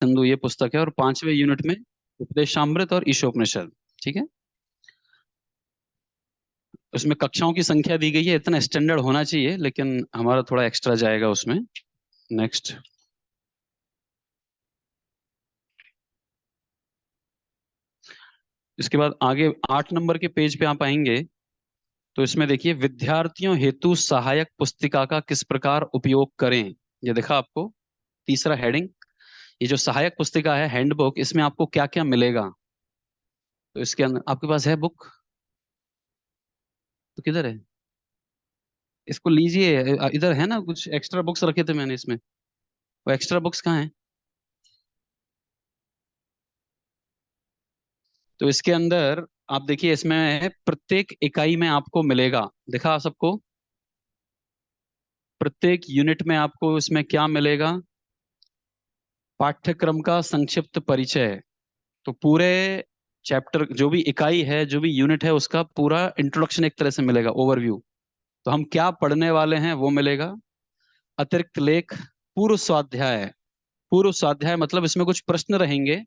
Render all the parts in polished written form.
सिंधु ये पुस्तक है, और 5वें यूनिट में उपदेशामृत और ईशोपनिषद। ठीक है, उसमें कक्षाओं की संख्या दी गई है, इतना स्टैंडर्ड होना चाहिए, लेकिन हमारा थोड़ा एक्स्ट्रा जाएगा उसमें। नेक्स्ट। इसके बाद आगे 8 नंबर के पेज पे आप आएंगे तो इसमें देखिए, विद्यार्थियों हेतु सहायक पुस्तिका का किस प्रकार उपयोग करें। ये देखा आपको, तीसरा हेडिंग। ये जो सहायक पुस्तिका है, हैंडबुक, इसमें आपको क्या क्या मिलेगा। तो इसके अंदर आपके पास है बुक, तो किधर है? इसको लीजिए, इधर है ना, कुछ एक्स्ट्रा बुक्स रखे थे मैंने इसमें, वो एक्स्ट्रा बुक्स कहाँ है? तो इसके अंदर आप देखिए, इसमें है प्रत्येक इकाई में आपको मिलेगा, देखा सबको, प्रत्येक यूनिट में आपको इसमें क्या मिलेगा, पाठ्यक्रम का संक्षिप्त परिचय। तो पूरे चैप्टर, जो भी इकाई है, जो भी यूनिट है, उसका पूरा इंट्रोडक्शन एक तरह से मिलेगा, ओवरव्यू। तो हम क्या पढ़ने वाले हैं वो मिलेगा। अतिरिक्त लेख, पूर्व स्वाध्याय। पूर्व स्वाध्याय मतलब इसमें कुछ प्रश्न रहेंगे,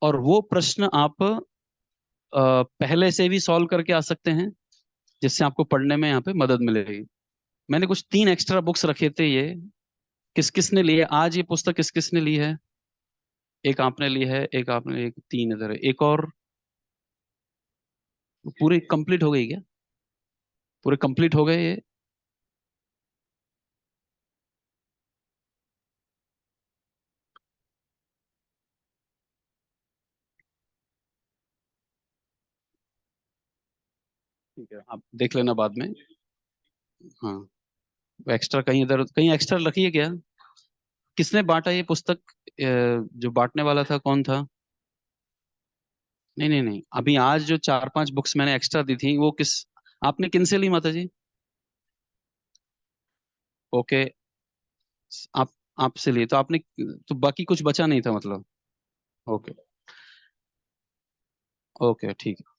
और वो प्रश्न आप पहले से भी सॉल्व करके आ सकते हैं, जिससे आपको पढ़ने में यहाँ पे मदद मिलेगी। मैंने कुछ 3 एक्स्ट्रा बुक्स रखे थे, ये किस किस ने लिए आज, ये पुस्तक किस किस ने ली है? एक आपने ली है, एक आपने, एक 3 इधर है, एक और। पूरी कंप्लीट हो गई क्या? पूरे कंप्लीट हो गए ये? ठीक है, आप देख लेना बाद में। हाँ, एक्स्ट्रा कहीं इधर कहीं एक्स्ट्रा रखी है क्या? किसने बांटा ये पुस्तक? जो बांटने वाला था कौन था? नहीं नहीं नहीं, अभी आज जो 4-5 बुक्स मैंने एक्स्ट्रा दी थी, वो किस, आपने किन से ली माता जी? ओके, आप आपसे लिए तो आपने, तो बाकी कुछ बचा नहीं था मतलब? ओके, ओके, ठीक है।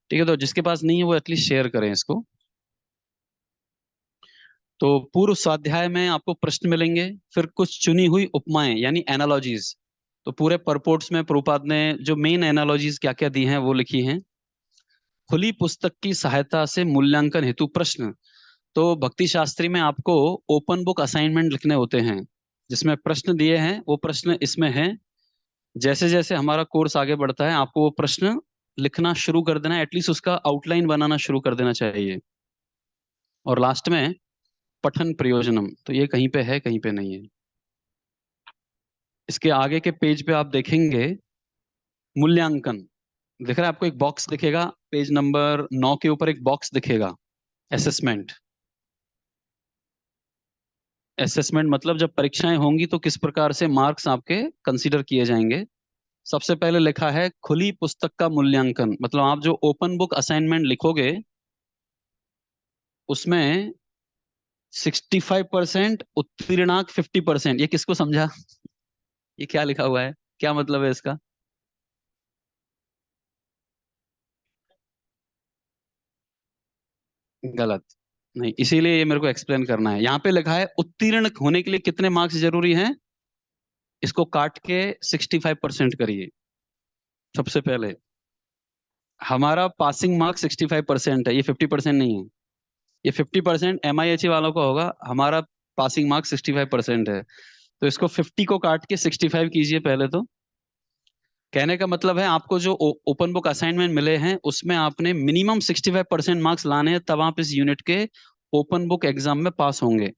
ठीक है, तो जिसके पास नहीं है वो एटलीस्ट शेयर करें इसको। तो पूर्व स्वाध्याय में आपको प्रश्न मिलेंगे, फिर कुछ चुनी हुई उपमाएं यानी एनालॉजीज। तो पूरे परपोर्ट्स में प्रभुपाद ने जो मेन एनालॉजीज क्या क्या दी हैं वो लिखी हैं। खुली पुस्तक की सहायता से मूल्यांकन हेतु प्रश्न। तो भक्ति शास्त्री में आपको ओपन बुक असाइनमेंट लिखने होते हैं, जिसमें प्रश्न दिए हैं, वो प्रश्न इसमें हैं। जैसे जैसे हमारा कोर्स आगे बढ़ता है, आपको वो प्रश्न लिखना शुरू कर देना है, एटलीस्ट उसका आउटलाइन बनाना शुरू कर देना चाहिए। और लास्ट में पठन प्रयोजनम, तो ये कहीं पे है, कहीं पे नहीं है। इसके आगे के पेज पे आप देखेंगे मूल्यांकन। दिख रहा है आपको, एक बॉक्स दिखेगा, पेज नंबर 9 के ऊपर एक बॉक्स दिखेगा, असेसमेंट। असेसमेंट मतलब जब परीक्षाएं होंगी तो किस प्रकार से मार्क्स आपके कंसीडर किए जाएंगे। सबसे पहले लिखा है खुली पुस्तक का मूल्यांकन, मतलब आप जो ओपन बुक असाइनमेंट लिखोगे उसमें 65% उत्तीर्णांक 50%, ये किसको समझा? ये क्या लिखा हुआ है, क्या मतलब है इसका? गलत नहीं, इसीलिए ये मेरे को एक्सप्लेन करना है। यहाँ पे लिखा है उत्तीर्ण होने के लिए कितने मार्क्स जरूरी हैं, इसको काट के 65% करिए। सबसे पहले हमारा पासिंग मार्क्स 65% है, ये 50% नहीं है। ये 50% MIHE वालों का होगा, हमारा पासिंग मार्क्स 65% है। तो इसको 50 को काट के 65 कीजिए पहले तो। कहने का मतलब है, आपको जो ओपन बुक असाइनमेंट मिले हैं उसमें आपने मिनिमम 65% मार्क्स लाने हैं, तब आप इस यूनिट के ओपन बुक एग्जाम में पास होंगे।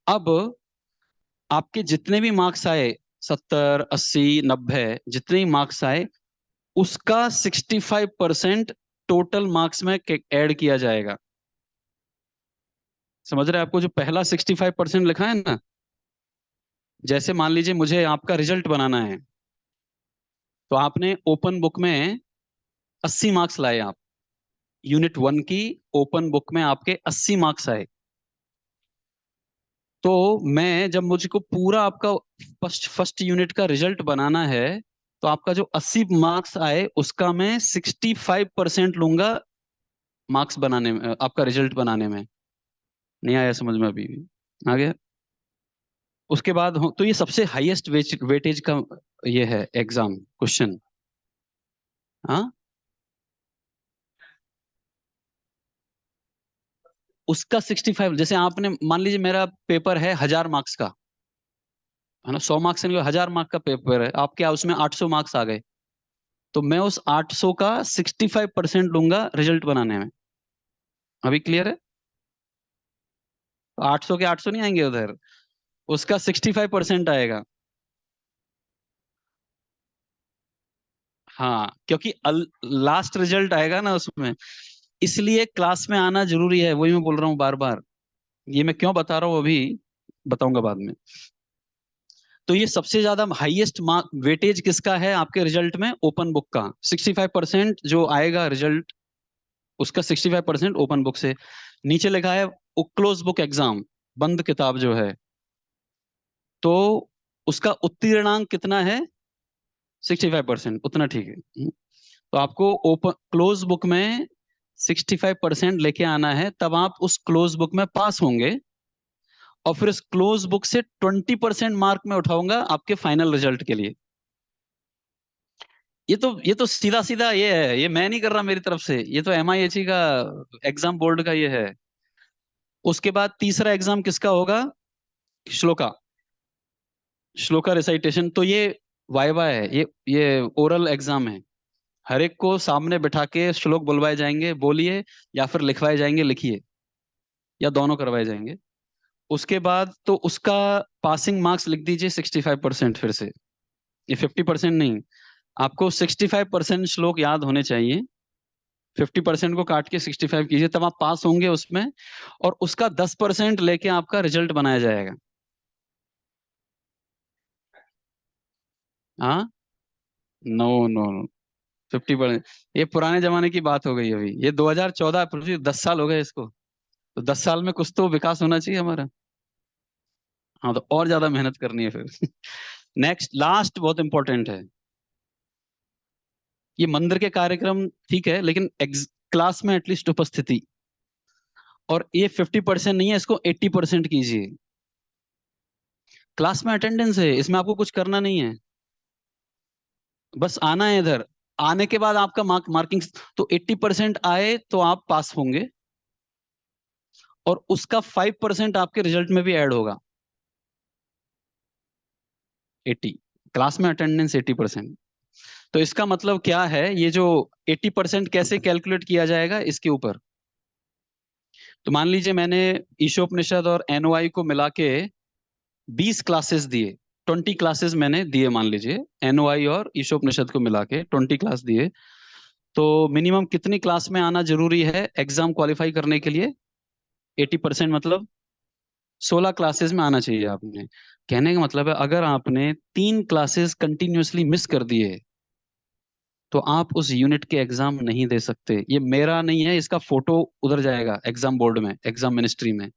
अब आपके जितने भी मार्क्स आए, 70, 80, 90, जितने ही मार्क्स आए, उसका 65% टोटल मार्क्स में ऐड किया जाएगा। समझ रहे हैं? आपको जो पहला 65% लिखा है ना, जैसे मान लीजिए मुझे आपका रिजल्ट बनाना है, तो आपने ओपन बुक में 80 मार्क्स लाए आप, यूनिट 1 की ओपन बुक में आपके 80 मार्क्स आए। तो मैं जब मुझको पूरा आपका फर्स्ट फर्स्ट यूनिट का रिजल्ट बनाना है, तो आपका जो 80 मार्क्स आए उसका मैं 65% लूंगा मार्क्स बनाने में, आपका रिजल्ट बनाने में। नहीं आया समझ में अभी भी? आ गया? उसके बाद तो ये सबसे हाईएस्ट वेटेज का ये है एग्जाम क्वेश्चन। हाँ, उसका 65, जैसे आपने मान लीजिए मेरा पेपर है 1000 मार्क्स का, है ना, 100 मार्क्स से नहीं, 1000 मार्क का पेपर है, आपके उसमें 800 मार्क्स आ गए, तो मैं उस 800 का 65% लूंगा रिजल्ट बनाने में। अभी क्लियर है? 800 के 800 नहीं आएंगे उधर, उसका 65% आएगा। हाँ, क्योंकि लास्ट रिजल्ट आएगा ना उसमें, इसलिए क्लास में आना जरूरी है, वही मैं बोल रहा हूँ बार बार। ये मैं क्यों बता रहा हूँ अभी बताऊंगा बाद में। तो ये सबसे ज्यादा हाईएस्ट मार्क वेटेज किसका है आपके रिजल्ट में? ओपन बुक का 65% जो आएगा रिजल्ट, उसका 65% ओपन बुक से। नीचे लिखा है क्लोज बुक एग्जाम, बंद किताब जो है, तो उसका उत्तीर्णांक कितना है? 65%, उतना ठीक है। तो आपको ओपन क्लोज बुक में 65% लेके आना है, तब आप उस क्लोज बुक में पास होंगे। और फिर इस क्लोज बुक से 20% मार्क में उठाऊंगा आपके फाइनल रिजल्ट के लिए। ये तो सीधा सीधा ये है, ये मैं नहीं कर रहा मेरी तरफ से, ये तो MIHE का एग्जाम बोर्ड का ये है। उसके बाद तीसरा एग्जाम किसका होगा? श्लोका। श्लोका रिसाइटेशन, तो ये वाइवा है, ये ओरल एग्जाम है। हर एक को सामने बिठा के श्लोक बुलवाए जाएंगे, बोलिए, या फिर लिखवाए जाएंगे, लिखिए, या दोनों करवाए जाएंगे। उसके बाद तो उसका पासिंग मार्क्स लिख दीजिए 65%, फिर से ये 50% नहीं, आपको 65% श्लोक याद होने चाहिए। 50% को काट के 65 कीजिए, तब आप पास होंगे उसमें। और उसका 10% लेके आपका रिजल्ट बनाया जाएगा। हाँ, नो नो नो, 50%। ये पुराने जमाने की बात हो गई, अभी ये 2014, 10 साल हो गए इसको, तो 10 साल में कुछ तो विकास होना चाहिए हमारा। हाँ, तो और ज्यादा मेहनत करनी है फिर। नेक्स्ट लास्ट बहुत इंपॉर्टेंट है। ये मंदिर के कार्यक्रम ठीक है, लेकिन क्लास में एटलीस्ट उपस्थिति। और ये 50% नहीं है, इसको 80% कीजिए। क्लास में अटेंडेंस है, इसमें आपको कुछ करना नहीं है, बस आना है इधर। आने के बाद आपका मार्किंग, तो 80% आए तो आप पास होंगे, और उसका 5% आपके रिजल्ट में भी ऐड होगा। 80, क्लास में अटेंडेंस 80%। तो इसका मतलब क्या है, ये जो 80% कैसे कैलकुलेट किया जाएगा इसके ऊपर। तो मान लीजिए मैंने ईशोपनिषद और NOI को मिला के 20 क्लासेस दिए, 20 क्लासेस मैंने दिए, मान लीजिए NOI और ईशोपनिषद को मिला के 20 क्लास दिए, तो मिनिमम कितनी क्लास में आना जरूरी है एग्जाम क्वालिफाई करने के लिए? 80%, मतलब 16 क्लासेस में आना चाहिए आपने। कहने का मतलब है, अगर आपने 3 क्लासेस कंटिन्यूअसली मिस कर दिए, तो आप उस यूनिट के एग्जाम नहीं दे सकते। ये मेरा नहीं है, इसका फोटो उधर जाएगा एग्जाम बोर्ड में, एग्जाम मिनिस्ट्री में।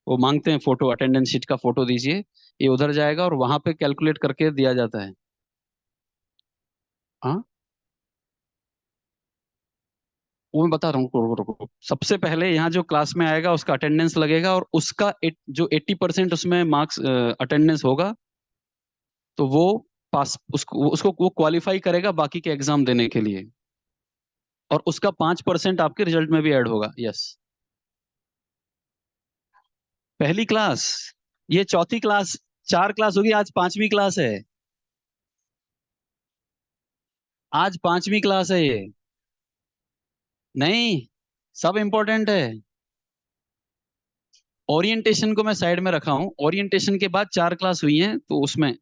वो मांगते हैं फोटो, अटेंडेंस शीट का फोटो दीजिए, ये उधर जाएगा और वहां पे कैलकुलेट करके दिया जाता है। हाँ, वो मैं बता रहा हूँ, रुको रुको रुको। सबसे पहले यहाँ जो क्लास में आएगा उसका अटेंडेंस लगेगा, और उसका जो 80% उसमें मार्क्स अटेंडेंस होगा, तो वो पास, उसको वो क्वालिफाई करेगा बाकी के एग्जाम देने के लिए। और उसका 5% आपके रिजल्ट में भी ऐड होगा। यस, पहली क्लास, ये चौथी क्लास, 4 क्लास होगी, आज 5वीं क्लास है। आज 5वीं क्लास है ये। नहीं, सब इंपॉर्टेंट है। ओरिएंटेशन को मैं साइड में रखा हूं, ओरिएंटेशन के बाद 4 क्लास हुई हैं, तो उसमें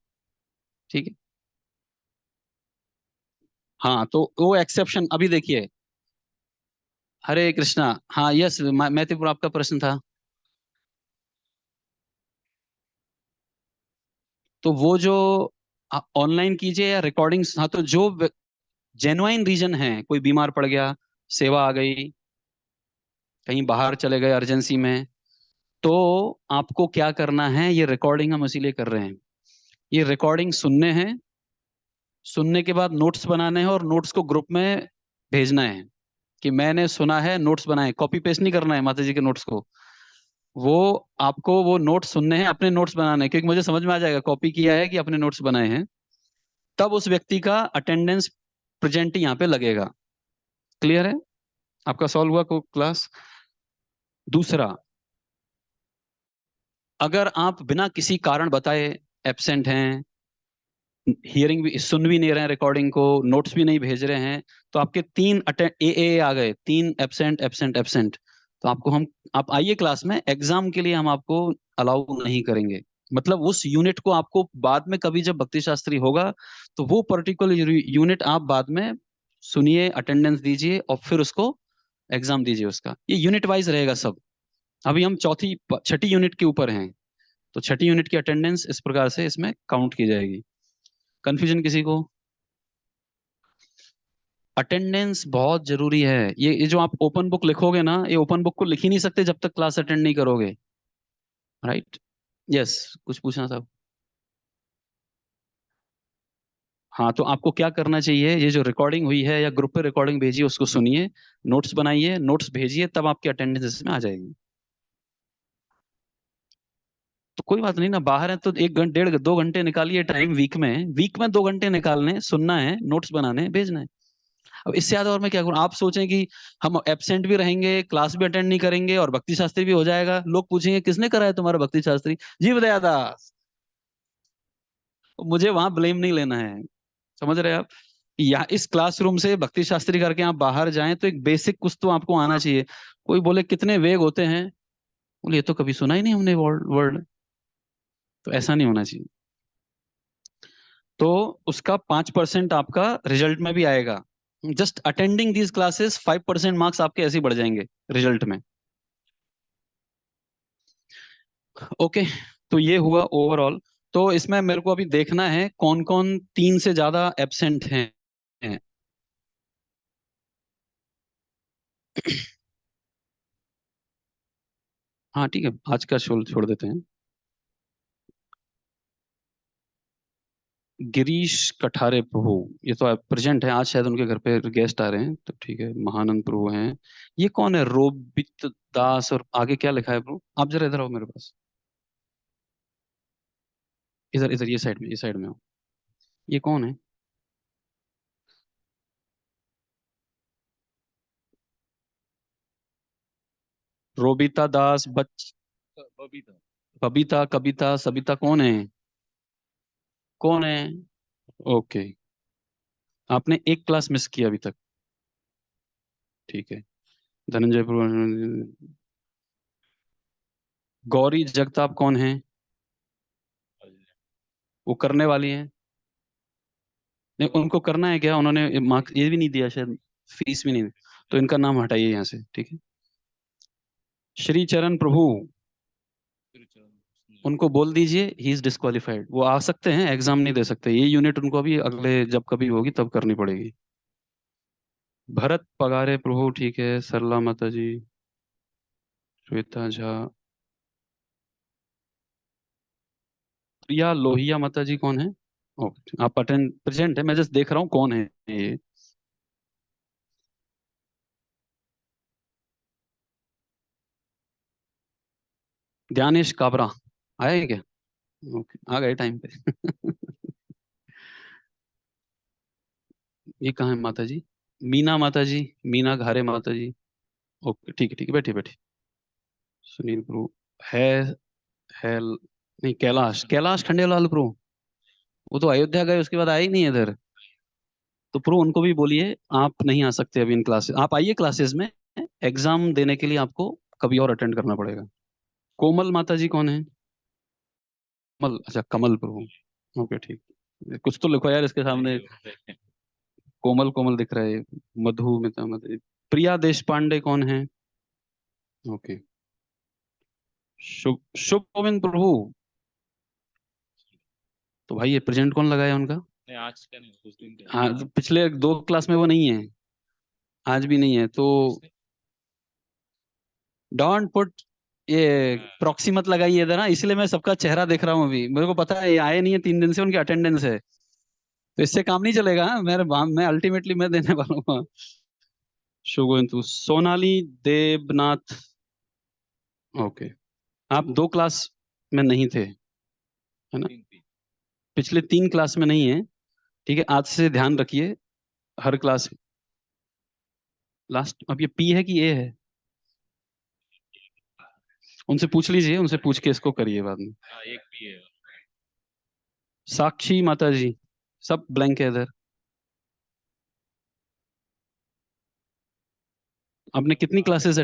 ठीक है। हाँ, तो वो एक्सेप्शन अभी देखिए। हरे कृष्णा। हाँ, यस, मैथिपुर आपका प्रश्न था। तो वो जो ऑनलाइन कीजिए या रिकॉर्डिंग्स, हाँ, तो जो जेन्युइन रीजन है, कोई बीमार पड़ गया, सेवा आ गई, कहीं बाहर चले गए अर्जेंसी में, तो आपको क्या करना है, ये रिकॉर्डिंग हम इसीलिए कर रहे हैं, ये रिकॉर्डिंग सुनने हैं, सुनने के बाद नोट्स बनाने हैं, और नोट्स को ग्रुप में भेजना है कि मैंने सुना है, नोट्स बनाए, कॉपी पेस्ट नहीं करना है माता जी के नोट्स को। वो आपको वो नोट्स सुनने हैं, अपने नोट्स बनाने हैं, क्योंकि मुझे समझ में आ जाएगा कॉपी किया है कि अपने नोट्स बनाए हैं। तब उस व्यक्ति का अटेंडेंस प्रेजेंट यहाँ पे लगेगा। क्लियर है? आपका सॉल्व हुआ को क्लास? दूसरा, अगर आप बिना किसी कारण बताए एब्सेंट हैं, हियरिंग भी सुन भी नहीं रहे हैं रिकॉर्डिंग को, नोट्स भी नहीं भेज रहे हैं, तो आपके तीन ए आ गए, तीन एब्सेंट एब्सेंट एब्सेंट। तो आपको हम, आप आइए क्लास में, एग्जाम के लिए हम आपको अलाउ नहीं करेंगे। मतलब उस यूनिट को आपको बाद में कभी जब भक्ति शास्त्री होगा तो वो पर्टिकुलर यूनिट आप बाद में सुनिए, अटेंडेंस दीजिए और फिर उसको एग्जाम दीजिए उसका। ये यूनिट वाइज रहेगा सब। अभी हम चौथी छठी यूनिट के ऊपर हैं, तो छठी यूनिट की अटेंडेंस इस प्रकार से इसमें काउंट की जाएगी। कंफ्यूजन किसी को? अटेंडेंस बहुत जरूरी है। ये जो आप ओपन बुक लिखोगे ना, ये ओपन बुक को लिख ही नहीं सकते जब तक क्लास अटेंड नहीं करोगे। राइट? यस, कुछ पूछना था? हाँ, तो आपको क्या करना चाहिए, ये जो रिकॉर्डिंग हुई है या ग्रुप पे रिकॉर्डिंग भेजिए उसको सुनिए, नोट्स बनाइए, नोट्स भेजिए, तब आपकी अटेंडेंस इसमें आ जाएगी। तो कोई बात नहीं ना, बाहर है तो 1 घंटे 1.5 2 घंटे निकालिए टाइम वीक में 2 घंटे निकालने, सुनना है, नोट्स बनाने हैं, भेजना है। अब इससे ज्यादा और मैं क्या करूं? आप सोचें कि हम एब्सेंट भी रहेंगे, क्लास भी अटेंड नहीं करेंगे और भक्ति शास्त्री भी हो जाएगा, लोग पूछेंगे किसने कराया तुम्हारा भक्ति शास्त्री? जीव दयादास। मुझे वहां ब्लेम नहीं लेना है। समझ रहे हैं आप? या इस क्लासरूम से भक्ति शास्त्री करके आप बाहर जाएं तो एक बेसिक कुछ तो आपको आना चाहिए। कोई बोले कितने वेग होते हैं, बोले ये तो कभी सुना ही नहीं हमने वर्ड वर्ड। तो ऐसा नहीं होना चाहिए। तो उसका 5% आपका रिजल्ट में भी आएगा। Just attending these classes 5% marks आपके ऐसे ही बढ़ जाएंगे रिजल्ट में। ओके, तो ये हुआ ओवरऑल। तो इसमें मेरे को अभी देखना है कौन कौन 3 से ज्यादा एब्सेंट हैं। हाँ ठीक है, आज का छोड़ छोड़ देते हैं। गिरीश कठारे प्रभु, ये तो प्रेजेंट है, आज शायद उनके घर पे गेस्ट आ रहे हैं, तो ठीक है। महानंद प्रभु हैं। ये कौन है? रोबित दास, और आगे क्या लिखा है प्रभु? आप जरा इधर आओ मेरे पास। इधर इधर, ये साइड में, ये साइड में आओ। ये कौन है? रोबिता दास बच, बबीता, बबीता, कविता, सबिता, कौन है? कौन है? ओके, आपने एक क्लास मिस किया अभी तक। ठीक है। धनंजय प्रभु, गौरी जगताप कौन है? वो करने वाली हैं? नहीं, उनको करना है क्या? उन्होंने मार्क्स ये भी नहीं दिया शायद, फीस भी नहीं दी। तो इनका नाम हटाइए यहाँ से, ठीक है। श्री चरण प्रभु, उनको बोल दीजिए ही इज डिस्qualified। वो आ सकते हैं, एग्जाम नहीं दे सकते। ये यूनिट उनको अभी अगले जब कभी होगी तब करनी पड़ेगी। भरत पगारे प्रभु, ठीक है। सरला माता जी, श्वेता झा, प्रिया लोहिया माता जी कौन है? ओके, आप अटेंड प्रेजेंट है, मैं जस्ट देख रहा हूँ कौन है ये। ध्यानेश काबरा आए हैं क्या? ओके, आ गए टाइम पे। ये कहाँ है माता जी? मीना माता जी, मीना घारे माता जी। ओके, ठीक है ठीक है, बैठिए बैठिए। सुनील प्रभु है, नहीं, कैलाश, कैलाश खंडेलवाल प्रभु, वो तो अयोध्या गए, उसके बाद आए ही नहीं इधर। तो प्रभु उनको भी बोलिए आप नहीं आ सकते अभी इन क्लासेस, आप आइए क्लासेस में, एग्जाम देने के लिए आपको कभी और अटेंड करना पड़ेगा। कोमल माता जी कौन है? कमल, अच्छा कमल प्रभु। ओके ठीक, कुछ तो लिखो यार इसके सामने। कोमल कोमल दिख रहा है। मधु मिता माता जी। प्रिया देश पांडे कौन है? ओके। शुभ शुभ गोविंद प्रभु, तो भाई ये प्रेजेंट कौन लगाया उनका? नहीं, आज का नहीं, उस दिन का। हाँ, तो पिछले 2 क्लास में वो नहीं है, आज भी नहीं है, तो डोंट पुट, ये प्रॉक्सी मत लगाइए इधर ना, इसलिए मैं सबका चेहरा देख रहा हूँ अभी, मेरे को पता है ये आए नहीं है 3 दिन से, उनकी अटेंडेंस है। तो इससे काम नहीं चलेगा, हाँ? मैं अल्टीमेटली मैं देने वाला हूँ। शुभ गोविंद, सोनाली देवनाथ, ओके। आप 2 क्लास में नहीं थे, है ना? पिछले 3 क्लास में नहीं है, ठीक है? आज से ध्यान रखिए, हर क्लास लास्ट। अब ये पी है कि ए है? उनसे पूछ लीजिए, उनसे पूछ के इसको करिए बाद में। एक पी है। साक्षी माता जी, सब ब्लैंक है इधर। आपने कितनी क्लासेस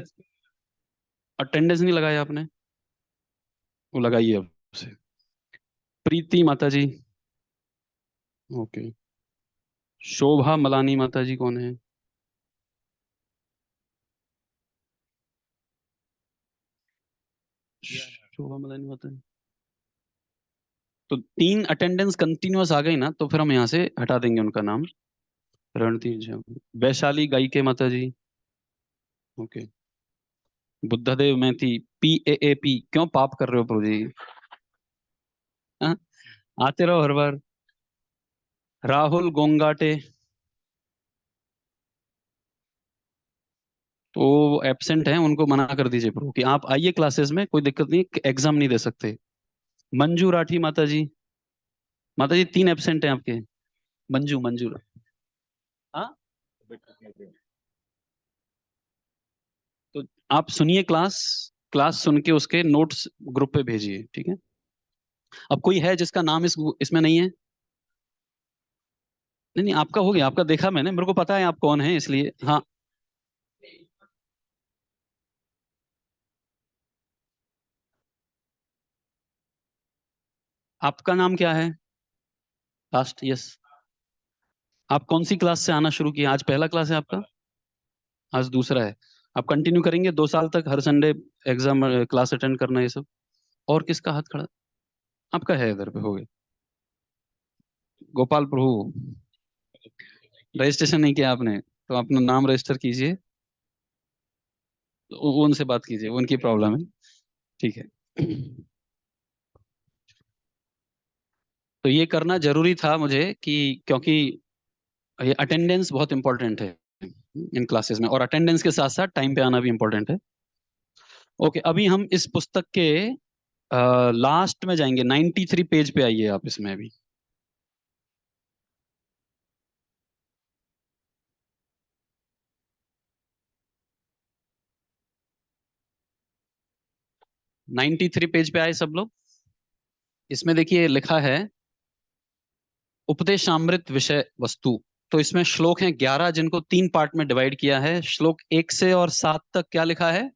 अटेंडेंस नहीं लगाया आपने? वो लगाइए अब से। प्रीति माता जी, ओके। शोभा मलानी माता जी कौन है? शोभा मलानी माता जी। तो 3 अटेंडेंस कंटिन्यूअस आ गई ना, तो फिर हम यहाँ से हटा देंगे उनका नाम। रणधीर जी, वैशाली गायके माता जी, ओके। बुद्धदेव मैथी, PAAP, क्यों पाप कर रहे हो प्रभु जी? हाँ? आते रहो हर बार। राहुल गोंगाटे, तो एब्सेंट हैं, उनको मना कर दीजिए प्रभु कि आप आइए क्लासेस में, कोई दिक्कत नहीं, एग्जाम नहीं दे सकते। मंजू राठी माता जी, माता जी 3 एब्सेंट हैं आपके। मंजू मंजू, हाँ। तो आप सुनिए क्लास, क्लास सुन के उसके नोट्स ग्रुप पे भेजिए, ठीक है? अब कोई है जिसका नाम इसमें नहीं है? नहीं नहीं, आपका हो गया, आपका देखा मैंने, मेरे को पता है आप कौन है, इसलिए हाँ। आपका नाम क्या है? Last, yes. आप कौन सी क्लास से आना शुरू किया? आज पहला क्लास है आपका? आज दूसरा है। आप कंटिन्यू करेंगे 2 साल तक हर संडे एग्जाम क्लास अटेंड करना, ये सब? और किसका हाथ खड़ा? आपका है इधर पे, हो गया। गोपाल प्रभु, रजिस्ट्रेशन नहीं किया आपने, तो अपना नाम रजिस्टर कीजिए। तो उनसे बात कीजिए, उनकी प्रॉब्लम है, ठीक है? तो ये करना जरूरी था मुझे कि, क्योंकि ये अटेंडेंस बहुत इंपॉर्टेंट है इन क्लासेस में, और अटेंडेंस के साथ साथ टाइम पे आना भी इंपॉर्टेंट है। ओके, अभी हम इस पुस्तक के लास्ट में जाएंगे, 93 पेज पे आइए आप इसमें अभी। 93 पेज पे आए सब लोग? इसमें देखिए लिखा है उपदेशामृत विषय वस्तु। तो इसमें श्लोक हैं 11, जिनको 3 पार्ट में डिवाइड किया है। श्लोक 1 से और 7 तक क्या लिखा है?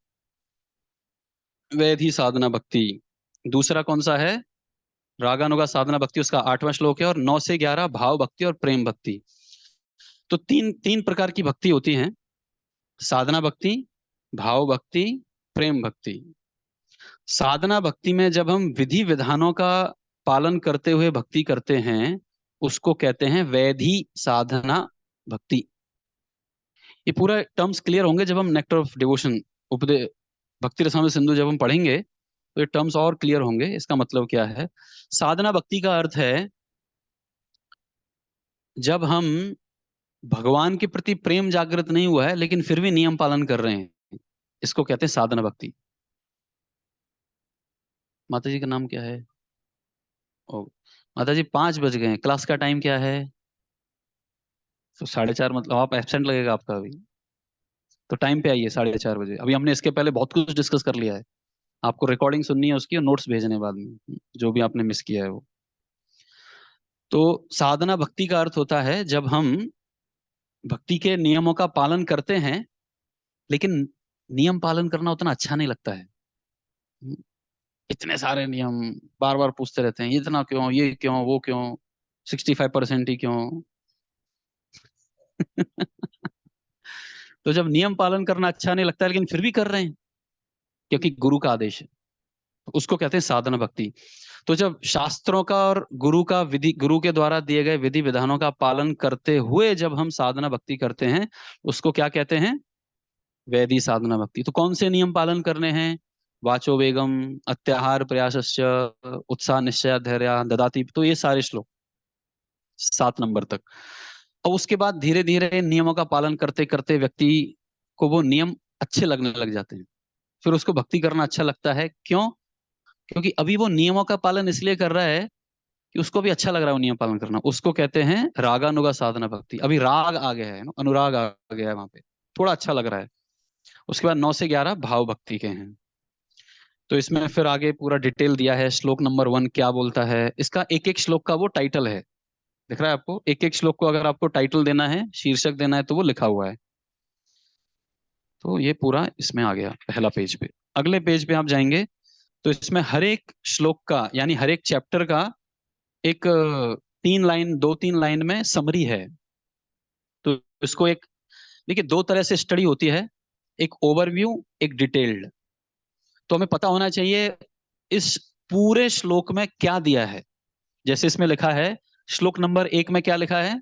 वैधि साधना भक्ति। दूसरा कौन सा है? रागानुगा साधना भक्ति, उसका 8वां श्लोक है। और 9 से 11 भाव भक्ति और प्रेम भक्ति। तो तीन तीन प्रकार की भक्ति होती है: साधना भक्ति, भाव भक्ति, प्रेम भक्ति। साधना भक्ति में जब हम विधि विधानों का पालन करते हुए भक्ति करते हैं, उसको कहते हैं वैधि साधना भक्ति। ये पूरा टर्म्स क्लियर होंगे जब हम नेक्टर ऑफ डिवोशन, उपदे भक्ति रसायन सिंधु जब हम पढ़ेंगे, तो ये टर्म्स और क्लियर होंगे। इसका मतलब क्या है? साधना भक्ति का अर्थ है जब हम, भगवान के प्रति प्रेम जागृत नहीं हुआ है लेकिन फिर भी नियम पालन कर रहे हैं, इसको कहते हैं साधना भक्ति। माता जी का नाम क्या है? ओ, माता जी 5 बज गए हैं, क्लास का टाइम क्या है? तो 4:30, मतलब आप एब्सेंट लगेगा आपका अभी। तो टाइम पे आइए 4:30 बजे। अभी हमने इसके पहले बहुत कुछ डिस्कस कर लिया है। आपको रिकॉर्डिंग सुननी है उसकी, और नोट्स भेजने बाद में जो भी आपने मिस किया है वो। तो साधना भक्ति का अर्थ होता है जब हम भक्ति के नियमों का पालन करते हैं, लेकिन नियम पालन करना उतना अच्छा नहीं लगता है। इतने सारे नियम, बार बार पूछते रहते हैं, इतना क्यों, ये क्यों, वो क्यों, 65% ही क्यों? तो जब नियम पालन करना अच्छा नहीं लगता है लेकिन फिर भी कर रहे हैं क्योंकि गुरु का आदेश है, तो उसको कहते हैं साधना भक्ति। तो जब शास्त्रों का और गुरु का विधि, गुरु के द्वारा दिए गए विधि विधानों का पालन करते हुए जब हम साधना भक्ति करते हैं, उसको क्या कहते हैं? वैधि साधना भक्ति। तो कौन से नियम पालन करने हैं? वाचो वेगम, अत्याहार प्रयासस्य, उत्साह निश्चय धैर्य ददाति। तो ये सारे श्लोक 7 नंबर तक। और उसके बाद धीरे धीरे नियमों का पालन करते करते व्यक्ति को वो नियम अच्छे लगने लग जाते हैं। फिर उसको भक्ति करना अच्छा लगता है। क्यों? क्योंकि अभी वो नियमों का पालन इसलिए कर रहा है कि उसको भी अच्छा लग रहा है वो नियम पालन करना। उसको कहते हैं रागानुगा साधना भक्ति। अभी राग आ गया है ना, अनुराग आ गया है वहां पे, थोड़ा अच्छा लग रहा है। उसके बाद 9 से 11 भाव भक्ति के हैं। तो इसमें फिर आगे पूरा डिटेल दिया है। श्लोक नंबर 1 क्या बोलता है, इसका एक एक श्लोक का वो टाइटल है, दिख रहा है आपको। एक एक श्लोक को अगर आपको टाइटल देना है, शीर्षक देना है, तो वो लिखा हुआ है। तो ये पूरा इसमें आ गया पहला पेज पे। अगले पेज पे आप जाएंगे तो इसमें हर एक श्लोक का यानी हर एक चैप्टर का एक 3 लाइन, 2-3 लाइन में समरी है। तो इसको एक, देखिए, दो तरह से स्टडी होती है, एक ओवरव्यू, एक डिटेल्ड। तो हमें पता होना चाहिए इस पूरे श्लोक में क्या दिया है। जैसे इसमें लिखा है, श्लोक नंबर 1 में क्या लिखा है,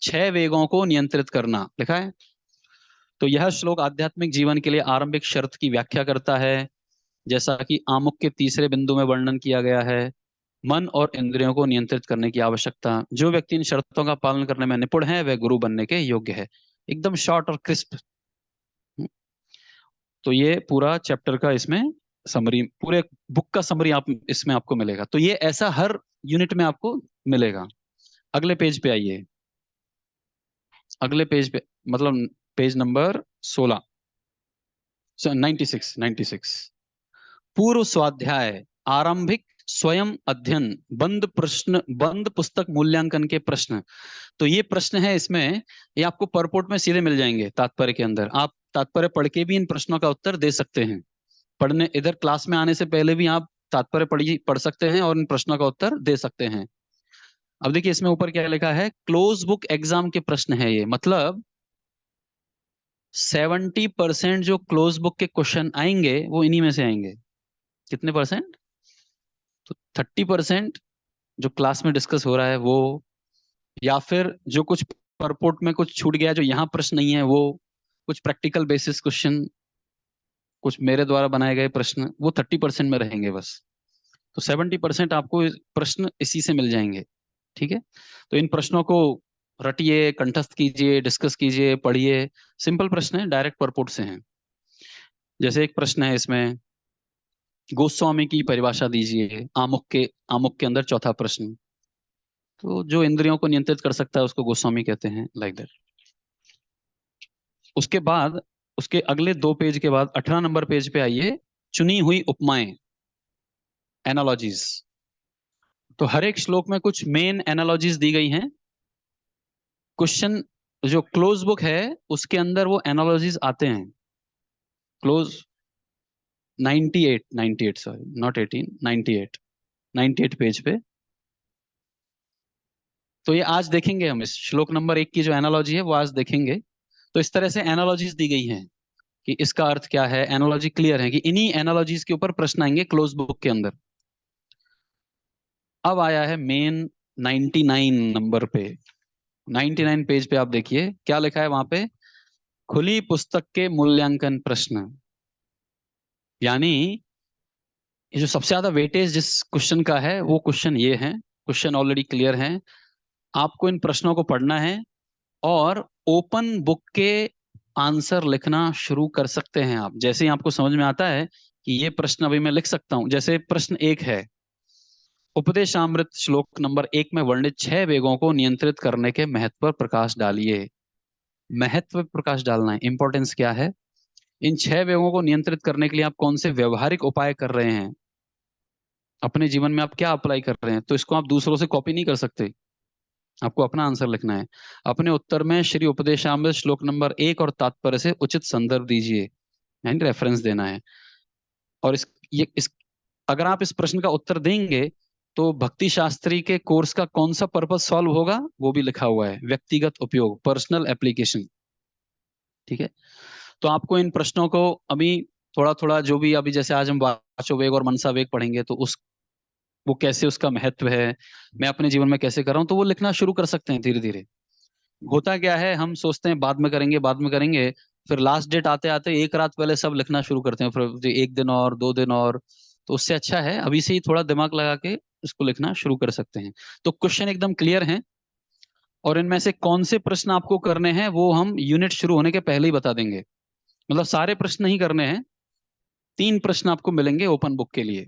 6 वेगों को नियंत्रित करना लिखा है। तो यह श्लोक आध्यात्मिक जीवन के लिए आरंभिक शर्त की व्याख्या करता है, जैसा कि आमुख के तीसरे बिंदु में वर्णन किया गया है। मन और इंद्रियों को नियंत्रित करने की आवश्यकता, जो व्यक्ति इन शर्तों का पालन करने में निपुण है वह गुरु बनने के योग्य है। एकदम शॉर्ट और क्रिस्प। तो ये पूरा चैप्टर का इसमें समरी, पूरे बुक का समरी आप इसमें आपको मिलेगा। तो ये ऐसा हर यूनिट में आपको मिलेगा। अगले पेज पे आइए। अगले पेज पे मतलब पेज नंबर 16, 96। पूर्व स्वाध्याय, आरंभिक स्वयं अध्ययन, बंद प्रश्न, बंद पुस्तक मूल्यांकन के प्रश्न। तो ये प्रश्न है इसमें, ये आपको परपोर्ट में सीधे मिल जाएंगे तात्पर्य के अंदर। आप तात्पर्य पढ़ के भी इन प्रश्नों का उत्तर दे सकते हैं। पढ़ने इधर क्लास में आने से पहले भी आप तात्पर्य पढ़ सकते हैं और इन प्रश्नों का उत्तर दे सकते हैं। अब देखिए इसमें ऊपर क्या लिखा है, क्लोज बुक एग्जाम के प्रश्न है ये। मतलब 70% जो क्लोज बुक के क्वेश्चन आएंगे वो इन्हीं में से आएंगे। कितने परसेंट? तो 30% जो क्लास में डिस्कस हो रहा है वो, या फिर जो कुछ परपोर्ट में कुछ छूट गया जो यहाँ प्रश्न नहीं है वो, कुछ प्रैक्टिकल बेसिस क्वेश्चन, कुछ मेरे द्वारा बनाए गए प्रश्न, वो 30% में रहेंगे बस। तो 70% आपको प्रश्न इसी से मिल जाएंगे। ठीक है, तो इन प्रश्नों को रटिए, कंठस्थ कीजिए, डिस्कस कीजिए, पढ़िए। सिंपल प्रश्न है, डायरेक्ट परपोर्ट से हैं। जैसे एक प्रश्न है इसमें, गोस्वामी की परिभाषा दीजिए। आमुख के अंदर चौथा प्रश्न। तो जो इंद्रियों को नियंत्रित कर सकता है उसको गोस्वामी कहते हैं, लाइक दैट। उसके बाद उसके अगले 2 पेज के बाद 18 नंबर पेज पे आइए, चुनी हुई उपमाएं, एनालॉजीज। तो हर एक श्लोक में कुछ मेन एनालॉजीज दी गई हैं। क्वेश्चन जो क्लोज बुक है उसके अंदर वो एनालॉजीज आते हैं। क्लोज 98 सॉरी नॉट 18, 98 पेज पे। तो ये आज देखेंगे हम, इस श्लोक नंबर 1 की जो एनालॉजी है वो आज देखेंगे। तो इस तरह से एनालॉजीज दी गई हैं कि इसका अर्थ क्या है, एनालॉजी क्लियर है कि इन्हीं एनालॉजीज के ऊपर प्रश्न आएंगे क्लोज बुक के अंदर। अब आया है मेन 99 नंबर पे। 99 पेज पे आप देखिए क्या लिखा है वहां पे, खुली पुस्तक के मूल्यांकन प्रश्न। यानी ये जो सबसे ज्यादा वेटेज जिस क्वेश्चन का है वो क्वेश्चन ये है। क्वेश्चन ऑलरेडी क्लियर है, आपको इन प्रश्नों को पढ़ना है और ओपन बुक के आंसर लिखना शुरू कर सकते हैं आप। जैसे ही आपको समझ में आता है कि ये प्रश्न अभी मैं लिख सकता हूं, जैसे प्रश्न 1 है, उपदेशामृत श्लोक नंबर 1 में वर्णित 6 वेगों को नियंत्रित करने के महत्व पर प्रकाश डालिए। महत्व पर प्रकाश डालना है, इंपॉर्टेंस क्या है, इन 6 वेगों को नियंत्रित करने के लिए आप कौन से व्यवहारिक उपाय कर रहे हैं, अपने जीवन में आप क्या अप्लाई कर रहे हैं। तो इसको आप दूसरों से कॉपी नहीं कर सकते, आपको अपना आंसर लिखना है। अपने उत्तर में श्री उपदेशामृत श्लोक नंबर 1 और तात्पर्य से उचित संदर्भ दीजिए, यानी रेफरेंस देना है। और अगर आप इस प्रश्न का उत्तर देंगे तो भक्ति शास्त्री के कोर्स का कौन सा पर्पस सॉल्व होगा वो भी लिखा हुआ है, व्यक्तिगत उपयोग, पर्सनल एप्लीकेशन। ठीक है, तो आपको इन प्रश्नों को अभी थोड़ा थोड़ा, जो भी अभी जैसे आज हम वाचो वेग और मनसा वेग पढ़ेंगे तो उस वो कैसे, उसका महत्व है, मैं अपने जीवन में कैसे कर रहा हूँ, तो वो लिखना शुरू कर सकते हैं धीरे धीरे। होता क्या है, हम सोचते हैं बाद में करेंगे, बाद में करेंगे, फिर लास्ट डेट आते आते एक रात पहले सब लिखना शुरू करते हैं, फिर 1 दिन और 2 दिन और। तो उससे अच्छा है अभी से ही थोड़ा दिमाग लगा के इसको लिखना शुरू कर सकते हैं। तो क्वेश्चन एकदम क्लियर हैं, और इनमें से कौन से प्रश्न आपको करने हैं वो हम यूनिट शुरू होने के पहले ही बता देंगे। मतलब सारे प्रश्न नहीं करने हैं, 3 प्रश्न आपको मिलेंगे ओपन बुक के लिए।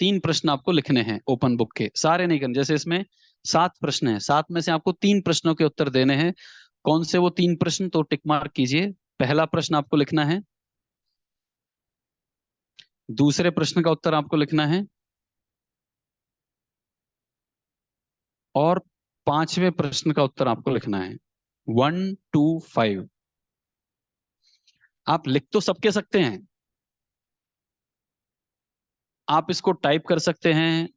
3 प्रश्न आपको लिखने हैं ओपन बुक के, सारे नहीं करने। जैसे इसमें 7 प्रश्न हैं, 7 में से आपको 3 प्रश्नों के उत्तर देने हैं। कौन से वो 3 प्रश्न, तो टिक मार्क कीजिए। पहला प्रश्न आपको लिखना है, दूसरे प्रश्न का उत्तर आपको लिखना है, और 5वें प्रश्न का उत्तर आपको लिखना है। 1 2 5। आप लिख तो सबके सकते हैं, आप इसको टाइप कर सकते हैं।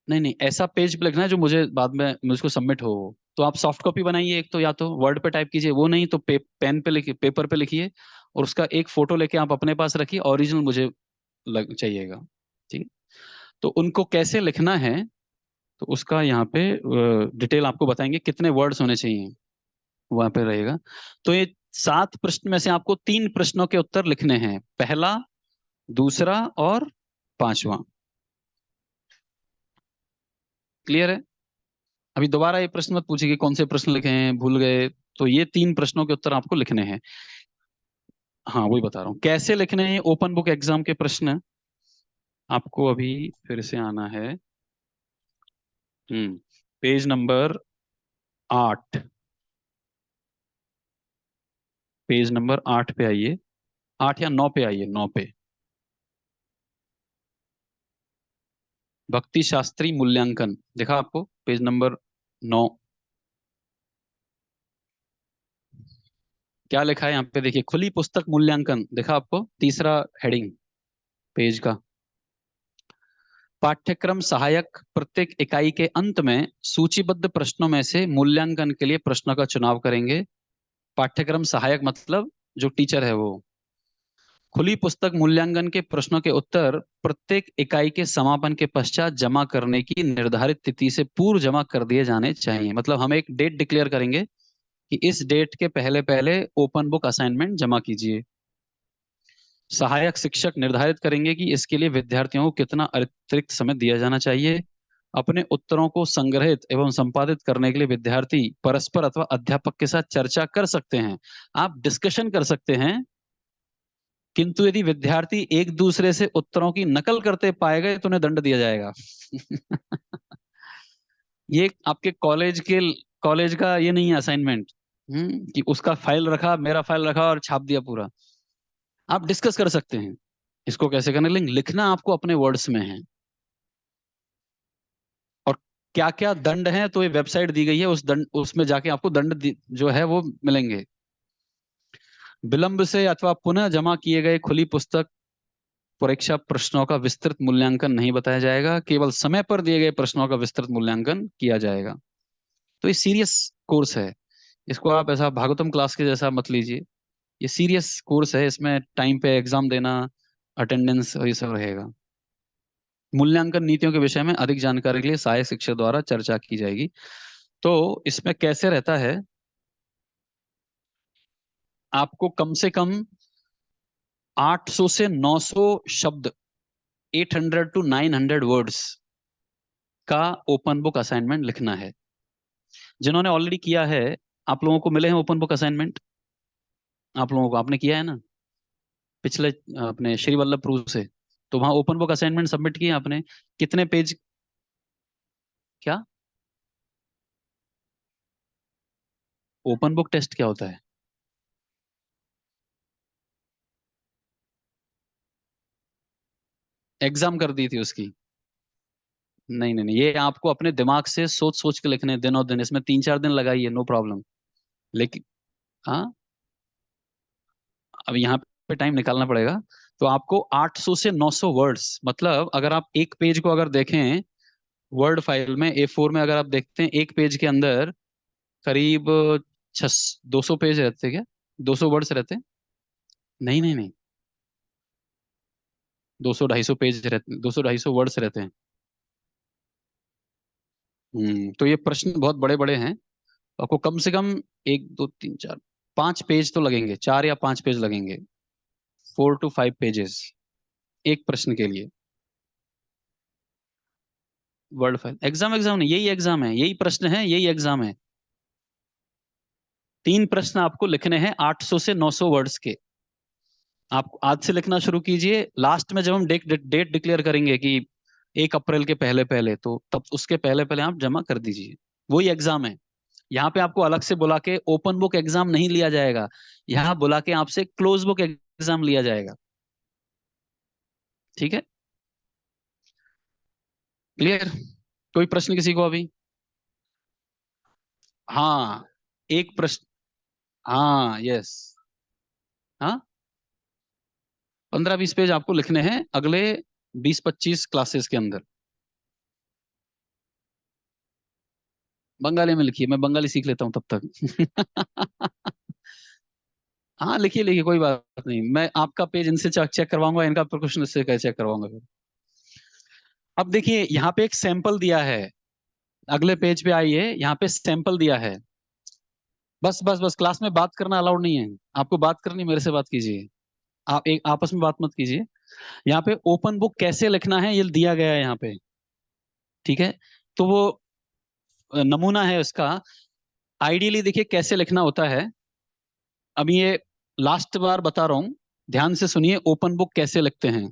नहीं नहीं, ऐसा पेज पे लिखना है जो मुझे बाद में मुझको सबमिट हो। तो आप सॉफ्ट कॉपी बनाइए एक, तो या तो वर्ड पे टाइप कीजिए, वो नहीं तो पेन पे लिखिए, पेपर पे लिखिए, और उसका एक फोटो लेके आप अपने पास रखिए, ओरिजिनल मुझे चाहिएगा। ठीक है। तो उनको कैसे लिखना है, तो उसका यहाँ पे डिटेल आपको बताएंगे, कितने वर्ड्स होने चाहिए वहां पे रहेगा। तो ये 7 प्रश्न में से आपको 3 प्रश्नों के उत्तर लिखने हैं, पहला, दूसरा और 5वां। क्लियर है? अभी दोबारा ये प्रश्न मत पूछिए कि कौन से प्रश्न लिखे हैं, भूल गए। तो ये 3 प्रश्नों के उत्तर आपको लिखने हैं। हाँ, वही बता रहा हूँ कैसे लिखने हैं ओपन बुक एग्जाम के प्रश्न। आपको अभी फिर से आना है। Page number 8। पेज नंबर 8 पे आइए, 8 या 9 पे आइए, 9 पे। भक्ति शास्त्री मूल्यांकन देखा आपको, पेज नंबर 9। क्या लिखा है यहाँ पे देखिए, खुली पुस्तक मूल्यांकन देखा आपको, तीसरा हेडिंग पेज का। पाठ्यक्रम सहायक प्रत्येक इकाई के अंत में सूचीबद्ध प्रश्नों में से मूल्यांकन के लिए प्रश्नों का चुनाव करेंगे। पाठ्यक्रम सहायक मतलब जो टीचर है वो। खुली पुस्तक मूल्यांकन के प्रश्नों के उत्तर प्रत्येक इकाई के समापन के पश्चात जमा करने की निर्धारित तिथि से पूर्व जमा कर दिए जाने चाहिए। मतलब हम एक डेट डिक्लेयर करेंगे कि इस डेट के पहले पहले ओपन बुक असाइनमेंट जमा कीजिए। सहायक शिक्षक निर्धारित करेंगे कि इसके लिए विद्यार्थियों को कितना अतिरिक्त समय दिया जाना चाहिए। अपने उत्तरों को संग्रहित एवं संपादित करने के लिए विद्यार्थी परस्पर अथवा अध्यापक के साथ चर्चा कर सकते हैं। आप डिस्कशन कर सकते हैं, किंतु यदि विद्यार्थी एक दूसरे से उत्तरों की नकल करते पाए गए तो उन्हें दंड दिया जाएगा। ये आपके कॉलेज का ये नहीं है असाइनमेंट, कि उसका फाइल रखा, मेरा फाइल रखा और छाप दिया पूरा। आप डिस्कस कर सकते हैं इसको कैसे करना, लेकिन लिखना आपको अपने वर्ड्स में है। और क्या क्या दंड है, तो ये वेबसाइट दी गई है, उस दंड उसमें जाके आपको जो है वो मिलेंगे। विलंब से अथवा पुनः जमा किए गए खुली पुस्तक परीक्षा प्रश्नों का विस्तृत मूल्यांकन नहीं बताया जाएगा, केवल समय पर दिए गए प्रश्नों का विस्तृत मूल्यांकन किया जाएगा। तो ये सीरियस कोर्स है, इसको आप ऐसा भागवतम क्लास के जैसा मत लीजिए। ये सीरियस कोर्स है, इसमें टाइम पे एग्जाम देना, अटेंडेंस और ये सब रहेगा। मूल्यांकन नीतियों के विषय में अधिक जानकारी के लिए सहायक शिक्षक द्वारा चर्चा की जाएगी। तो इसमें कैसे रहता है, आपको कम से कम 800 से 900 शब्द, 800 टू 900 वर्ड्स का ओपन बुक असाइनमेंट लिखना है। जिन्होंने ऑलरेडी किया है, आप लोगों को मिले हैं ओपन बुक असाइनमेंट, आप लोगों को आपने किया है ना पिछले अपने श्री वल्लभपुर से, तो वहां ओपन बुक असाइनमेंट सबमिट किए आपने। कितने पेज? क्या ओपन बुक टेस्ट क्या होता है? एग्जाम कर दी थी उसकी? नहीं नहीं नहीं, ये आपको अपने दिमाग से सोच सोच के लिखने हैं दिनों दिन, इसमें 3 4 दिन लगाइए, नो प्रॉब्लम। लेकिन हाँ, अब यहाँ पे टाइम निकालना पड़ेगा। तो आपको 800 से 900 वर्ड्स, मतलब अगर आप एक पेज को अगर देखें वर्ड फाइल में, A4 में अगर आप देखते हैं, एक पेज के अंदर करीब 200 पेज रहते हैं क्या, 200 वर्ड्स रहते हैं? नहीं नहीं नहीं, 200 250 पेज रहते हैं, 200 250 वर्ड्स रहते हैं। तो ये प्रश्न बहुत बड़े बड़े हैं। आपको कम से कम 1 2 3 4 5 पेज तो लगेंगे, 4 या 5 पेज लगेंगे, 4 to 5 पेजेस एक प्रश्न के लिए। वर्ड फाइल एग्जाम नहीं, यही एग्जाम है, यही प्रश्न है, यही एग्जाम है। 3 प्रश्न आपको लिखने हैं 800 से 900 वर्ड्स के। आप आज से लिखना शुरू कीजिए, लास्ट में जब हम डेट डेट डिक्लेयर करेंगे कि 1 अप्रैल के पहले पहले, तो तब उसके पहले पहले आप जमा कर दीजिए। वही एग्जाम है। यहाँ पे आपको अलग से बुला के ओपन बुक एग्जाम नहीं लिया जाएगा, यहाँ बुला के आपसे क्लोज बुक एग्जाम लिया जाएगा। ठीक है, क्लियर? कोई प्रश्न किसी को अभी? हाँ, एक प्रश्न। हाँ, यस। हाँ, 15-20 पेज आपको लिखने हैं अगले 20-25 क्लासेस के अंदर। बंगाली में लिखिए, मैं बंगाली सीख लेता हूँ तब तक। हाँ, लिखिए लिखिए, कोई बात नहीं। मैं आपका पेज इनसे चेक करवाऊंगा, इनका क्वेश्चन इससे चेक करवाऊंगा फिर। अब देखिए यहाँ पे एक सैंपल दिया है, अगले पेज पे आइए, यहाँ पे सैंपल दिया है। बस बस बस, क्लास में बात करना अलाउड नहीं है। आपको बात करनी, मेरे से बात कीजिए। आप एक आपस में बात मत कीजिए। यहाँ पे ओपन बुक कैसे लिखना है ये दिया गया है यहाँ पे। ठीक है, तो वो नमूना है उसका। आइडियली देखिए कैसे लिखना होता है। अब ये लास्ट बार बता रहा हूं, ध्यान से सुनिए, ओपन बुक कैसे लिखते हैं।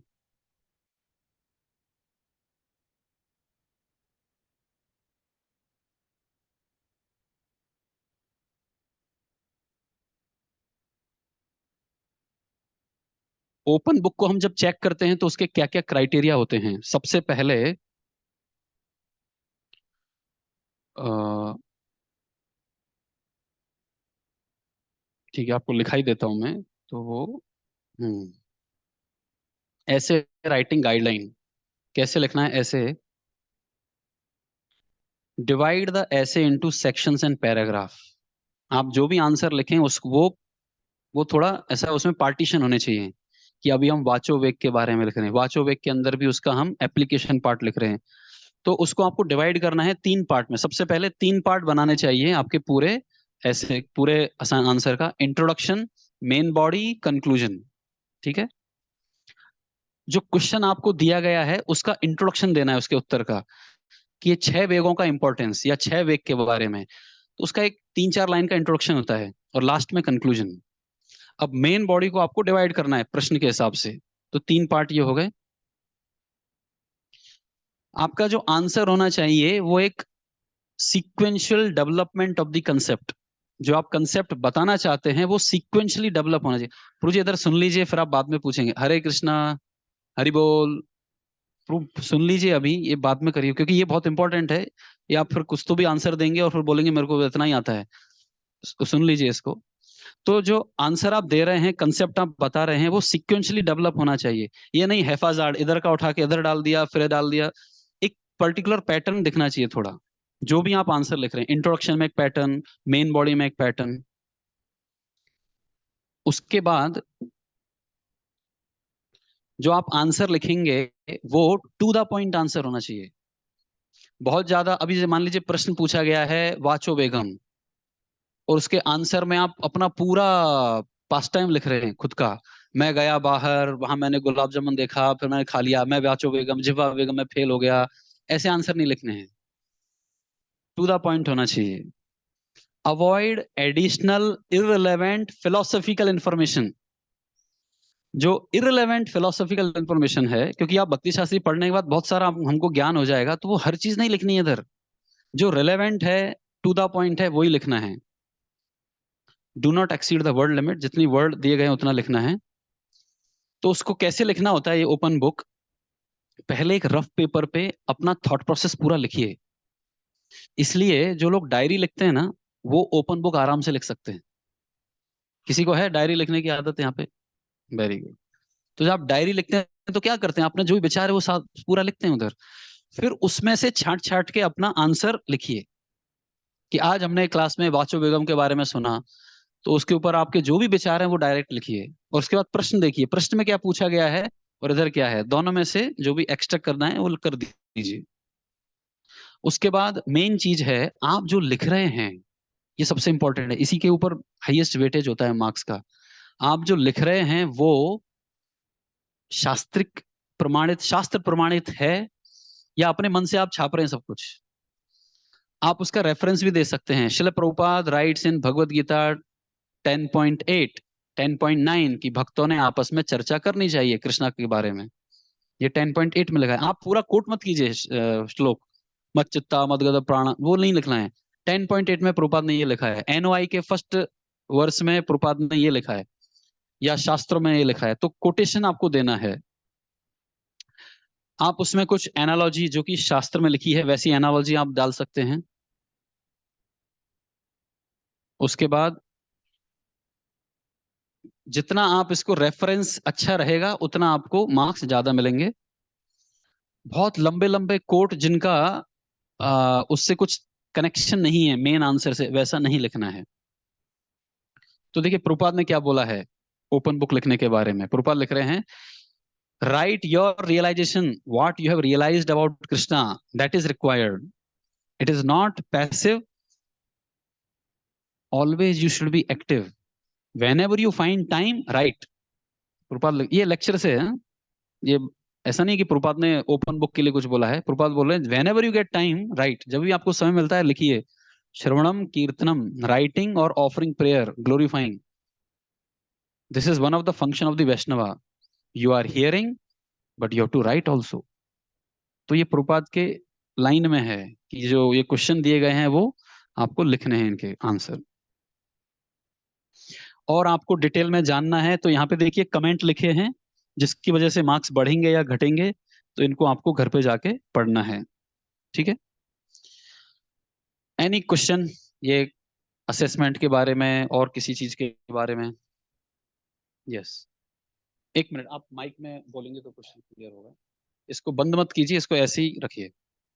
ओपन बुक को हम जब चेक करते हैं तो उसके क्या क्या क्राइटेरिया होते हैं। सबसे पहले अ, ठीक है, आपको लिखाई देता हूं मैं। तो वो हम्म ऐसे राइटिंग गाइडलाइन कैसे लिखना है, ऐसे डिवाइड द ऐसे इनटू सेक्शंस एंड पैराग्राफ। आप जो भी आंसर लिखें उस वो थोड़ा ऐसा उसमें पार्टीशन होने चाहिए। कि अभी हम वाचो वेग के बारे में लिख रहे हैं, वाचो वेग के अंदर भी उसका हम एप्लीकेशन पार्ट लिख रहे हैं। तो उसको आपको डिवाइड करना है 3 पार्ट में। सबसे पहले 3 पार्ट बनाने चाहिए आपके पूरे, ऐसे पूरे आंसर का। Introduction, main body, conclusion. ठीक है, जो क्वेश्चन आपको दिया गया है उसका इंट्रोडक्शन देना है उसके उत्तर का, कि ये 6 वेगों का इंपॉर्टेंस या 6 वेग के बारे में। तो उसका एक 3-4 लाइन का इंट्रोडक्शन होता है, और लास्ट में कंक्लूजन। अब मेन बॉडी को आपको डिवाइड करना है प्रश्न के हिसाब से। तो 3 पार्ट ये हो गए। आपका जो आंसर होना चाहिए वो एक sequential development of the concept. जो आप कंसेप्ट बताना चाहते हैं वो सीक्वेंशियली डेवलप होना चाहिए। प्रभु जी इधर सुन लीजिए, फिर आप बाद में पूछेंगे। हरे कृष्णा, हरि बोल। प्रभु सुन लीजिए, अभी ये बाद में करिए, क्योंकि ये बहुत इंपॉर्टेंट है। ये आप फिर कुछ तो भी आंसर देंगे और फिर बोलेंगे मेरे को इतना ही आता है। तो सुन लीजिए इसको। तो जो आंसर आप दे रहे हैं, कंसेप्ट आप बता रहे हैं, वो सीक्वेंशियली डेवलप होना चाहिए। ये नहीं हैफाजार्ड इधर का उठा के इधर डाल दिया फिर डाल दिया। एक पर्टिकुलर पैटर्न दिखना चाहिए थोड़ा। जो भी आप आंसर लिख रहे हैं, इंट्रोडक्शन में एक पैटर्न, मेन बॉडी में एक पैटर्न। उसके बाद जो आप आंसर लिखेंगे वो टू द पॉइंट आंसर होना चाहिए। बहुत ज्यादा, अभी से मान लीजिए प्रश्न पूछा गया है वाचो बेगम, और उसके आंसर में आप अपना पूरा पास टाइम लिख रहे हैं खुद का। मैं गया बाहर, वहां मैंने गुलाब जामुन देखा, फिर मैंने खा लिया, मैं वाचो बेगम, जिवा बेगम, मैं फेल हो गया। ऐसे आंसर नहीं लिखने हैं, टू द पॉइंट होना चाहिए। Avoid additional irrelevant philosophical information. जो इररिलेवेंट फिलोसॉफिकल इंफॉर्मेशन है, क्योंकि आप भक्ति शास्त्री पढ़ने के बाद बहुत सारा हमको ज्ञान हो जाएगा, तो वो हर चीज नहीं लिखनी है इधर। जो रिलेवेंट है, टू द पॉइंट है, वही लिखना है। Do not exceed the word limit, जितनी वर्ड दिए गए हैं उतना लिखना है। तो उसको कैसे लिखना होता है ये ओपन बुक। पहले एक रफ पेपर पे अपना थॉट प्रोसेस पूरा लिखिए। इसलिए जो लोग डायरी लिखते हैं ना, वो ओपन बुक आराम से लिख सकते हैं। किसी को है डायरी लिखने की आदत यहाँ पे? Very good. तो जब आप डायरी लिखते हैं तो क्या करते हैं, अपने जो भी विचार है वो पूरा लिखते हैं उधर। फिर उसमें से छांट छांट के अपना आंसर लिखिए। कि आज हमने क्लास में वाचो बेगम के बारे में सुना, तो उसके ऊपर आपके जो भी विचार हैं वो डायरेक्ट लिखिए। और उसके बाद प्रश्न देखिए, प्रश्न में क्या पूछा गया है और इधर क्या है, दोनों में से जो भी एक्सट्रैक्ट करना है वो कर दीजिए। उसके बाद मेन चीज है, आप जो लिख रहे हैं ये सबसे इंपॉर्टेंट है, इसी के ऊपर हाईएस्ट वेटेज होता है मार्क्स का। आप जो लिख रहे हैं वो शास्त्रिक प्रमाणित, शास्त्र प्रमाणित है, या अपने मन से आप छाप रहे हैं सब कुछ। आप उसका रेफरेंस भी दे सकते हैं। शिल प्रभुपाद राइट्स इन भगवत गीता 10.8 10.9 की भक्तों ने आपस में चर्चा करनी चाहिए कृष्णा के बारे में, ये 10.8 में लिखा है। आप पूरा कोट मत कीजिए श्लोक, मत चित्ता मत गद प्राण, वो नहीं लिखना है। 10.8 में प्रभुपाद ने ये लिखा है, एनओआई के फर्स्ट वर्स में प्रभुपाद ने ये लिखा है, या शास्त्रों में ये लिखा है, तो कोटेशन आपको देना है। आप उसमें कुछ एनालॉजी जो कि शास्त्र में लिखी है वैसी एनालॉजी आप डाल सकते हैं। उसके बाद जितना आप इसको रेफरेंस अच्छा रहेगा उतना आपको मार्क्स ज्यादा मिलेंगे। बहुत लंबे लंबे कोट जिनका उससे कुछ कनेक्शन नहीं है मेन आंसर से, वैसा नहीं लिखना है। तो देखिए प्रभुपाद ने क्या बोला है ओपन बुक लिखने के बारे में। प्रभुपाद लिख रहे हैं, write your realisation what you have realised about Krishna, that is required, it is not passive, always you should be active, whenever you find time write. Prabhupada ये लेक्चर से है, ये ऐसा नहीं कि प्रभुपाद ने ओपन बुक के लिए कुछ बोला है। प्रभुपाद बोल रहे हैं whenever you get time right, जब भी आपको समय मिलता है लिखिए। श्रवणम कीर्तनम, राइटिंग और offering prayer, glorifying, this is one of the function of the Vaishnava. You are hearing but you have to write also. तो ये प्रभुपाद के लाइन में है कि जो ये क्वेश्चन दिए गए हैं वो आपको लिखने हैं इनके आंसर। और आपको डिटेल में जानना है तो यहाँ पे देखिए कमेंट लिखे हैं जिसकी वजह से मार्क्स बढ़ेंगे या घटेंगे, तो इनको आपको घर पे जाके पढ़ना है। ठीक है, एनी क्वेश्चन ये असेसमेंट के बारे में और किसी चीज के बारे में? यस, एक मिनट, आप माइक में बोलेंगे तो क्वेश्चन क्लियर होगा। इसको बंद मत कीजिए, इसको ऐसे ही रखिए,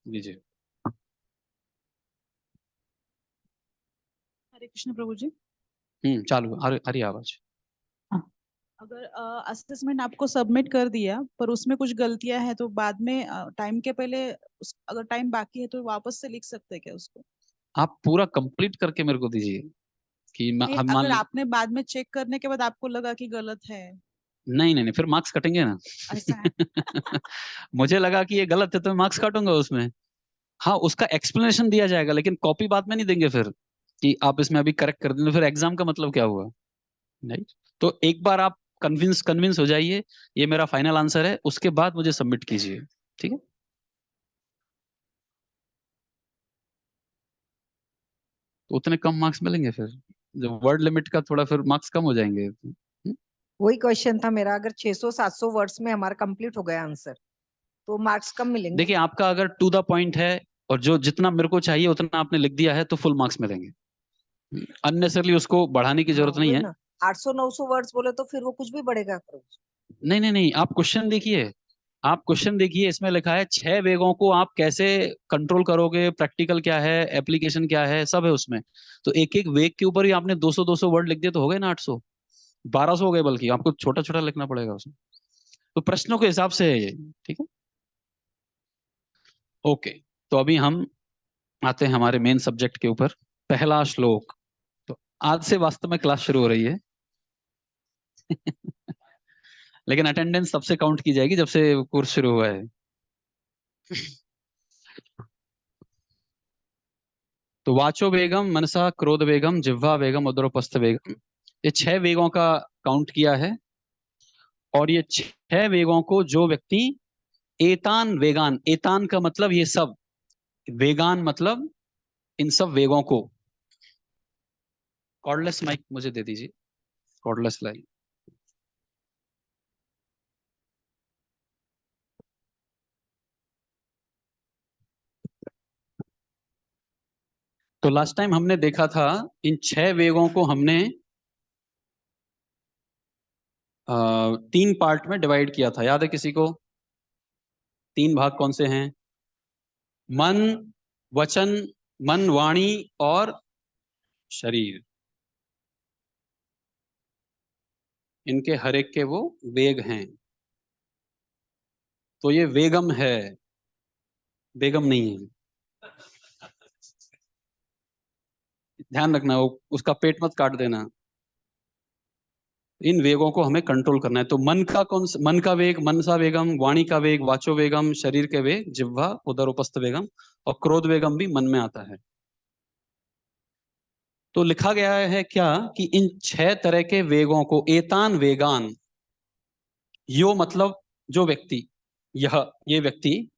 लीजिए। हरे कृष्ण प्रभु जी। चालू, आ रही आवाज। हाँ। अगर असेसमेंट आपको सबमिट कर दिया पर उसमें कुछ गलतियां हैं तो बाद में टाइम के पहले अगर टाइम बाकी है तो वापस से लिख सकते हैं क्या उसको? आप पूरा कंप्लीट करके मेरे को दीजिए कि नहीं, अब मान अगर ली, आपने बाद में चेक करने के बाद आपको लगा कि गलत है। नहीं नहीं नहीं, फिर मार्क्स कटेंगे ना। ऐसा है? मुझे लगा कि ये गलत है तो मैं मार्क्स काटूंगा उसमें। हाँ, उसका एक्सप्लेनेशन दिया जाएगा लेकिन कॉपी बाद में नहीं देंगे फिर कि आप इसमें अभी करेक्ट कर दें, तो फिर एग्जाम का मतलब क्या हुआ? नहीं, तो एक बार आप कन्विंस कन्विंस हो जाइए ये मेरा फाइनल आंसर है, उसके बाद मुझे सबमिट कीजिए। ठीक है, तो उतने कम मार्क्स मिलेंगे फिर, जो वर्ड लिमिट का थोड़ा फिर मार्क्स कम हो जाएंगे। वही क्वेश्चन था मेरा, अगर 600-700 वर्ड्स में हमारा कंप्लीट हो गया आंसर तो मार्क्स कम मिलेंगे? देखिए आपका अगर टू द पॉइंट है और जो जितना मेरे को चाहिए उतना आपने लिख दिया है तो फुल मार्क्स मिलेंगे। अननेसरली उसको बढ़ाने की जरूरत नहीं है। 800-900 वर्ड्स बोले तो फिर वो कुछ भी बढ़ेगा? नहीं नहीं नहीं, आप क्वेश्चन देखिए, आप क्वेश्चन देखिए, इसमें लिखा है 6 वेगों को आप कैसे कंट्रोल करोगे, प्रैक्टिकल क्या है, एप्लीकेशन क्या है, सब है उसमें। तो एक एक वेग के ऊपर ही आपने 200-200 वर्ड लिख दिए तो हो गए ना 800, 1200 हो गए, बल्कि आपको छोटा छोटा लिखना पड़ेगा उसमें। तो प्रश्नों के हिसाब से है ये। ठीक है, ओके। तो अभी हम आते हैं हमारे मेन सब्जेक्ट के ऊपर, पहला श्लोक। तो आज से वास्तव में क्लास शुरू हो रही है। लेकिन अटेंडेंस तब से काउंट की जाएगी जब से कोर्स शुरू हुआ है। तो वाचो वेगम, मनसा क्रोध वेगम, जिह्वा वेगम, उदरोपस्थ वेगम, ये 6 वेगों का काउंट किया है। और ये 6 वेगों को जो व्यक्ति एतान वेगान, एतान का मतलब ये सब, वेगान मतलब इन सब वेगों को, कॉर्डलेस माइक मुझे दे दीजिए, कॉर्डलेस लाइन। तो लास्ट टाइम हमने देखा था इन 6 वेगों को हमने 3 पार्ट में डिवाइड किया था, याद है किसी को? 3 भाग कौन से हैं? मन, वचन, मन, वाणी और शरीर। इनके हर एक के वो वेग हैं। तो ये वेगम है, बेगम नहीं है। ध्यान रखना, वो उसका पेट मत काट देना। इन वेगों को हमें कंट्रोल करना है। तो मन का मन का वेग मनसा वेगम, वाणी का वेग वाचो वेगम, शरीर के वेग जिह्वा उदर उपस्थ वेगम, और क्रोध वेगम भी मन में आता है। तो लिखा गया है क्या कि इन 6 तरह के वेगों को एतान वेगान, यो मतलब जो व्यक्ति, ये व्यक्ति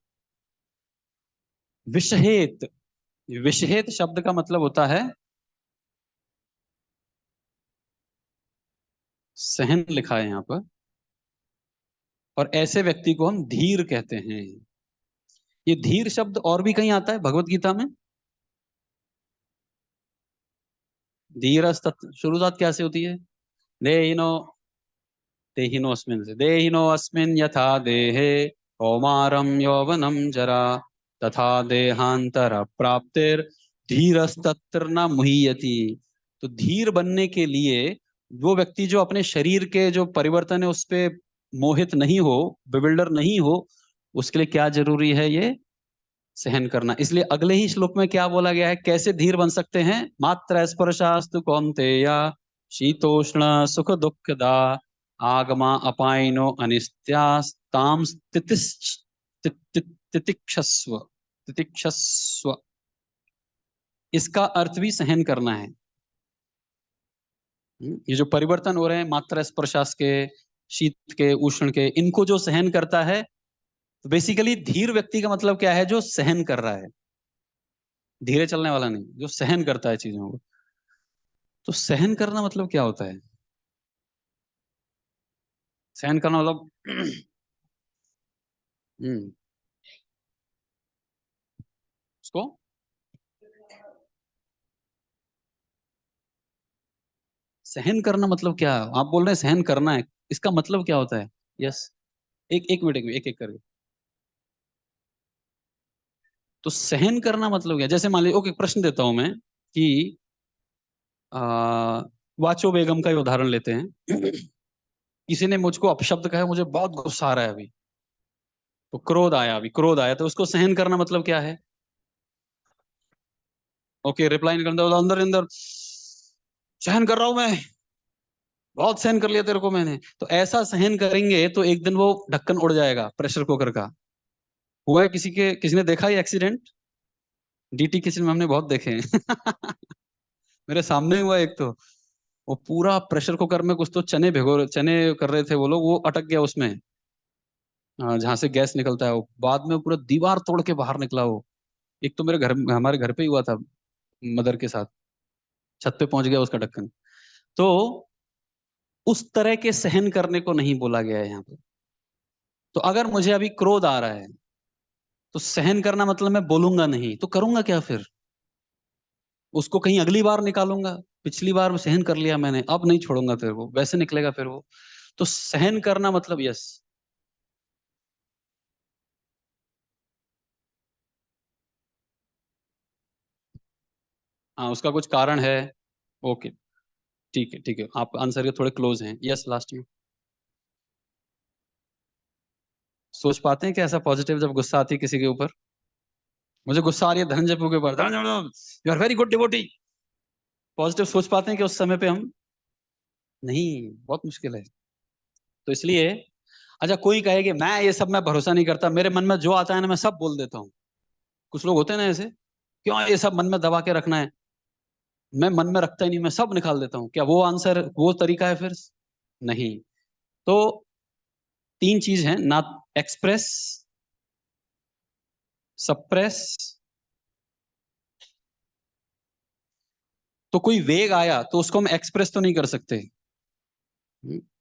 विषहेत, विषहेत शब्द का मतलब होता है सहन, लिखा है यहां पर, और ऐसे व्यक्ति को हम धीर कहते हैं। ये धीर शब्द और भी कहीं आता है भगवत गीता में। धीरस शुरुआत क्या से होती है? देहिनो, देहिनोस्मिन् से, देहिनोऽस्मिन् यथा देहे कौमारं यौवनं जरा तथा देहांतर प्राप्तिर धीरस्तत्र न मुह्यति। तो धीर बनने के लिए वो व्यक्ति जो अपने शरीर के जो परिवर्तन है उस पे मोहित नहीं हो, बिविल्डर नहीं हो, उसके लिए क्या जरूरी है? ये सहन करना। इसलिए अगले ही श्लोक में क्या बोला गया है, कैसे धीर बन सकते हैं? मात्र स्पर्शास्तु कौन्तेया शीतोष्ण सुख दुखदा आगमा अपाइनो अनित्यास्ताम तितिक्षस्व, तितिक्षस्व। इसका अर्थ भी सहन करना है। ये जो परिवर्तन हो रहे हैं मात्र स्पर्शास के, शीत के, उष्ण के, इनको जो सहन करता है, तो बेसिकली धीर व्यक्ति का मतलब क्या है? जो सहन कर रहा है, धीरे चलने वाला नहीं, जो सहन करता है चीजों को। तो सहन करना मतलब क्या होता है? सहन करना मतलब उसको सहन करना मतलब क्या? आप बोल रहे हैं सहन करना है, इसका मतलब क्या होता है? यस, एक एक मिनट, एक एक करके। तो सहन करना मतलब क्या? जैसे मान लीजिए, ओके, प्रश्न देता हूं मैं कि वाचो बेगम का ही उदाहरण लेते हैं। किसी ने मुझको अपशब्द कहा, मुझे बहुत गुस्सा आ रहा है अभी, तो क्रोध आया, अभी क्रोध आया, तो उसको सहन करना मतलब क्या है? ओके, रिप्लाई नहीं करता, अंदर अंदर सहन कर रहा हूं मैं, बहुत सहन कर लिया तेरे को मैंने। तो ऐसा सहन करेंगे तो एक दिन वो ढक्कन उड़ जाएगा प्रेशर कुकर का। हुआ है किसी के, किसी ने देखा ये एक्सीडेंट? डीटी किचन में हमने बहुत देखे हैं। मेरे सामने हुआ एक, तो वो पूरा प्रेशर कुकर में कुछ तो चने कर रहे थे वो लोग, वो अटक गया उसमें, जहां से गैस निकलता है, वो बाद में पूरा दीवार तोड़ के बाहर निकला वो। एक तो मेरे घर, हमारे घर पे ही हुआ था, मदर के साथ, छत पे पहुंच गया उसका ढक्कन। तो उस तरह के सहन करने को नहीं बोला गया है यहाँ पे। तो अगर मुझे अभी क्रोध आ रहा है, तो सहन करना मतलब मैं बोलूंगा नहीं, तो करूंगा क्या फिर? उसको कहीं अगली बार निकालूंगा, पिछली बार सहन कर लिया मैंने, अब नहीं छोड़ूंगा तेरे को, वैसे निकलेगा फिर वो। तो सहन करना मतलब, यस, हाँ, उसका कुछ कारण है। ओके, ठीक है, ठीक है, आप आंसर के थोड़े क्लोज हैं। यस, लास्ट में सोच पाते हैं कि ऐसा पॉजिटिव, जब गुस्सा आती है किसी के ऊपर, मुझे गुस्सा आ रही है धनंजय के ऊपर, Dhananjay you are very good devotee, positive सोच पाते हैं कि उस समय पे हम? नहीं, बहुत मुश्किल है। तो इसलिए, अच्छा, कोई कहे कि मैं ये सब मैं भरोसा नहीं करता, मेरे मन में जो आता है ना मैं सब बोल देता हूँ। कुछ लोग होते हैं ना ऐसे, क्यों ये सब मन में दबा के रखना है, मैं मन में रखता ही नहीं, मैं सब निकाल देता हूँ। क्या वो आंसर, वो तरीका है फिर? नहीं। तो 3 चीज है ना, एक्सप्रेस, सप्रेस। तो कोई वेग आया तो उसको हम एक्सप्रेस तो नहीं कर सकते।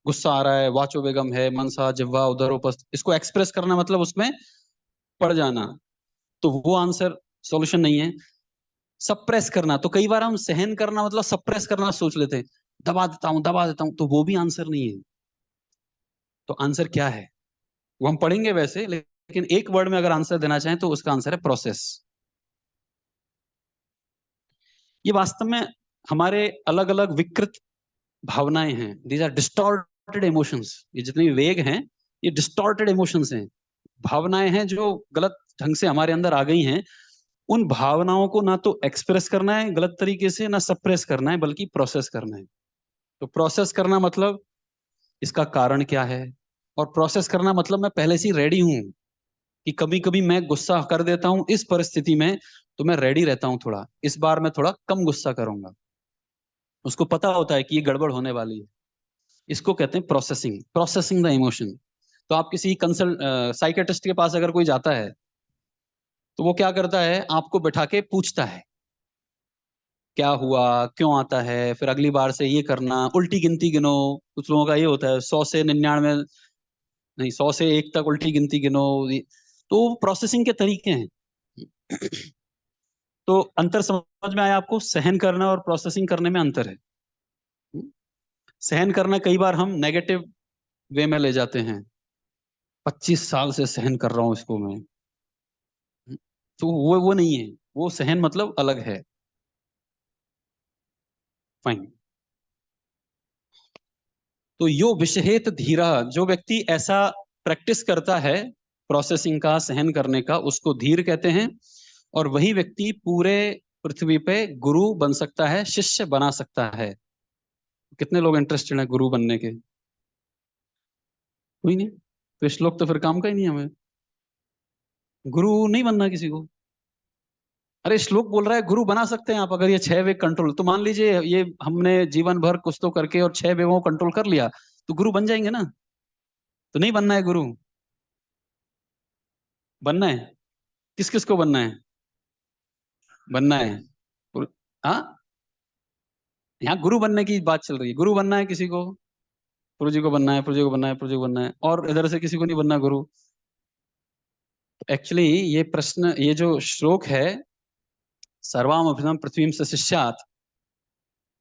गुस्सा आ रहा है, वाचो बेगम है, मनसा जिह्वा उदरोपस्थ, इसको एक्सप्रेस करना मतलब उसमें पड़ जाना, तो वो आंसर, सॉल्यूशन नहीं है। सप्रेस करना, तो कई बार हम सहन करना मतलब सप्रेस करना सोच लेते हैं, दबा देता हूं, दबा देता हूं, तो वो भी आंसर नहीं है। तो आंसर क्या है वो हम पढ़ेंगे वैसे, लेकिन एक वर्ड में अगर आंसर देना चाहें तो उसका आंसर है प्रोसेस। ये वास्तव में हमारे अलग अलग विकृत भावनाएं हैं, दीज आर डिस्टॉर्टेड इमोशंस। ये जितने भी वेग हैं, ये डिस्टॉर्टेड इमोशंस हैं, भावनाएं हैं जो गलत ढंग से हमारे अंदर आ गई हैं। उन भावनाओं को ना तो एक्सप्रेस करना है गलत तरीके से, ना सप्रेस करना है, बल्कि प्रोसेस करना है। तो प्रोसेस करना मतलब इसका कारण क्या है, और प्रोसेस करना मतलब मैं पहले से ही रेडी हूं कि कभी कभी मैं गुस्सा कर देता हूं इस परिस्थिति में, तो मैं रेडी रहता हूं, थोड़ा इस बार मैं थोड़ा कम गुस्सा करूंगा। उसको पता होता है कि ये गड़बड़ होने वाली है। इसको कहते हैं प्रोसेसिंग द इमोशन। तो आप किसी कंसल्ट साइकेट्रिस्ट के पास अगर कोई जाता है तो वो क्या करता है, आपको बैठा के पूछता है क्या हुआ, क्यों आता है, फिर अगली बार से ये करना, उल्टी गिनती गिनो। कुछ लोगों का ये होता है 100 से 99, नहीं 100 से 1 तक उल्टी गिनती गिनो। तो प्रोसेसिंग के तरीके हैं। तो अंतर समझ में आया आपको? सहन करना और प्रोसेसिंग करने में अंतर है। सहन करना कई बार हम नेगेटिव वे में ले जाते हैं, 25 साल से सहन कर रहा हूं इसको मैं। तो वो नहीं है, वो सहन मतलब अलग है। फाइन। तो यो विषहेत धीरा, जो व्यक्ति ऐसा प्रैक्टिस करता है प्रोसेसिंग का, सहन करने का, उसको धीर कहते हैं। और वही व्यक्ति पूरे पृथ्वी पे गुरु बन सकता है, शिष्य बना सकता है। कितने लोग इंटरेस्टेड हैं गुरु बनने के? कोई नहीं, तो श्लोक तो फिर काम का ही नहीं है हमें। गुरु नहीं बनना किसी को। अरे श्लोक बोल रहा है गुरु बना सकते हैं आप, अगर ये 6 वेग कंट्रोल, तो मान लीजिए ये हमने जीवन भर कुछ तो करके और 6 वेगों को कंट्रोल कर लिया, तो गुरु बन जाएंगे ना। तो नहीं बनना है गुरु? बनना है। किस किस को बनना है? बनना है। हाँ, यहाँ गुरु बनने की बात चल रही है। गुरु बनना है किसी को? गुरु जी को बनना है, प्रभु जी को बनना है, प्रभु जी को बनना है, और इधर से किसी को नहीं बनना गुरु। एक्चुअली ये प्रश्न, ये जो श्लोक है सर्वाम अभिनम पृथ्वीम स शिष्यात्,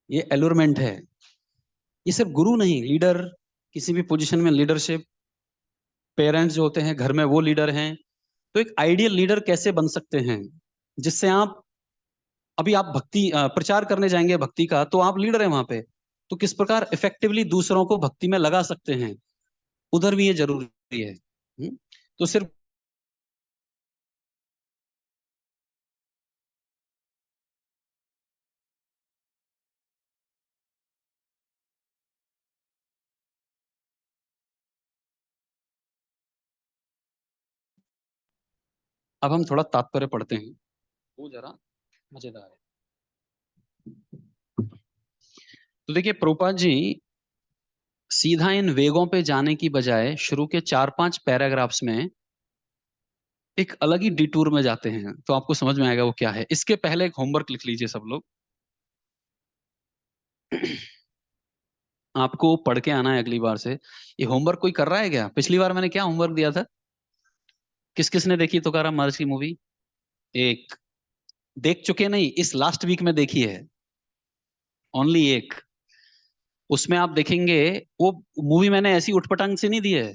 ये एलुरमेंट है। ये सिर्फ गुरु नहीं, लीडर, किसी भी पोजीशन में लीडरशिप, पेरेंट्स जो होते हैं घर में वो लीडर हैं। तो एक आइडियल लीडर कैसे बन सकते हैं, जिससे आप, अभी आप भक्ति प्रचार करने जाएंगे भक्ति का, तो आप लीडर हैं वहां पे, तो किस प्रकार इफेक्टिवली दूसरों को भक्ति में लगा सकते हैं, उधर भी ये जरूरी है। तो सिर्फ अब हम थोड़ा तात्पर्य पढ़ते हैं, वो जरा मजेदार है। तो देखिए प्रभुपाद जी सीधा इन वेगों पे जाने की बजाय शुरू के 4-5 पैराग्राफ्स में एक अलग ही डिटूर में जाते हैं, तो आपको समझ में आएगा वो क्या है। इसके पहले एक होमवर्क लिख लीजिए सब लोग। आपको पढ़ के आना है अगली बार से। ये होमवर्क कोई कर रहा है क्या? पिछली बार मैंने क्या होमवर्क दिया था? किस किस ने देखी तुकाराम महाराज की मूवी? एक देख चुके? नहीं, इस लास्ट वीक में देखी है, ओनली एक। उसमें आप देखेंगे, वो मूवी मैंने ऐसी उठपटांग से नहीं दी है।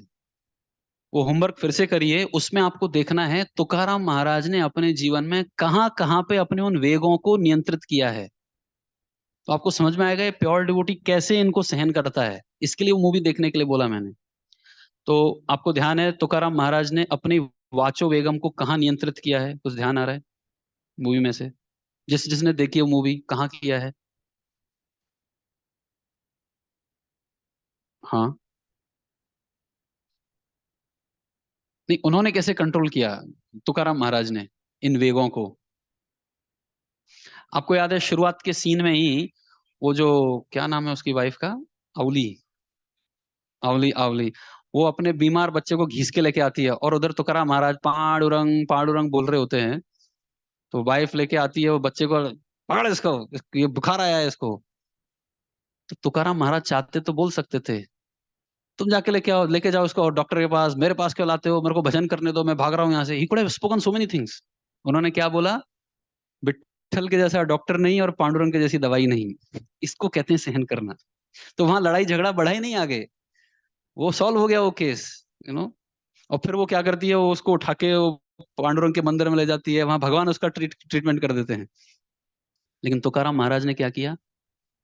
वो होमवर्क फिर से करिए, उसमें आपको देखना है तुकाराम महाराज ने अपने जीवन में कहां कहां पे अपने उन वेगों को नियंत्रित किया है। तो आपको समझ में आएगा ये प्योर डिवोटी कैसे इनको सहन करता है। इसके लिए वो मूवी देखने के लिए बोला मैंने। तो आपको ध्यान है तुकाराम महाराज ने अपनी वाचो वेगम को कहाँ नियंत्रित किया है? कुछ ध्यान आ रहा है मूवी में से? जिसने देखी वो मूवी, कहाँ किया है? हाँ, नहीं उन्होंने कैसे कंट्रोल किया तुकाराम महाराज ने इन वेगों को? आपको याद है शुरुआत के सीन में ही वो जो, क्या नाम है उसकी वाइफ का? अवली, अवली, अवली। वो अपने बीमार बच्चे को घीस के लेके आती है, और उधर तुकाराम महाराज पांडुरंग पांडुरंग बोल रहे होते हैं। तो वाइफ लेके आती है वो बच्चे को, पकड़ इसको, ये बुखार आया है इसको। तो तुकाराम महाराज चाहते तो बोल सकते थे तुम जाके लेके आओ, लेके जाओ उसको डॉक्टर के पास, मेरे पास क्यों लाते हो, मेरे को भजन करने दो, मैं भाग रहा हूँ यहाँ से। He could have spoken so many things. उन्होंने क्या बोला? विट्ठल के जैसा डॉक्टर नहीं और पांडुरंग के जैसी दवाई नहीं। इसको कहते हैं सहन करना। तो वहां लड़ाई झगड़ा बढ़ा ही नहीं आगे, वो सॉल्व हो गया वो केस, यू नो। और फिर वो क्या करती है, वो उसको उठा के वो पांडुरंग के मंदिर में ले जाती है, वहां भगवान उसका ट्रीटमेंट कर देते हैं। लेकिन तुकाराम महाराज ने क्या किया?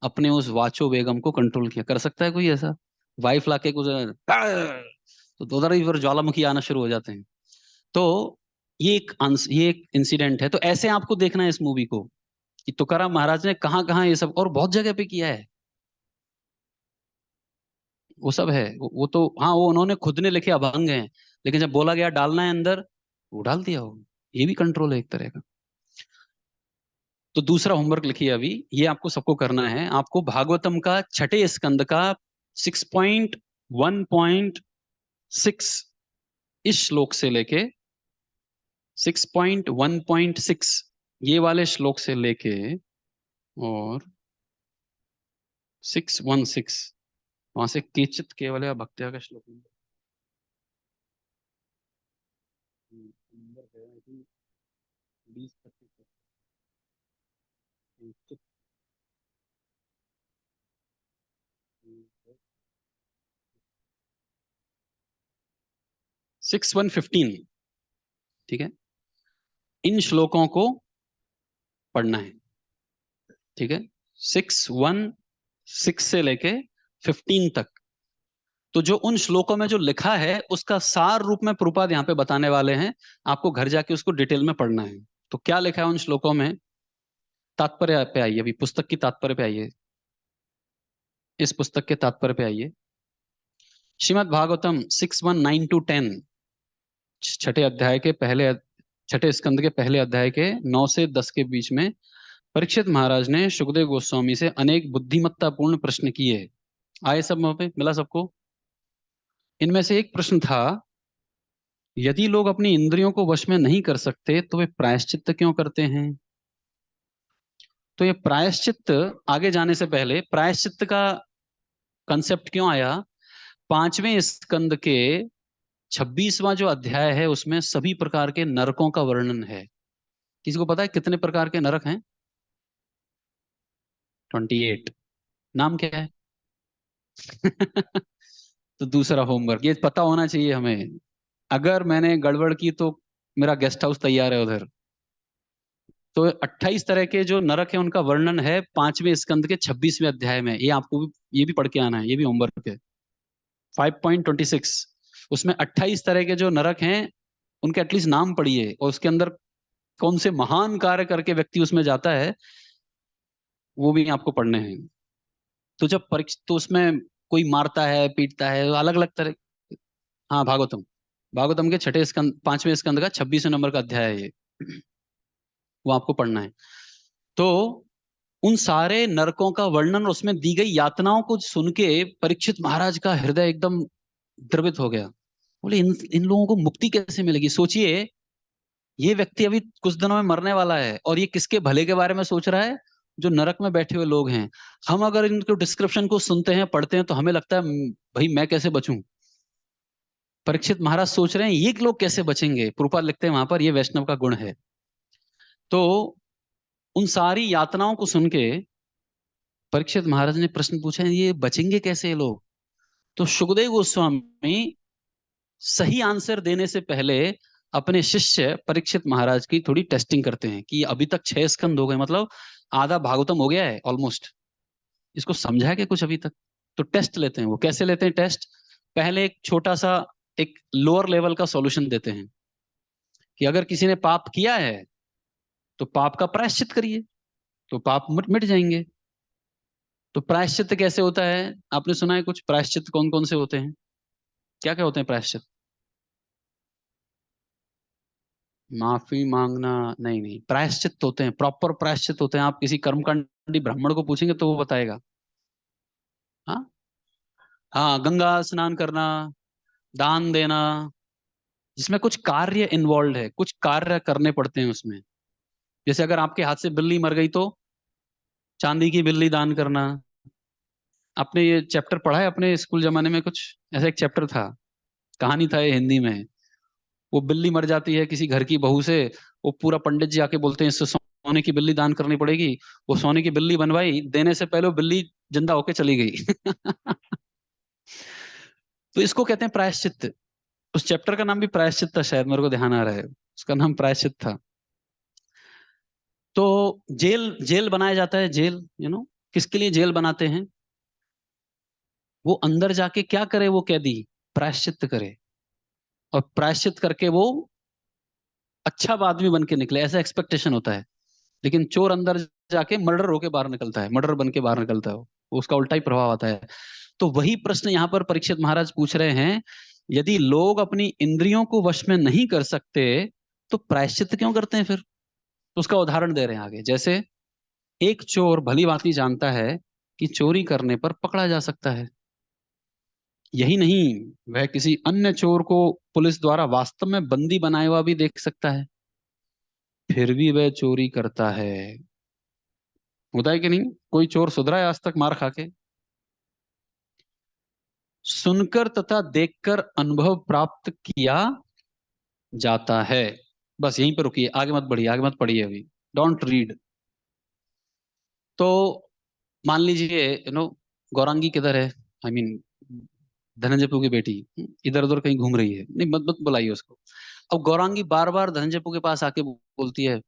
अपने उस वाचो बेगम को कंट्रोल किया। कर सकता है कोई ऐसा? वाइफ लाके कुछ तो उधर ही फिर ज्वालामुखी आना शुरू हो जाते हैं। तो ये एक इंसिडेंट है। तो ऐसे आपको देखना है इस मूवी को कि तुकाराम महाराज ने कहाँ कहाँ ये सब और बहुत जगह पे किया है। वो सब है, वो तो हाँ, वो उन्होंने खुद ने लिखे अभंग हैं, लेकिन जब बोला गया डालना है अंदर, वो डाल दिया। वो ये भी कंट्रोल है एक तरह का। तो दूसरा होमवर्क लिखिए अभी, ये आपको सबको करना है। आपको भागवतम का छठे स्कंद का 6.1.6 इस श्लोक से लेके 6.1.6 ये वाले श्लोक से लेके और 616 वहां से केचित केवल भक्त्या का श्लोक नंबर है, I think 20-25 6:1:15 ठीक है, इन श्लोकों को पढ़ना है। ठीक है, 6:1:6 से लेके 15 तक। तो जो उन श्लोकों में जो लिखा है उसका सार रूप में प्रभुपाद यहाँ पे बताने वाले हैं, आपको घर जाके उसको डिटेल में पढ़ना है। तो क्या लिखा है उन श्लोकों में, तात्पर्य पे आइए, अभी पुस्तक की तात्पर्य पे आइए, इस पुस्तक के तात्पर्य पे आइए। श्रीमद् भागवतम 6:1-9-10 छठे अध्याय के पहले, छठे स्कंद के पहले अध्याय के 9 से 10 के बीच में परीक्षित महाराज ने शुकदेव गोस्वामी से अनेक बुद्धिमत्तापूर्ण प्रश्न किए। आए सब वहां पे, मिला सबको? इनमें से एक प्रश्न था, यदि लोग अपनी इंद्रियों को वश में नहीं कर सकते तो वे प्रायश्चित्त क्यों करते हैं? तो ये प्रायश्चित्त, आगे जाने से पहले प्रायश्चित्त का कंसेप्ट क्यों आया? 5वें स्कंद के 26वां जो अध्याय है उसमें सभी प्रकार के नरकों का वर्णन है। किसी को पता है कितने प्रकार के नरक हैं? 28। नाम क्या है? तो दूसरा होमवर्क ये पता होना चाहिए हमें, अगर मैंने गड़बड़ की तो मेरा गेस्ट हाउस तैयार है उधर। तो 28 तरह के जो नरक है उनका वर्णन है 5वें स्कंद के 26वें अध्याय में। ये आपको भी, ये भी पढ़ के आना है, ये भी होमवर्क है। 5.26 उसमें 28 तरह के जो नरक हैं उनके एटलीस्ट नाम पढ़िए, और उसके अंदर कौन से महान कार्य करके व्यक्ति उसमें जाता है वो भी आपको पढ़ने हैं। तो जब परीक्षा, तो उसमें कोई मारता है, पीटता है, अलग अलग तरह। हाँ, भागवतम, भागवतम के छठे स्कंद 5वें स्कंद का 26वें नंबर का अध्याय है ये, वो आपको पढ़ना है। तो उन सारे नरकों का वर्णन, उसमें दी गई यातनाओं को सुन के परीक्षित महाराज का हृदय एकदम द्रवित हो गया। बोले इन लोगों को मुक्ति कैसे मिलेगी? सोचिए, ये व्यक्ति अभी कुछ दिनों में मरने वाला है और ये किसके भले के बारे में सोच रहा है? जो नरक में बैठे हुए लोग हैं। हम अगर इनके डिस्क्रिप्शन को सुनते हैं, पढ़ते हैं, तो हमें लगता है भाई मैं कैसे बचूं? परीक्षित महाराज सोच रहे हैं ये लोग कैसे बचेंगे? प्रभुपाद लिखते हैं वहां पर, ये वैष्णव का गुण है। तो उन सारी यातनाओं को सुन के परीक्षित महाराज ने प्रश्न पूछा, ये बचेंगे कैसे ये लोग? तो शुकदेव गोस्वामी सही आंसर देने से पहले अपने शिष्य परीक्षित महाराज की थोड़ी टेस्टिंग करते हैं कि अभी तक 6 स्कंद हो गए, मतलब आधा भागवतम हो गया है ऑलमोस्ट, इसको समझा है कि कुछ अभी तक? तो टेस्ट लेते हैं। वो कैसे लेते हैं टेस्ट? पहले एक छोटा सा, एक लोअर लेवल का सॉल्यूशन देते हैं कि अगर किसी ने पाप किया है तो पाप का प्रायश्चित करिए, तो पाप मिट जाएंगे। तो प्रायश्चित कैसे होता है? आपने सुना है कुछ? प्रायश्चित कौन कौन से होते हैं? क्या क्या होते हैं प्रायश्चित? माफी मांगना नहीं, नहीं, प्रायश्चित होते हैं, प्रॉपर प्रायश्चित होते हैं। आप किसी कर्मकांडी ब्राह्मण को पूछेंगे तो वो बताएगा। हाँ, हाँ, गंगा स्नान करना, दान देना, जिसमें कुछ कार्य इन्वॉल्व है, कुछ कार्य करने पड़ते हैं उसमें। जैसे अगर आपके हाथ से बिल्ली मर गई तो चांदी की बिल्ली दान करना। आपने ये चैप्टर पढ़ा है अपने स्कूल जमाने में? कुछ ऐसा एक चैप्टर था, कहानी था ये हिंदी में। वो बिल्ली मर जाती है किसी घर की बहू से, वो पूरा पंडित जी आके बोलते हैं इससे सोने की बिल्ली दान करनी पड़ेगी। वो सोने की बिल्ली बनवाई, देने से पहले वो बिल्ली जिंदा होके चली गई। तो इसको कहते हैं प्रायश्चित। उस चैप्टर का नाम भी प्रायश्चित था शायद, मेरे को ध्यान आ रहा है, उसका नाम प्रायश्चित था। तो जेल, जेल बनाया जाता है, जेल, किसके लिए जेल बनाते हैं? वो अंदर जाके क्या करे वो कैदी? प्रायश्चित करे, और प्रायश्चित करके वो अच्छा आदमी बन के निकले, ऐसा एक्सपेक्टेशन होता है। लेकिन चोर अंदर जाके मर्डर होके बाहर निकलता है, मर्डर बन के बाहर निकलता है, वो उसका उल्टा ही प्रभाव आता है। तो वही प्रश्न यहाँ पर परीक्षित महाराज पूछ रहे हैं, यदि लोग अपनी इंद्रियों को वश में नहीं कर सकते तो प्रायश्चित क्यों करते हैं फिर? तो उसका उदाहरण दे रहे हैं आगे। जैसे एक चोर भली भांति जानता है कि चोरी करने पर पकड़ा जा सकता है। यही नहीं, वह किसी अन्य चोर को पुलिस द्वारा वास्तव में बंदी बनाए हुआ भी देख सकता है, फिर भी वह चोरी करता है। होता है कि नहीं? कोई चोर सुधरा है आज तक मार खा के? सुनकर तथा देखकर अनुभव प्राप्त किया जाता है। बस यहीं पर रुकिए, आगे मत बढ़िए, आगे मत पढ़िए अभी, डोंट रीड। तो मान लीजिए गौरांगी किधर है, आई मीन धनंजयपू की बेटी इधर उधर कहीं घूम रही है, नहीं मत मत बुलाइए उसको। अब गौरांगी बार बार धनंजयपू के पास आके बोलती है,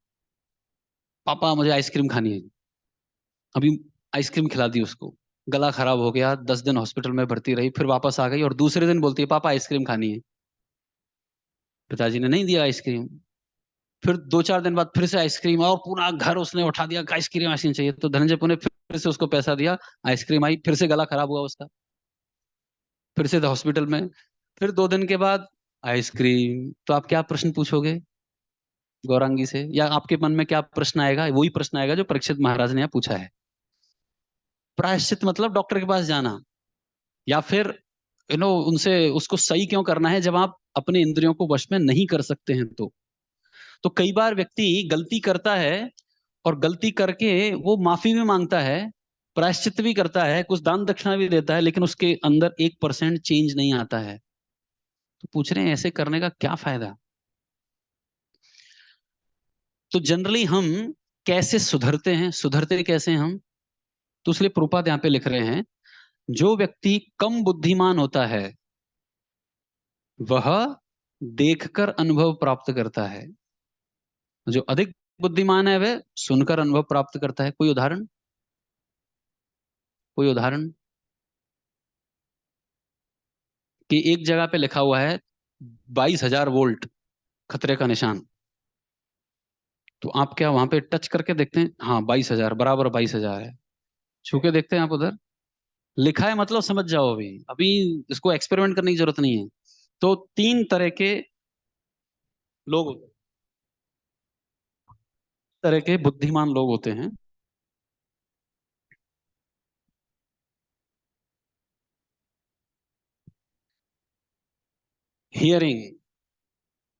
पापा मुझे आइसक्रीम खानी है। अभी आइसक्रीम खिला दी उसको, गला खराब हो गया, 10 दिन हॉस्पिटल में भर्ती रही, फिर वापस आ गई और दूसरे दिन बोलती है पापा आइसक्रीम खानी है। पिताजी ने नहीं दिया आइसक्रीम। फिर 2-4 दिन बाद फिर से आइसक्रीम, और पूरा घर उसने उठा दिया, आइसक्रीम आइसक्रीम चाहिए। तो धनंजय ने फिर से उसको पैसा दिया, आइसक्रीम आई, फिर से गला खराब हुआ उसका, फिर से हॉस्पिटल में। फिर 2 दिन के बाद आइसक्रीम। तो आप क्या प्रश्न पूछोगे गौरांगी से, या आपके मन में क्या प्रश्न आएगा? वही प्रश्न आएगा जो परीक्षित महाराज ने यहाँ पूछा है। प्रायश्चित मतलब डॉक्टर के पास जाना, या फिर उनसे उसको सही क्यों करना है जब आप अपने इंद्रियों को वश में नहीं कर सकते हैं। तो कई बार व्यक्ति गलती करता है, और गलती करके वो माफी भी मांगता है, प्रायश्चित भी करता है, कुछ दान दक्षिणा भी देता है, लेकिन उसके अंदर 1% चेंज नहीं आता है। तो पूछ रहे हैं ऐसे करने का क्या फायदा? तो जनरली हम कैसे सुधरते हैं, सुधरते कैसे हैं हम? तो इसलिए प्रभुपाद यहाँ पे लिख रहे हैं, जो व्यक्ति कम बुद्धिमान होता है वह देखकर अनुभव प्राप्त करता है, जो अधिक बुद्धिमान है वह सुनकर अनुभव प्राप्त करता है। कोई उदाहरण? कोई उदाहरण? कि एक जगह पे लिखा हुआ है 22,000 वोल्ट, खतरे का निशान। तो आप क्या वहां पे टच करके देखते हैं? हाँ 22,000 बराबर 22,000 है। छू के देखते हैं आप उधर? लिखा है मतलब समझ जाओ, अभी अभी इसको एक्सपेरिमेंट करने की जरूरत नहीं है। तो 3 तरह के लोग होते हैं, तरह के बुद्धिमान लोग होते हैं। हियरिंग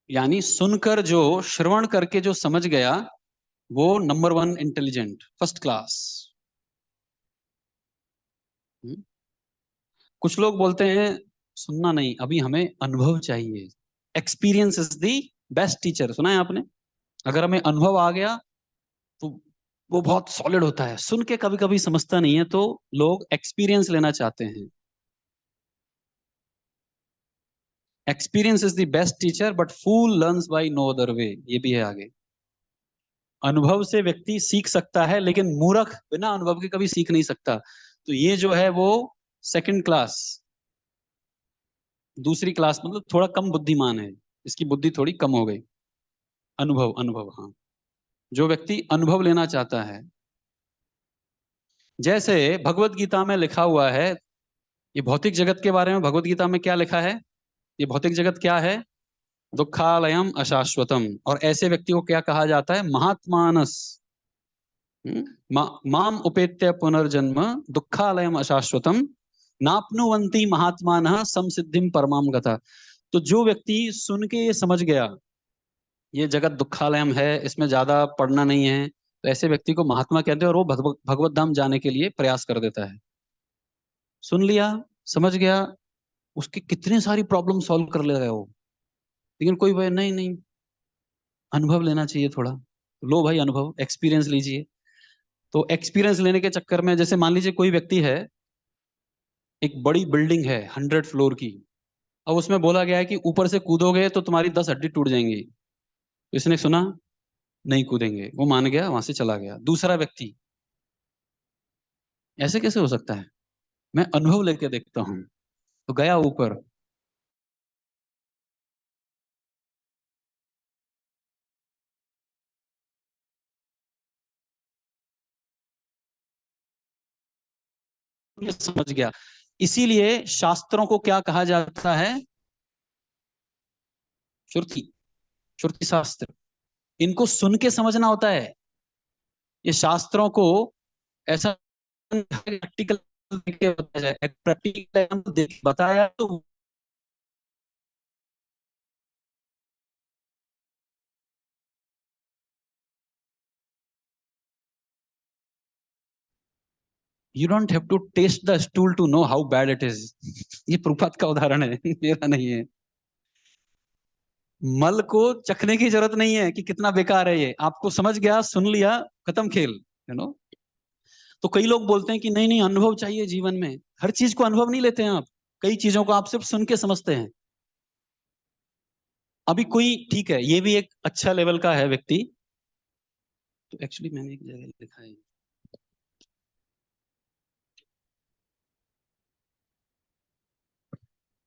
यानी सुनकर, जो श्रवण करके जो समझ गया, वो नंबर 1 इंटेलिजेंट, फर्स्ट क्लास। कुछ लोग बोलते हैं सुनना नहीं, अभी हमें अनुभव चाहिए। Experience is the best teacher, सुना है आपने? अगर हमें अनुभव आ गया तो वो बहुत सॉलिड होता है। सुन के कभी कभी समझता नहीं है, तो लोग एक्सपीरियंस लेना चाहते हैं। Experience is the best teacher but fool learns by no other way, ये भी है आगे। अनुभव से व्यक्ति सीख सकता है, लेकिन मूर्ख बिना अनुभव के कभी सीख नहीं सकता। तो ये जो है वो सेकंड क्लास, दूसरी क्लास, मतलब थोड़ा कम बुद्धिमान है, इसकी बुद्धि थोड़ी कम हो गई। अनुभव, अनुभव, हाँ, जो व्यक्ति अनुभव लेना चाहता है। जैसे भगवत गीता में लिखा हुआ है, ये भौतिक जगत के बारे में भगवत गीता में क्या लिखा है? ये भौतिक जगत क्या है? दुखालयम अशाश्वतम। और ऐसे व्यक्ति को क्या कहा जाता है? महात्मानस। माम उपेत्य पुनर्जन्म दुखालयम अशाश्वतम नाप्नुवन्ति महात्मानः समसिद्धिम परमाम गता। तो जो व्यक्ति सुन के ये समझ गया ये जगत दुखालयम है, इसमें ज्यादा पढ़ना नहीं है, तो ऐसे व्यक्ति को महात्मा कहते हैं, और वो भगवत धाम जाने के लिए प्रयास कर देता है। सुन लिया, समझ गया, उसकी कितनी सारी प्रॉब्लम सॉल्व कर लेगा वो। लेकिन कोई भाई नहीं नहीं, अनुभव लेना चाहिए थोड़ा। लो भाई अनुभव, एक्सपीरियंस लीजिए। तो एक्सपीरियंस लेने के चक्कर में, जैसे मान लीजिए कोई व्यक्ति है, एक बड़ी बिल्डिंग है 100 फ्लोर की, अब उसमें बोला गया है कि ऊपर से कूदोगे तो तुम्हारी 10 हड्डी टूट जाएंगी। तो इसने सुना, नहीं कूदेंगे, वो मान गया, वहां से चला गया। दूसरा व्यक्ति, ऐसे कैसे हो सकता है, मैं अनुभव लेके देखता हूं, तो गया ऊपर। ये समझ गया। इसीलिए शास्त्रों को क्या कहा जाता है? श्रुति, श्रुति शास्त्र। इनको सुन के समझना होता है, ये शास्त्रों को ऐसा प्रैक्टिकल बताया जाए, प्रैक्टिकल बताया तो you don't have to test the stool to know how bad it is. ये प्रभुपाद का उदाहरण है, मेरा नहीं है। मल को चखने की जरूरत नहीं है कि कितना बेकार है ये, आपको समझ गया, सुन लिया, खत्म खेल, यू नो। तो कई लोग बोलते हैं कि नहीं नहीं अनुभव चाहिए जीवन में। हर चीज को अनुभव नहीं लेते हैं आप, कई चीजों को आप सिर्फ सुन के समझते हैं। अभी कोई, ठीक है, ये भी एक अच्छा लेवल का है व्यक्ति। तो एक्चुअली मैंने एक जगह लिखा है,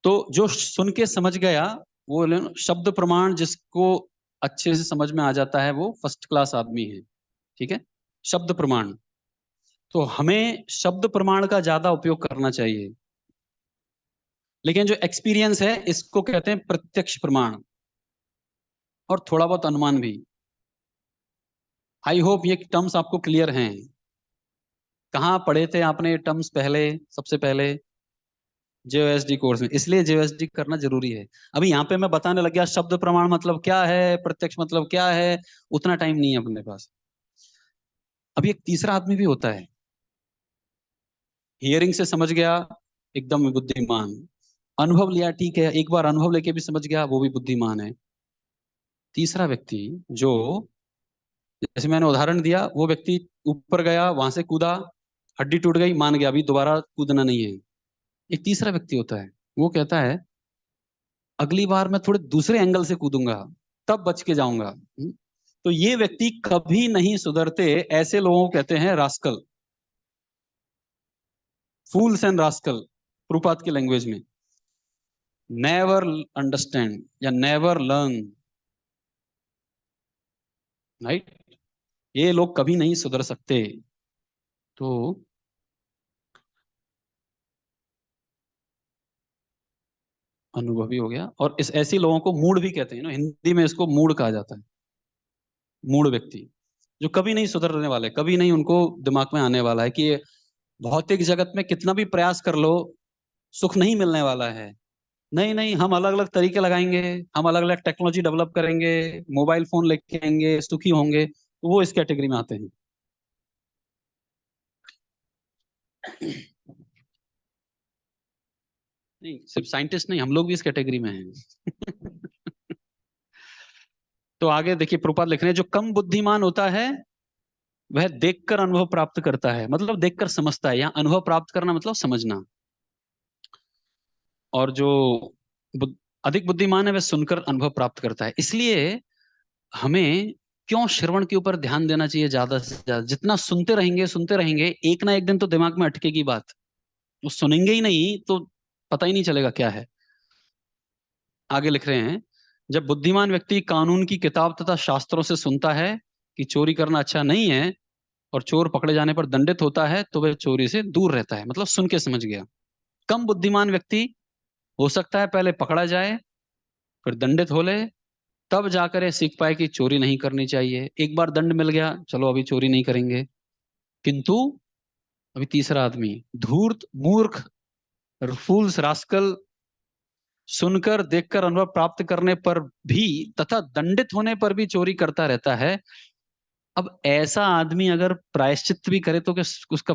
तो जो सुन के समझ गया वो शब्द प्रमाण जिसको अच्छे से समझ में आ जाता है वो फर्स्ट क्लास आदमी है, ठीक है। शब्द प्रमाण, तो हमें शब्द प्रमाण का ज्यादा उपयोग करना चाहिए। लेकिन जो एक्सपीरियंस है इसको कहते हैं प्रत्यक्ष प्रमाण, और थोड़ा बहुत अनुमान भी। आई होप ये टर्म्स आपको क्लियर हैं। कहाँ पढ़े थे आपने ये टर्म्स पहले? सबसे पहले जेओएसडी कोर्स में, इसलिए जेओएसडी करना जरूरी है। अभी यहाँ पे मैं बताने लग गया शब्द प्रमाण मतलब क्या है, प्रत्यक्ष मतलब क्या है, उतना टाइम नहीं है अपने पास। अभी एक तीसरा आदमी भी होता है, हियरिंग से समझ गया, एकदम बुद्धिमान। अनुभव लिया, ठीक है, एक बार अनुभव लेके भी समझ गया, वो भी बुद्धिमान है। तीसरा व्यक्ति जो, जैसे मैंने उदाहरण दिया, वो व्यक्ति ऊपर गया, वहां से कूदा, हड्डी टूट गई, मान गया, अभी दोबारा कूदना नहीं है। एक तीसरा व्यक्ति होता है, वो कहता है अगली बार मैं थोड़े दूसरे एंगल से कूदूंगा, तब बच के जाऊंगा। तो ये व्यक्ति कभी नहीं सुधरते, ऐसे लोगों को कहते हैं rascal, fools and rascal, Prabhupada की लैंग्वेज में। नेवर अंडरस्टैंड या नेवर लर्न, राइट। ये लोग कभी नहीं सुधर सकते। तो अनुभवी हो गया, और इस ऐसे लोगों को मूड भी कहते हैं ना, हिंदी में इसको मूड कहा जाता है। मूड व्यक्ति जो कभी नहीं सुधरने वाले, कभी नहीं उनको दिमाग में आने वाला है कि ये भौतिक जगत में कितना भी प्रयास कर लो सुख नहीं मिलने वाला है। नहीं नहीं, हम अलग अलग तरीके लगाएंगे, हम अलग अलग टेक्नोलॉजी डेवलप करेंगे, मोबाइल फोन लेके आएंगे, सुखी होंगे, तो वो इस कैटेगरी में आते हैं। नहीं, सिर्फ साइंटिस्ट नहीं, हम लोग भी इस कैटेगरी में हैं। तो आगे देखिए, प्रभुपाद लिख रहे हैं जो कम बुद्धिमान होता है वह देखकर अनुभव प्राप्त करता है, मतलब देखकर समझता है। यहाँ अनुभव प्राप्त करना मतलब समझना। और जो अधिक बुद्धिमान है वह सुनकर अनुभव प्राप्त करता है। इसलिए हमें क्यों श्रवण के ऊपर ध्यान देना चाहिए ज्यादा से ज्यादा। जितना सुनते रहेंगे, एक ना एक दिन तो दिमाग में अटकेगी बात। वो सुनेंगे ही नहीं तो पता ही नहीं चलेगा क्या है। आगे लिख रहे हैं, जब बुद्धिमान व्यक्ति कानून की किताब तथा शास्त्रों से सुनता है कि चोरी करना अच्छा नहीं है और चोर पकड़े जाने पर दंडित होता है, तो वह चोरी से दूर रहता है, मतलब सुन के समझ गया। कम बुद्धिमान व्यक्ति हो सकता है पहले पकड़ा जाए, फिर दंडित हो ले, तब जाकर ये सीख पाए कि चोरी नहीं करनी चाहिए। एक बार दंड मिल गया, चलो अभी चोरी नहीं करेंगे। किंतु अभी तीसरा आदमी धूर्त, मूर्ख, फूल्स, रास्कल, सुनकर देखकर अनुभव प्राप्त करने पर भी तथा दंडित होने पर भी चोरी करता रहता है। अब ऐसा आदमी अगर प्रायश्चित भी करे तो क्या उसका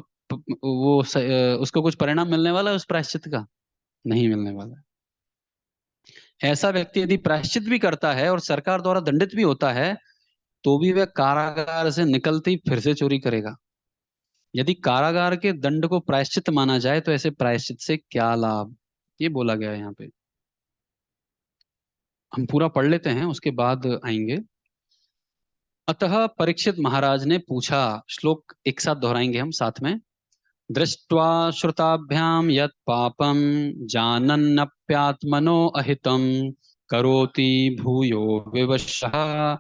उसको कुछ परिणाम मिलने वाला है उस प्रायश्चित का? नहीं मिलने वाला। ऐसा व्यक्ति यदि प्रायश्चित भी करता है और सरकार द्वारा दंडित भी होता है, तो भी वह कारागार से निकलते ही फिर से चोरी करेगा। यदि कारागार के दंड को प्रायश्चित माना जाए तो ऐसे प्रायश्चित से क्या लाभ, ये बोला गया है यहाँ पे। हम पूरा पढ़ लेते हैं, उसके बाद आएंगे। अतः परीक्षित महाराज ने पूछा, श्लोक एक साथ दोहराएंगे हम साथ में। दृष्ट्वा श्रुताभ्याम यत् पापम जानन्नप्यात्मनो अहितम करोति भूयो विवशः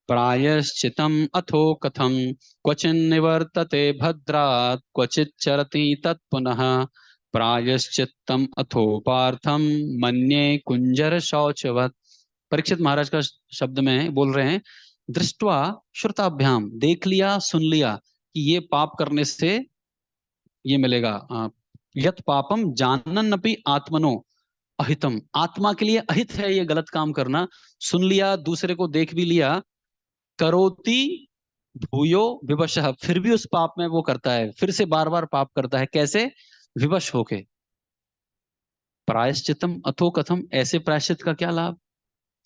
प्रायश्चितम अथो कथम क्वचिन् निवर्तते भद्रात् क्वचित् चरति तत्पुनः प्रायश्चित्तम अथो पार्थम मन्ये कुंजर शौचवत्। परीक्षित महाराज का शब्द में बोल रहे हैं, दृष्ट्वा श्रुताभ्याम, देख लिया, सुन लिया, कि ये पाप करने से ये मिलेगा। यत पापम जानन अपि आत्मनो अहितम, आत्मा के लिए अहित है ये गलत काम करना। सुन लिया, दूसरे को देख भी लिया, करोति भूयो विवशः, फिर भी उस पाप में वो करता है, फिर से बार बार पाप करता है। कैसे? विवश होके। प्रायश्चितम अथो कथम, ऐसे प्रायश्चित का क्या लाभ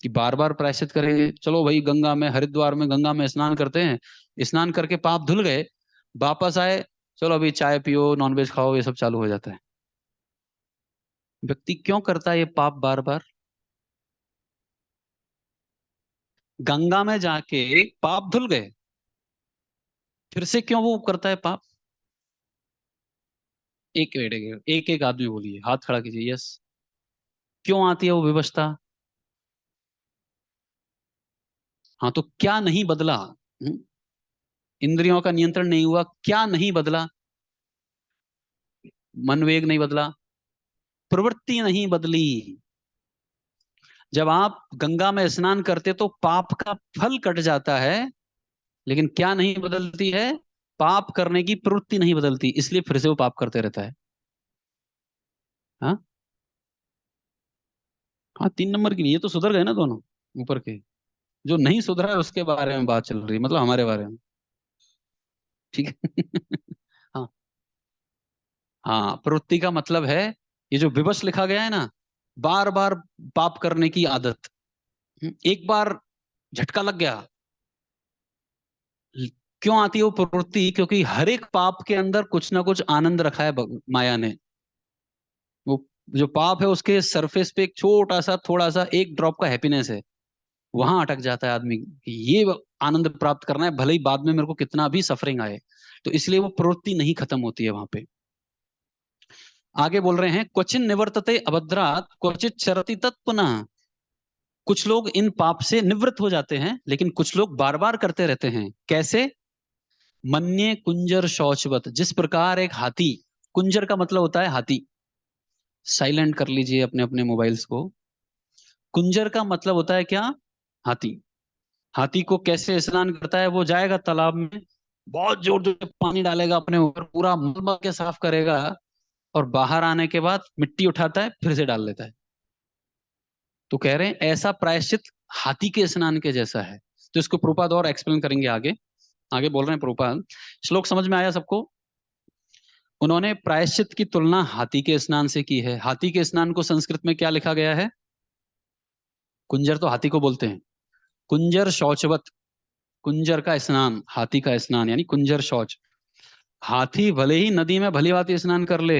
कि बार बार प्रायश्चित करेंगे। चलो भाई गंगा में, हरिद्वार में गंगा में स्नान करते हैं, स्नान करके पाप धुल गए, वापस आए, चलो अभी चाय पियो, नॉनवेज खाओ, ये सब चालू हो जाता है। व्यक्ति क्यों करता है ये पाप बार बार? गंगा में जाके पाप धुल गए, फिर से क्यों वो करता है पाप? एक एक आदमी बोलिए, हाथ खड़ा कीजिए। यस, क्यों आती है वो विवशता? हाँ, तो क्या नहीं बदला? इंद्रियों का नियंत्रण नहीं हुआ, क्या नहीं बदला? मन वेग नहीं बदला, प्रवृत्ति नहीं बदली। जब आप गंगा में स्नान करते तो पाप का फल कट जाता है, लेकिन क्या नहीं बदलती है? पाप करने की प्रवृत्ति नहीं बदलती, इसलिए फिर से वो पाप करते रहता है। हाँ हाँ, 3 नंबर की नहीं, ये तो सुधर गए ना दोनों ऊपर के। जो नहीं सुधरा है उसके बारे में बात चल रही है, मतलब हमारे बारे में। ठीक है। हाँ हाँ, प्रवृत्ति का मतलब है ये जो विवश लिखा गया है ना, बार बार पाप करने की आदत। एक बार झटका लग गया, क्यों आती है वो प्रवृत्ति? क्योंकि हर एक पाप के अंदर कुछ ना कुछ आनंद रखा है माया ने। वो जो पाप है उसके सरफेस पे एक छोटा सा, थोड़ा सा एक ड्रॉप का हैप्पीनेस है, वहां अटक जाता है आदमी कि ये आनंद प्राप्त करना है, भले ही बाद में मेरे को कितना भी सफरिंग आए। तो इसलिए वो प्रवृत्ति नहीं खत्म होती है वहां पे। आगे बोल रहे हैं, क्वचिन निवर्तते अभद्रात क्वचित चरति तत्पुनः। कुछ लोग इन पाप से निवृत्त हो जाते हैं, लेकिन कुछ लोग बार बार करते रहते हैं। कैसे? मन्ये कुंजर शौचवत, जिस प्रकार एक हाथी, कुंजर का मतलब होता है हाथी, साइलेंट कर लीजिए अपने अपने मोबाइल्स को। कुंजर का मतलब होता है क्या? हाथी। हाथी को कैसे स्नान करता है? वो जाएगा तालाब में, बहुत जोर जोर से पानी डालेगा अपने ऊपर, पूरा मल मल के साफ करेगा, और बाहर आने के बाद मिट्टी उठाता है, फिर से डाल देता है। तो कह रहे हैं ऐसा प्रायश्चित हाथी के स्नान के जैसा है। तो इसको प्रभुपाद और एक्सप्लेन करेंगे आगे। आगे बोल रहे हैं प्रभुपाद, श्लोक समझ में आया सबको? उन्होंने प्रायश्चित की तुलना हाथी के स्नान से की है। हाथी के स्नान को संस्कृत में क्या लिखा गया है? कुंजर तो हाथी को बोलते हैं, कुंजर शौचवत, कुंजर का स्नान, हाथी का स्नान यानी कुंजर शौच। हाथी भले ही नदी में भली भांति स्नान कर ले,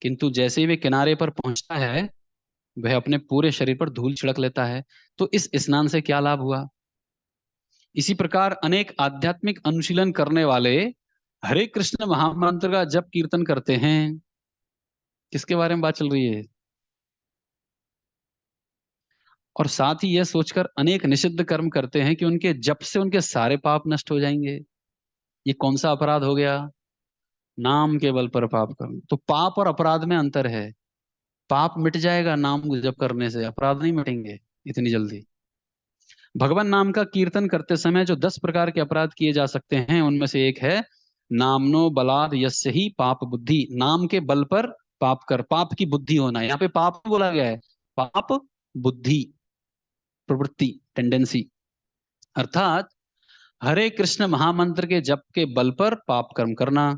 किंतु जैसे ही वे किनारे पर पहुंचता है, वह अपने पूरे शरीर पर धूल छिड़क लेता है। तो इस स्नान से क्या लाभ हुआ? इसी प्रकार अनेक आध्यात्मिक अनुशीलन करने वाले हरे कृष्ण महामंत्र का जप कीर्तन करते हैं। किसके बारे में बात चल रही है? और साथ ही यह सोचकर अनेक निषिद्ध कर्म करते हैं कि उनके जप से उनके सारे पाप नष्ट हो जाएंगे। ये कौन सा अपराध हो गया? नाम के बल पर पाप करना। तो पाप और अपराध में अंतर है। पाप मिट जाएगा नाम जप करने से, अपराध नहीं मिटेंगे इतनी जल्दी। भगवान नाम का कीर्तन करते समय जो 10 प्रकार के अपराध किए जा सकते हैं, उनमें से एक है नामनो बलाद यस्य ही पाप बुद्धि। नाम के बल पर पाप कर, पाप की बुद्धि होना। यहाँ पे पाप बोला गया है, पाप बुद्धि, प्रवृत्ति, टेंडेंसी। अर्थात हरे कृष्ण महामंत्र के जप के बल पर पाप कर्म करना।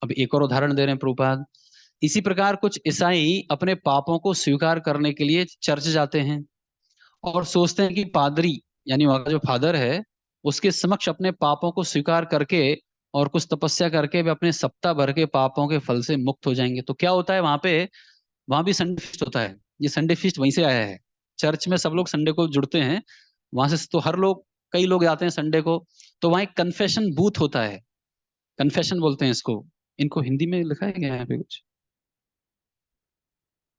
अब एक और उदाहरण दे रहे हैं प्रभुपाद। इसी प्रकार कुछ ईसाई अपने पापों को स्वीकार करने के लिए चर्च जाते हैं और सोचते हैं कि पादरी यानी वहां का जो फादर है, उसके समक्ष अपने पापों को स्वीकार करके और कुछ तपस्या करके वे अपने सप्ताह भर के पापों के फल से मुक्त हो जाएंगे। तो क्या होता है वहां पे? वहां भी संडे फीस्ट होता है। ये संडे फीस्ट वहीं से आया है। चर्च में सब लोग संडे को जुड़ते हैं, वहां से तो हर लोग, कई लोग जाते हैं संडे को। तो वहां एक कन्फेशन बूथ होता है, कन्फेशन बोलते हैं इसको। इनको हिंदी में लिखा है क्या यहाँ पे कुछ?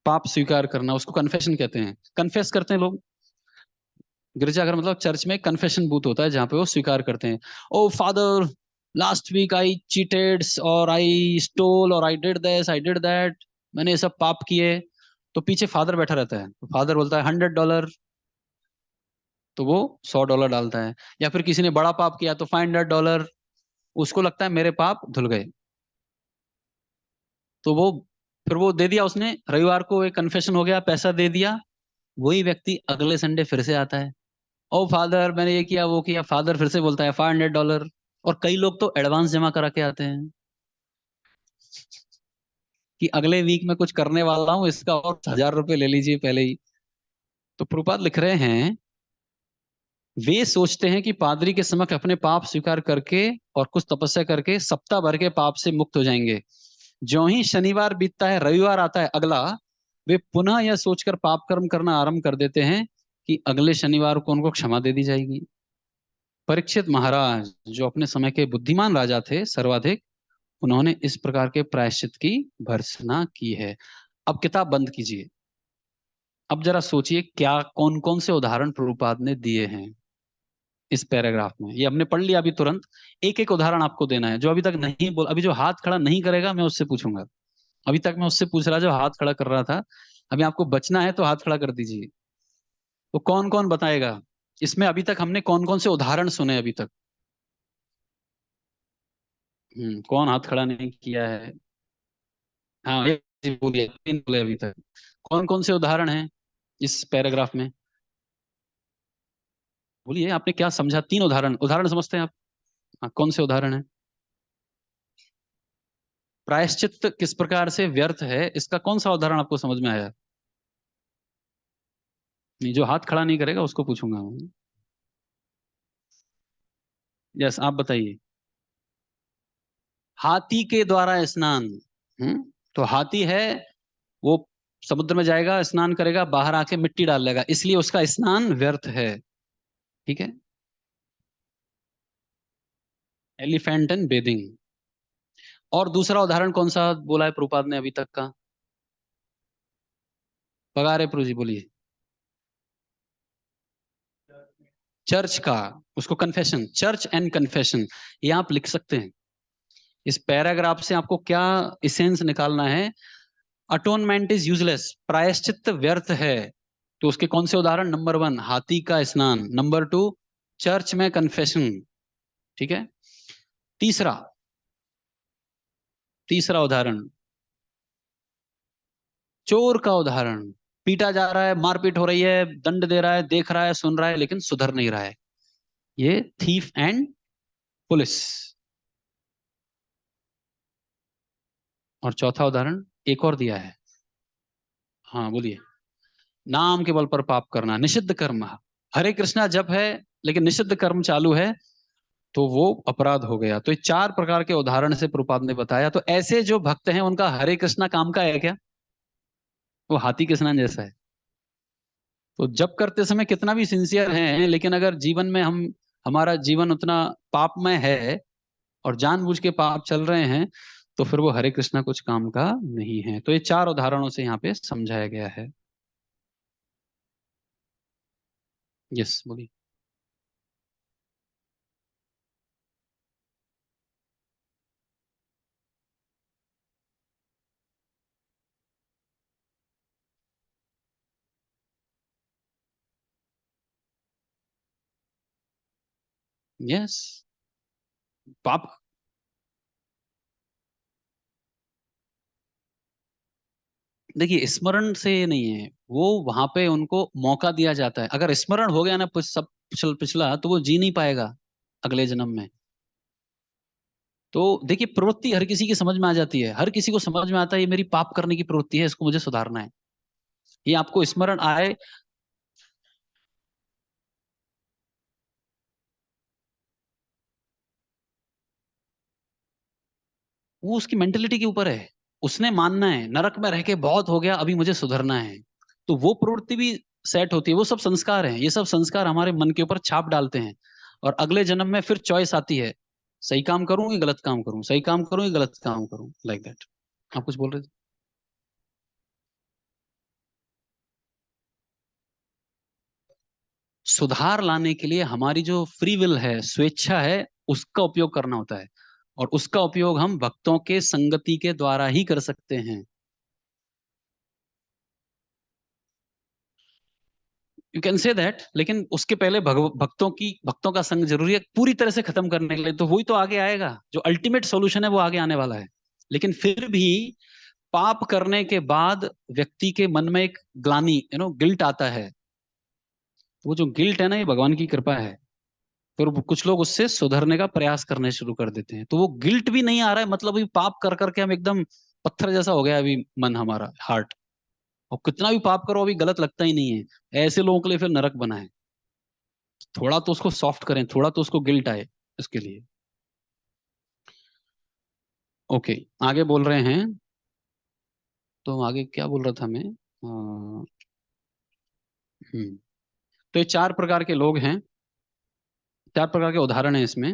पाप स्वीकार करना, उसको कन्फेशन कहते हैं। कन्फेस करते हैं लोग। गिरजाघर मतलब चर्च में कन्फेशन बूथ होता है जहां पे वो स्वीकार करते हैं, oh father last week I cheated और आई स्टोल और I did this I did that, मैंने ये सब पाप किए। तो पीछे फादर बैठा रहता है, तो फादर बोलता है $100, तो वो $100 डालता है। या फिर किसी ने बड़ा पाप किया तो $500, उसको लगता है मेरे पाप धुल गए, तो वो फिर वो दे दिया उसने, रविवार को एक कन्फेशन हो गया, पैसा दे दिया। वही व्यक्ति अगले संडे फिर से आता है, ओ फादर मैंने ये किया वो किया, फादर फिर से बोलता है $500। और कई लोग तो एडवांस जमा करा के आते हैं कि अगले वीक में कुछ करने वाला हूं, इसका और ₹1000 ले लीजिए पहले ही। तो प्रभुपाद लिख रहे हैं, वे सोचते हैं कि पादरी के समक्ष अपने पाप स्वीकार करके और कुछ तपस्या करके सप्ताह भर के पाप से मुक्त हो जाएंगे। ज्यों ही शनिवार बीतता है, रविवार आता है अगला, वे पुनः यह सोचकर पाप कर्म करना आरंभ कर देते हैं कि अगले शनिवार को उनको क्षमा दे दी जाएगी। परीक्षित महाराज जो अपने समय के बुद्धिमान राजा थे सर्वाधिक, उन्होंने इस प्रकार के प्रायश्चित की भर्त्सना की है। अब किताब बंद कीजिए। अब जरा सोचिए क्या कौन कौन से उदाहरण प्रभुपाद ने दिए हैं इस पैराग्राफ में। ये हमने पढ़ लिया अभी तुरंत, एक एक उदाहरण आपको देना है। जो अभी तक नहीं बोल, अभी जो हाथ खड़ा नहीं करेगा मैं उससे पूछूंगा। अभी तक मैं उससे पूछ रहा जो हाथ खड़ा कर रहा था, अभी आपको बचना है तो हाथ खड़ा कर दीजिए। तो कौन कौन बताएगा इसमें अभी तक हमने कौन कौन से उदाहरण सुने अभी तक? कौन हाथ खड़ा नहीं किया है? हाँ बोलिए, 3 बोले अभी तक। कौन कौन से उदाहरण हैं इस पैराग्राफ में? बोलिए आपने क्या समझा? 3 उदाहरण, उदाहरण समझते हैं आप? हाँ, कौन से उदाहरण है? प्रायश्चित किस प्रकार से व्यर्थ है, इसका कौन सा उदाहरण आपको समझ में आया? नहीं, जो हाथ खड़ा नहीं करेगा उसको पूछूंगा मैं। यस, आप बताइए। हाथी के द्वारा स्नान। तो हाथी है, वो समुद्र में जाएगा, स्नान करेगा, बाहर आके मिट्टी डाल लेगा, इसलिए उसका स्नान व्यर्थ है। ठीक है। Elephant and bathing. और दूसरा उदाहरण कौन सा बोला है प्रभुपाद ने अभी तक का? पगारे प्रभु जी बोलिए। चर्च का, उसको कन्फेशन, चर्च एंड कन्फेशन, ये आप लिख सकते हैं। इस पैराग्राफ से आपको क्या इसेंस निकालना है? अटोनमेंट इज यूजलेस, प्रायश्चित व्यर्थ है। तो उसके कौन से उदाहरण? नंबर 1 हाथी का स्नान, नंबर 2 चर्च में कन्फेशन। ठीक है। तीसरा, तीसरा उदाहरण चोर का उदाहरण। पीटा जा रहा है, मारपीट हो रही है, दंड दे रहा है, देख रहा है, सुन रहा है, लेकिन सुधर नहीं रहा है। ये थीफ एंड पुलिस। और चौथा उदाहरण एक और दिया है। हाँ बोलिए। नाम के बल पर पाप करना, निषिद्ध कर्म। हरे कृष्णा जप है लेकिन निषिद्ध कर्म चालू है, तो वो अपराध हो गया। तो ये 4 प्रकार के उदाहरण से प्रभुपाद ने बताया। तो ऐसे जो भक्त हैं उनका हरे कृष्णा काम का है क्या? वो हाथी के स्नान जैसा है। तो जप करते समय कितना भी सिंसियर हैं, लेकिन अगर जीवन में हमारा जीवन उतना पापमय है और जानबूझ के पाप चल रहे हैं, तो फिर वो हरे कृष्णा कुछ काम का नहीं है। तो ये 4 उदाहरणों से यहाँ पे समझाया गया है। यस बोलिए। यस। पाप, देखिए स्मरण से नहीं है, वो वहां पे उनको मौका दिया जाता है। अगर स्मरण हो गया ना सब पिछला, तो वो जी नहीं पाएगा अगले जन्म में। तो देखिए प्रवृत्ति हर किसी की समझ में आ जाती है, हर किसी को समझ में आता है ये मेरी पाप करने की प्रवृत्ति है, इसको मुझे सुधारना है। ये आपको स्मरण आए, वो उसकी मेंटेलिटी के ऊपर है। उसने मानना है नरक में रह के बहुत हो गया, अभी मुझे सुधरना है। तो वो प्रवृत्ति भी सेट होती है। वो सब संस्कार हैं, ये सब संस्कार हमारे मन के ऊपर छाप डालते हैं। और अगले जन्म में फिर चॉइस आती है, सही काम करूं कि गलत काम करूं, सही काम करूं कि गलत काम करूं, लाइक दैट। आप कुछ बोल रहे थे? सुधार लाने के लिए हमारी जो फ्री विल है, स्वेच्छा है, उसका उपयोग करना होता है। और उसका उपयोग हम भक्तों के संगति के द्वारा ही कर सकते हैं। यू कैन से दैट, लेकिन उसके पहले भक्तों का संग जरूरी है पूरी तरह से खत्म करने के लिए, तो वही तो आगे आएगा, जो अल्टीमेट सॉल्यूशन है वो आगे आने वाला है। लेकिन फिर भी पाप करने के बाद व्यक्ति के मन में एक ग्लानि, गिल्ट आता है। वो जो गिल्ट है ना, ये भगवान की कृपा है। फिर कुछ लोग उससे सुधरने का प्रयास करने शुरू कर देते हैं, तो वो गिल्ट भी नहीं आ रहा है, मतलब अभी पाप कर करके हम एकदम पत्थर जैसा हो गया अभी मन, हमारा हार्ट, और कितना भी पाप करो अभी गलत लगता ही नहीं है। ऐसे लोगों के लिए फिर नरक बना है। थोड़ा तो उसको सॉफ्ट करें, थोड़ा तो उसको गिल्ट आए इसके लिए। ओके, आगे बोल रहे हैं। तो आगे क्या बोल रहा था मैं? हम्म तो ये 4 प्रकार के लोग हैं, 4 प्रकार के उदाहरण हैं इसमें।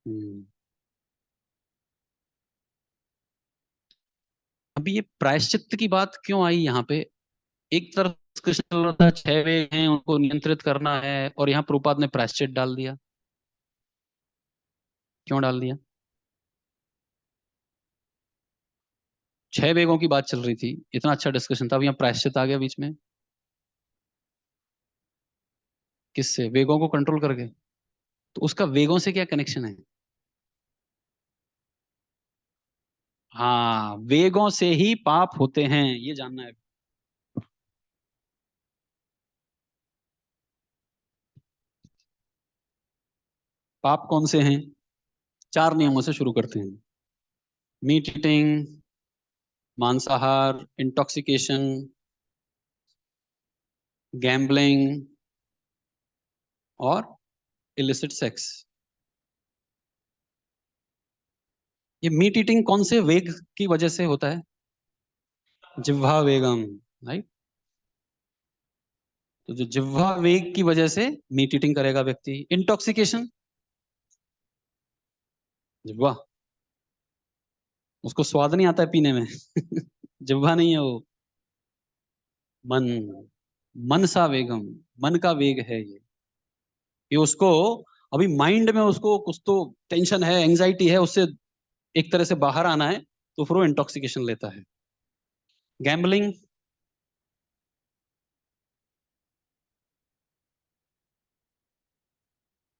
हम्म अभी ये प्रायश्चित्त की बात क्यों आई यहाँ पे? एक तरफ कृष्ण चल रहा था, 6 वेग हैं उनको नियंत्रित करना है, और यहाँ प्रभुपाद ने प्रायश्चित डाल दिया। क्यों डाल दिया? 6 वेगों की बात चल रही थी, इतना अच्छा डिस्कशन था, अब यहाँ प्रायश्चित आ गया बीच में। किससे? वेगों को कंट्रोल करके? तो उसका वेगों से क्या कनेक्शन है? हाँ, वेगों से ही पाप होते हैं, ये जानना है। पाप कौन से हैं? 4 नियमों से शुरू करते हैं। मीट ईटिंग, मांसाहार, इंटॉक्सिकेशन, गैम्बलिंग, और इलिसिट सेक्स। ये मीट ईटिंग कौन से वेग की वजह से होता है? जिह्वा वेगम, राइट। तो जो जिह्वा वेग की वजह से मीट ईटिंग करेगा व्यक्ति। इंटॉक्सिकेशन, जिह्वा, उसको स्वाद नहीं आता है पीने में जिह्वा नहीं है वो, मन। मनसा वेगम, मन का वेग है ये उसको अभी माइंड में उसको कुछ तो टेंशन है, एंजाइटी है, उससे एक तरह से बाहर आना है, तो फिर वो इंटॉक्सिकेशन लेता है। गैम्बलिंग,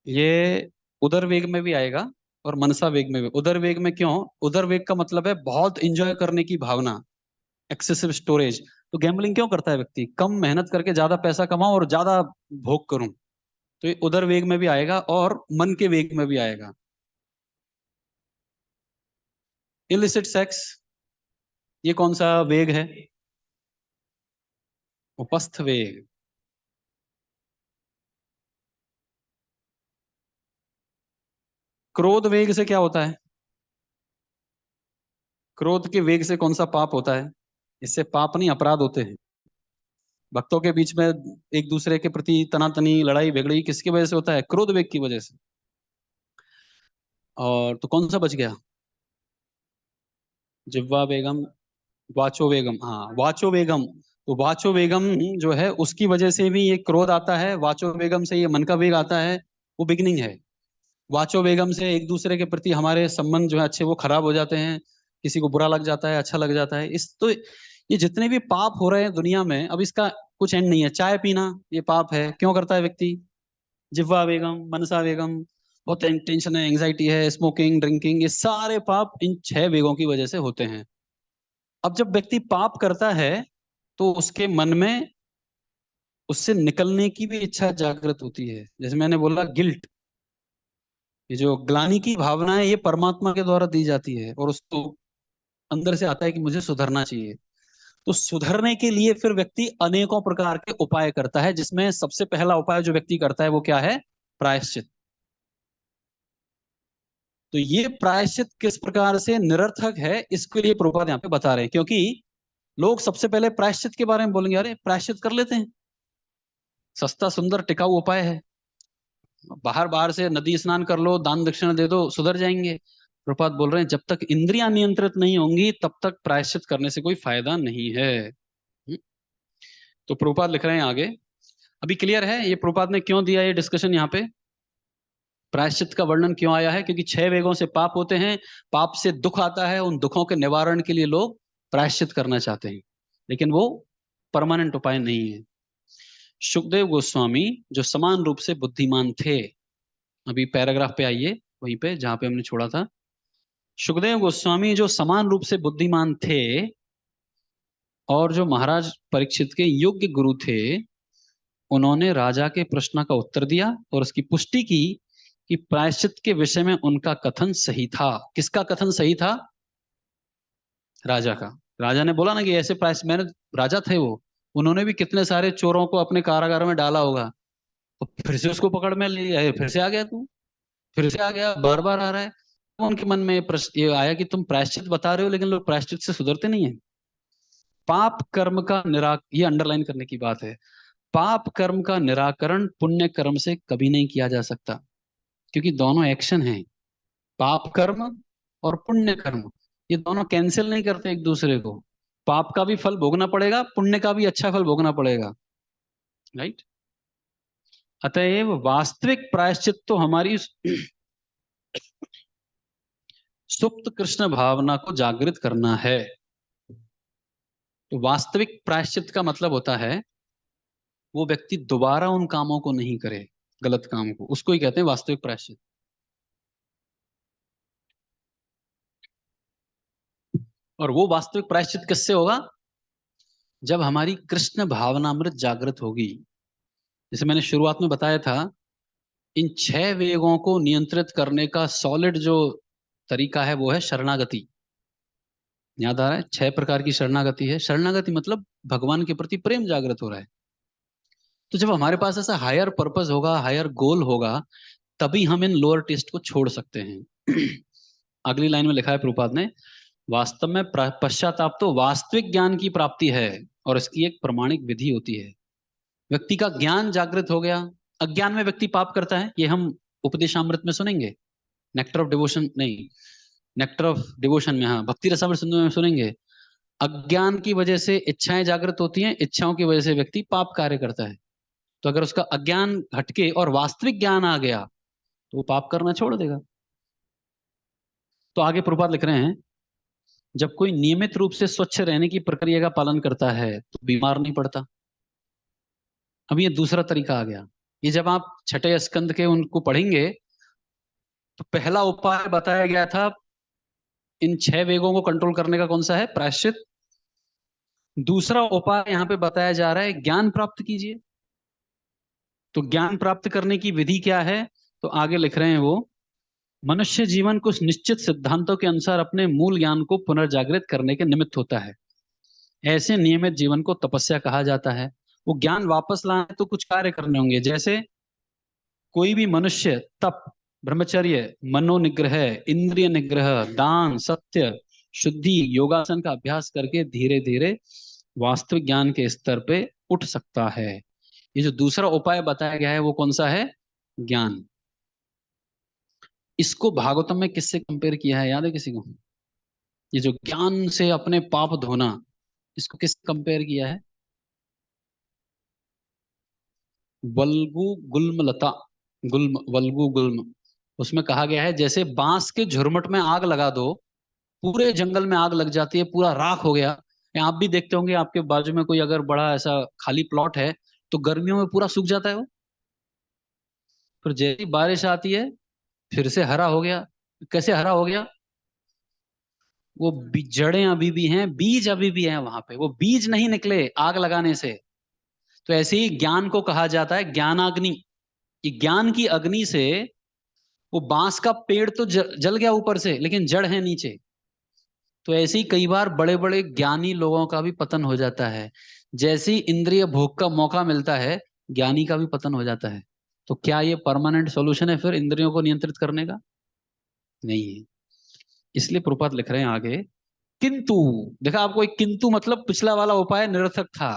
ये उदर वेग में भी आएगा और मनसा वेग में भी। उदर वेग में क्यों? उदर वेग का मतलब है बहुत इंजॉय करने की भावना, एक्सेसिव स्टोरेज। तो गैम्बलिंग क्यों करता है व्यक्ति? कम मेहनत करके ज्यादा पैसा कमाऊं और ज्यादा भोग करूं। तो ये उदर वेग में भी आएगा और मन के वेग में भी आएगा। इलिसिट सेक्स, ये कौन सा वेग है? उपस्थ वेग। क्रोध वेग से क्या होता है? क्रोध के वेग से कौन सा पाप होता है? इससे पाप नहीं, अपराध होते हैं। भक्तों के बीच में एक दूसरे के प्रति तनातनी, लड़ाई झगड़ी किसकी वजह से होता है? क्रोध वेग की वजह से। और तो कौन सा बच गया? जिह्वा वेगम, वाचो वेगम। हाँ, वाचो वेगम। तो वाचो वेगम जो है उसकी वजह से भी ये क्रोध आता है, वाचो वेगम से ये मन का वेग आता है, वो बिगनिंग है। वाचो वेगम से एक दूसरे के प्रति हमारे संबंध जो है अच्छे वो खराब हो जाते हैं, किसी को बुरा लग जाता है, अच्छा लग जाता है। इस तो ये जितने भी पाप हो रहे हैं दुनिया में, अब इसका कुछ एंड नहीं है। चाय पीना ये पाप है, क्यों करता है व्यक्ति? जिह्वा वेगम, मनसा वेगम, बहुत टेंशन है, एंजाइटी है, स्मोकिंग, ड्रिंकिंग, ये सारे पाप इन 6 वेगों की वजह से होते हैं। अब जब व्यक्ति पाप करता है तो उसके मन में उससे निकलने की भी इच्छा जागृत होती है। जैसे मैंने बोला, गिल्ट, ये जो ग्लानि की भावना है ये परमात्मा के द्वारा दी जाती है, और उसको अंदर से आता है कि मुझे सुधरना चाहिए। तो सुधरने के लिए फिर व्यक्ति अनेकों प्रकार के उपाय करता है, जिसमें सबसे पहला उपाय जो व्यक्ति करता है वो क्या है? प्रायश्चित। तो ये प्रायश्चित किस प्रकार से निरर्थक है, इसके लिए प्रभुपाद यहाँ पे बता रहे हैं। क्योंकि लोग सबसे पहले प्रायश्चित के बारे में बोलेंगे, अरे प्रायश्चित कर लेते हैं, सस्ता सुंदर टिकाऊ उपाय है, बाहर बाहर से नदी स्नान कर लो, दान दक्षिणा दे दो, सुधर जाएंगे। प्रभुपाद बोल रहे हैं जब तक इंद्रियां नियंत्रित नहीं होंगी तब तक प्रायश्चित करने से कोई फायदा नहीं है। तो प्रभुपाद लिख रहे हैं आगे। अभी क्लियर है ये प्रभुपाद ने क्यों दिया ये डिस्कशन यहाँ पे? प्रायश्चित का वर्णन क्यों आया है? क्योंकि 6 वेगों से पाप होते हैं, पाप से दुख आता है, उन दुखों के निवारण के लिए लोग प्रायश्चित करना चाहते हैं, लेकिन वो परमानेंट उपाय नहीं है। सुखदेव गोस्वामी जो समान रूप से बुद्धिमान थे, अभी पैराग्राफ पे आइए, वहीं पे जहां पे हमने छोड़ा था। सुखदेव गोस्वामी जो समान रूप से बुद्धिमान थे और जो महाराज परीक्षित के योग्य गुरु थे, उन्होंने राजा के प्रश्न का उत्तर दिया और उसकी पुष्टि की कि प्रायश्चित के विषय में उनका कथन सही था। किसका कथन सही था? राजा का। राजा ने बोला ना कि ऐसे प्रायश्चित, मैंने, राजा थे वो, उन्होंने भी कितने सारे चोरों को अपने कारागार में डाला होगा, तो फिर से उसको पकड़ में लिया है, फिर से आ गया तू, फिर से आ गया, बार बार आ रहा है। तो उनके मन में प्रश्न ये आया कि तुम प्रायश्चित बता रहे हो, लेकिन लोग प्रायश्चित से सुधरते नहीं है। पाप कर्म का ये अंडरलाइन करने की बात है। पाप कर्म का निराकरण पुण्य कर्म से कभी नहीं किया जा सकता, क्योंकि दोनों एक्शन हैं। पाप कर्म और पुण्य कर्म, ये दोनों कैंसिल नहीं करते एक दूसरे को। पाप का भी फल भोगना पड़ेगा, पुण्य का भी अच्छा फल भोगना पड़ेगा, राइट। अतएव वास्तविक प्रायश्चित तो हमारी सुप्त कृष्ण भावना को जागृत करना है। तो वास्तविक प्रायश्चित का मतलब होता है वो व्यक्ति दोबारा उन कामों को नहीं करे, गलत काम को, उसको ही कहते हैं वास्तविक प्रायश्चित। और वो वास्तविक प्रायश्चित किससे होगा? जब हमारी कृष्ण भावनामृत जागृत होगी। जैसे मैंने शुरुआत में बताया था, इन 6 वेगों को नियंत्रित करने का सॉलिड जो तरीका है वो है शरणागति। याद आ रहा है? 6 प्रकार की शरणागति है। शरणागति मतलब भगवान के प्रति प्रेम जागृत हो रहा है। तो जब हमारे पास ऐसा हायर पर्पस होगा, हायर गोल होगा, तभी हम इन लोअर टेस्ट को छोड़ सकते हैं। अगली लाइन में लिखा है प्रभुपाद ने, वास्तव में पश्चाताप तो वास्तविक ज्ञान की प्राप्ति है और इसकी एक प्रमाणिक विधि होती है। व्यक्ति का ज्ञान जागृत हो गया। अज्ञान में व्यक्ति पाप करता है, ये हम उपदेशामृत में सुनेंगे। नेक्टर ऑफ डिवोशन नहीं, नेक्टर ऑफ डिवोशन में, हाँ, भक्ति रसामृत सिंधु में सुनेंगे। अज्ञान की वजह से इच्छाएं जागृत होती हैं, इच्छाओं की वजह से व्यक्ति पाप कार्य करता है। तो अगर उसका अज्ञान हटके और वास्तविक ज्ञान आ गया तो वो पाप करना छोड़ देगा। तो आगे प्रभुपाद लिख रहे हैं, जब कोई नियमित रूप से स्वच्छ रहने की प्रक्रिया का पालन करता है तो बीमार नहीं पड़ता। अब ये दूसरा तरीका आ गया। ये जब आप छठे स्कंद के उनको पढ़ेंगे तो पहला उपाय बताया गया था इन 6 वेगों को कंट्रोल करने का, कौन सा है? प्रायश्चित। दूसरा उपाय यहां पे बताया जा रहा है, ज्ञान प्राप्त कीजिए। तो ज्ञान प्राप्त करने की विधि क्या है? तो आगे लिख रहे हैं वो, मनुष्य जीवन कुछ निश्चित सिद्धांतों के अनुसार अपने मूल ज्ञान को पुनर्जागृत करने के निमित्त होता है। ऐसे नियमित जीवन को तपस्या कहा जाता है। वो ज्ञान वापस लाए तो कुछ कार्य करने होंगे। जैसे कोई भी मनुष्य तप, ब्रह्मचर्य, मनोनिग्रह, इंद्रिय निग्रह, दान, सत्य, शुद्धि, योगासन का अभ्यास करके धीरे धीरे वास्तविक ज्ञान के स्तर पे उठ सकता है। ये जो दूसरा उपाय बताया गया है वो कौन सा है? ज्ञान। इसको भागवतम में किससे कंपेयर किया है, याद है किसी को? ये जो ज्ञान से अपने पाप धोना, इसको किस कंपेयर किया है? वल्गु गुल्म लता, गुल्म, वल्गु गुल्म। उसमें कहा गया है जैसे बांस के झुरमुट में आग लगा दो, पूरे जंगल में आग लग जाती है, पूरा राख हो गया। या आप भी देखते होंगे आपके बाजू में कोई अगर बड़ा ऐसा खाली प्लॉट है तो गर्मियों में पूरा सूख जाता है वो, फिर जैसी बारिश आती है फिर से हरा हो गया। कैसे हरा हो गया? वो जड़ें अभी भी हैं, बीज अभी भी हैं वहां पे, वो बीज नहीं निकले आग लगाने से। तो ऐसे ही ज्ञान को कहा जाता है ज्ञानाग्नि, कि ज्ञान की अग्नि से वो बांस का पेड़ तो जल गया ऊपर से, लेकिन जड़ है नीचे। तो ऐसे ही कई बार बड़े बड़े ज्ञानी लोगों का भी पतन हो जाता है। जैसे ही इंद्रिय भोग का मौका मिलता है, ज्ञानी का भी पतन हो जाता है। तो क्या ये परमानेंट सॉल्यूशन है फिर इंद्रियों को नियंत्रित करने का? नहीं है। इसलिए प्रभुपाद लिख रहे हैं आगे, किंतु, देखा आपको, एक किंतु मतलब पिछला वाला उपाय निरर्थक था।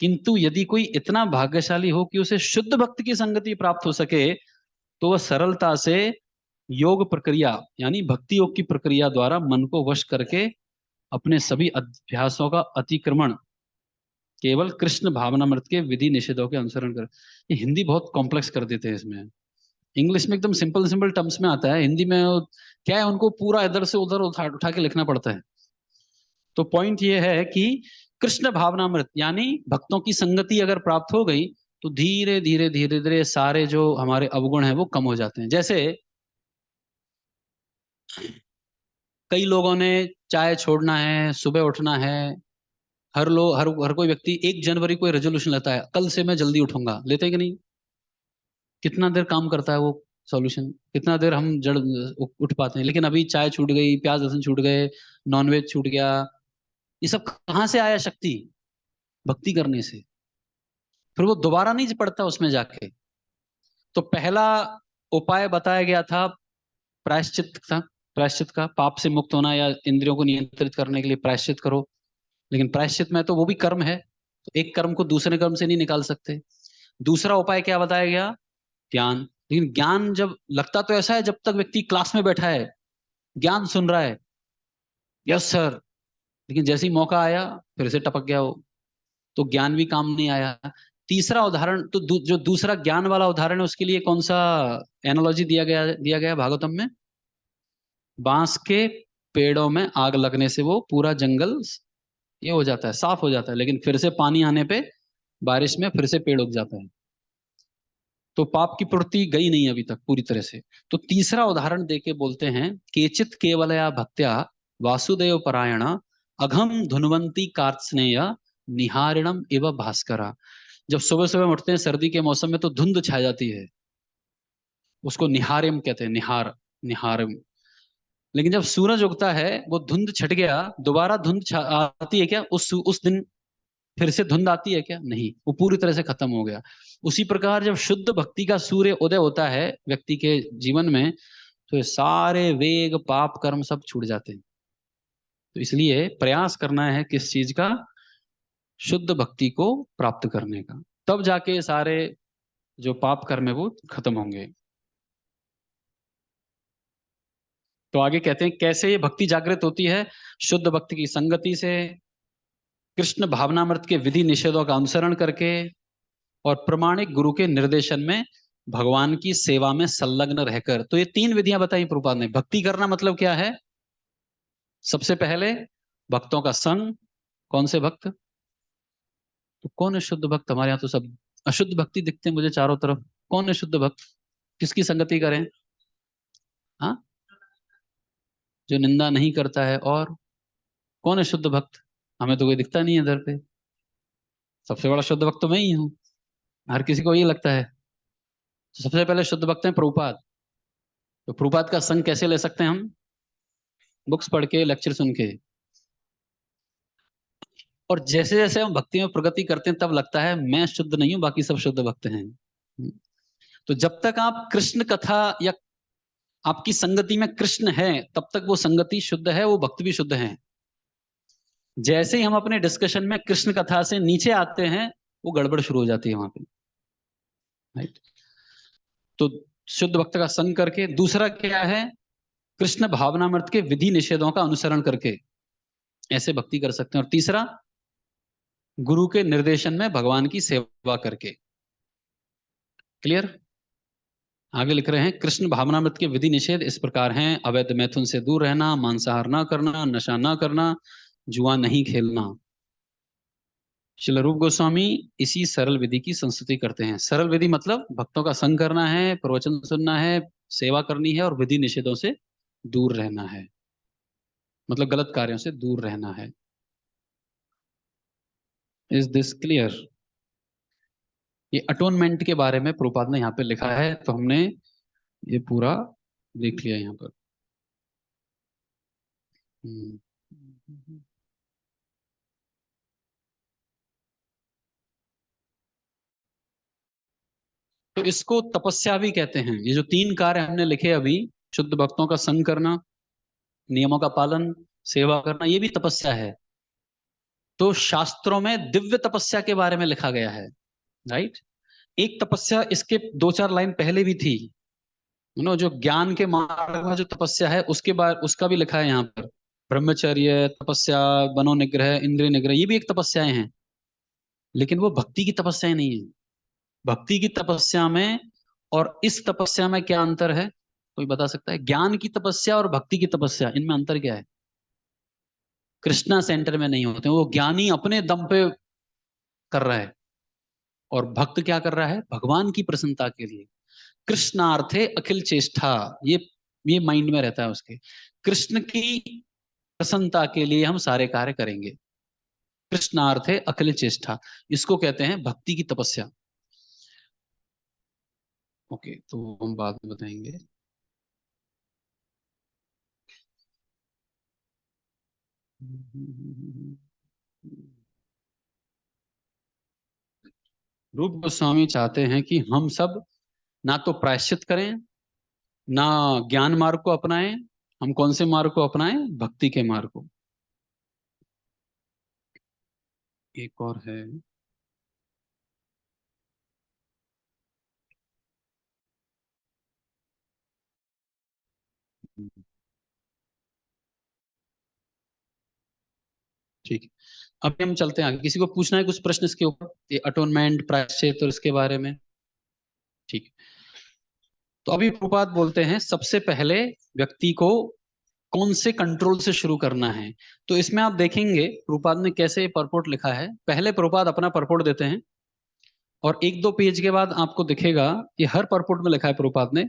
किंतु यदि कोई इतना भाग्यशाली हो कि उसे शुद्ध भक्त की संगति प्राप्त हो सके, तो वह सरलता से योग प्रक्रिया यानी भक्ति योग की प्रक्रिया द्वारा मन को वश करके अपने सभी अभ्यासों का अतिक्रमण केवल कृष्ण भावनामृत के विधि निषेधों के अनुसरण कर। ये हिंदी बहुत कॉम्प्लेक्स कर देते हैं इसमें। इंग्लिश में एकदम सिंपल सिंपल टर्म्स में आता है, हिंदी में क्या है, उनको पूरा इधर से उधर उठा के लिखना पड़ता है। तो पॉइंट ये है कि कृष्ण भावनामृत यानी भक्तों की संगति अगर प्राप्त हो गई तो धीरे धीरे धीरे धीरे सारे जो हमारे अवगुण हैं वो कम हो जाते हैं। जैसे कई लोगों ने चाय छोड़ना है, सुबह उठना है, हर कोई व्यक्ति 1 जनवरी को रेजोल्यूशन लेता है, कल से मैं जल्दी उठूंगा, लेते हैं कि नहीं? कितना देर काम करता है वो सॉल्यूशन, कितना देर हम जड़ उठ पाते हैं? लेकिन अभी चाय छूट गई, प्याज लहसुन छूट गए, नॉनवेज छूट गया, ये सब कहाँ से आया शक्ति? भक्ति करने से। फिर वो दोबारा नहीं पड़ता उसमें जाके। तो पहला उपाय बताया गया था प्रायश्चित था, प्रायश्चित का, पाप से मुक्त होना या इंद्रियों को नियंत्रित करने के लिए प्रायश्चित करो। लेकिन प्रायश्चित में तो वो भी कर्म है, तो एक कर्म को दूसरे कर्म से नहीं निकाल सकते। दूसरा उपाय क्या बताया गया? ज्ञान। लेकिन ज्ञान जब लगता तो ऐसा है, जब तक व्यक्ति क्लास में बैठा है ज्ञान सुन रहा है, यस सर, लेकिन जैसे ही मौका आया फिर से टपक गया वो, तो ज्ञान भी काम नहीं आया। तीसरा उदाहरण तो जो दूसरा ज्ञान वाला उदाहरण है उसके लिए कौन सा एनालॉजी दिया गया भागवतम में? बांस के पेड़ों में आग लगने से वो पूरा जंगल ये हो जाता है, साफ हो जाता है, लेकिन फिर से पानी आने पे बारिश में फिर से पेड़ उग जाता है। तो पाप की प्रवृत्ति गई नहीं अभी तक पूरी तरह से। तो तीसरा उदाहरण देके बोलते हैं, केचित केवलया भक्त्या वासुदेव परायण अघम धुनवंती कार्त्स्नेय निहारिणम एवं भास्करा। जब सुबह सुबह उठते हैं सर्दी के मौसम में तो धुंध छा जाती है, उसको निहारिम कहते हैं, निहारिम। लेकिन जब सूरज उगता है वो धुंध छट गया, दोबारा धुंध आती है क्या उस दिन? फिर से धुंध आती है क्या? नहीं, वो पूरी तरह से खत्म हो गया। उसी प्रकार जब शुद्ध भक्ति का सूर्य उदय होता है व्यक्ति के जीवन में, तो ये सारे वेग पाप कर्म सब छूट जाते हैं। तो इसलिए प्रयास करना है किस चीज का? शुद्ध भक्ति को प्राप्त करने का, तब जाके सारे जो पाप कर्म है वो खत्म होंगे। तो आगे कहते हैं कैसे ये भक्ति जागृत होती है? शुद्ध भक्ति की संगति से, कृष्ण भावनामृत के विधि निषेधों का अनुसरण करके, और प्रमाणिक गुरु के निर्देशन में भगवान की सेवा में संलग्न रहकर। तो ये 3 विधियां बताई प्रभुपाद ने। भक्ति करना मतलब क्या है? सबसे पहले भक्तों का संग। कौन से भक्त? तो कौन है शुद्ध भक्त? हमारे यहाँ तो सब अशुद्ध भक्ति दिखते हैं मुझे चारों तरफ। कौन है शुद्ध भक्त? किसकी संगति करें? हाँ, जो निंदा नहीं करता है। और कौन है शुद्ध भक्त? हमें तो कोई दिखता नहीं है इधर पे। सबसे बड़ा शुद्ध भक्त तो मैं ही हूँ, हर किसी को ये लगता है। तो सबसे पहले शुद्ध भक्त हैं प्रभुपाद। तो प्रभुपाद का संग कैसे ले सकते हैं हम? बुक्स पढ़ के, लेक्चर सुन के। और जैसे जैसे हम भक्ति में प्रगति करते हैं तब लगता है मैं शुद्ध नहीं हूं, बाकी सब शुद्ध भक्त हैं। तो जब तक आप कृष्ण कथा या आपकी संगति में कृष्ण है तब तक वो संगति शुद्ध है, वो भक्त भी शुद्ध है। जैसे ही हम अपने डिस्कशन में कृष्ण कथा से नीचे आते हैं वो गड़बड़ शुरू हो जाती है वहां पे, राइट? तो शुद्ध भक्त का संग करके। दूसरा क्या है? कृष्ण भावनामृत के विधि निषेधों का अनुसरण करके ऐसे भक्ति कर सकते हैं। और तीसरा, गुरु के निर्देशन में भगवान की सेवा करके। क्लियर? आगे लिख रहे हैं, कृष्ण भावनामृत के विधि निषेध इस प्रकार हैं: अवैध मैथुन से दूर रहना, मांसाहार ना करना, नशा ना करना, जुआ नहीं खेलना। श्रील रूप गोस्वामी इसी सरल विधि की संस्तुति करते हैं। सरल विधि मतलब भक्तों का संग करना है, प्रवचन सुनना है, सेवा करनी है, और विधि निषेधों से दूर रहना है, मतलब गलत कार्यों से दूर रहना है। Is this clear? ये अटोनमेंट के बारे में प्रभुपाद ने यहाँ पे लिखा है, तो हमने ये पूरा देख लिया यहाँ पर। तो इसको तपस्या भी कहते हैं। ये जो 3 कार्य हमने लिखे अभी, शुद्ध भक्तों का संग करना, नियमों का पालन, सेवा करना, ये भी तपस्या है। तो शास्त्रों में दिव्य तपस्या के बारे में लिखा गया है, राइट? एक तपस्या इसके 2-4 लाइन पहले भी थी, जो ज्ञान के मार्ग में जो तपस्या है उसके बाद उसका भी लिखा है यहाँ पर। ब्रह्मचर्य तपस्या, मनोनिग्रह, इंद्रिय निग्रह, ये भी एक तपस्याएं हैं, लेकिन वो भक्ति की तपस्याएं नहीं है। भक्ति की तपस्या में और इस तपस्या में क्या अंतर है? कोई बता सकता है? ज्ञान की तपस्या और भक्ति की तपस्या, इनमें अंतर क्या है? कृष्णा सेंटर में नहीं होते, वो ज्ञानी अपने दम पे कर रहा है और भक्त क्या कर रहा है, भगवान की प्रसन्नता के लिए। कृष्णार्थे अखिल चेष्टा, ये माइंड में रहता है उसके, कृष्ण की प्रसन्नता के लिए हम सारे कार्य करेंगे। कृष्णार्थे अखिल चेष्टा, इसको कहते हैं भक्ति की तपस्या। ओके, तो हम बाद में बताएंगे। रूप गोस्वामी चाहते हैं कि हम सब ना तो प्रायश्चित करें, ना ज्ञान मार्ग को अपनाएं। हम कौन से मार्ग को अपनाएं, भक्ति के मार्ग को। एक और है, ठीक है। अभी हम चलते हैं आगे। किसी को पूछना है कुछ प्रश्न इसके ऊपर, ये अटोनमेंट, प्रायश्चित और इसके बारे में? ठीक है। तो अभी प्रभुपाद बोलते हैं सबसे पहले व्यक्ति को कौन से कंट्रोल से शुरू करना है। तो इसमें आप देखेंगे प्रभुपाद ने कैसे परपोर्ट लिखा है। पहले प्रभुपाद अपना परपोर्ट देते हैं और एक दो पेज के बाद आपको दिखेगा ये हर परपोर्ट में लिखा है प्रभुपाद ने।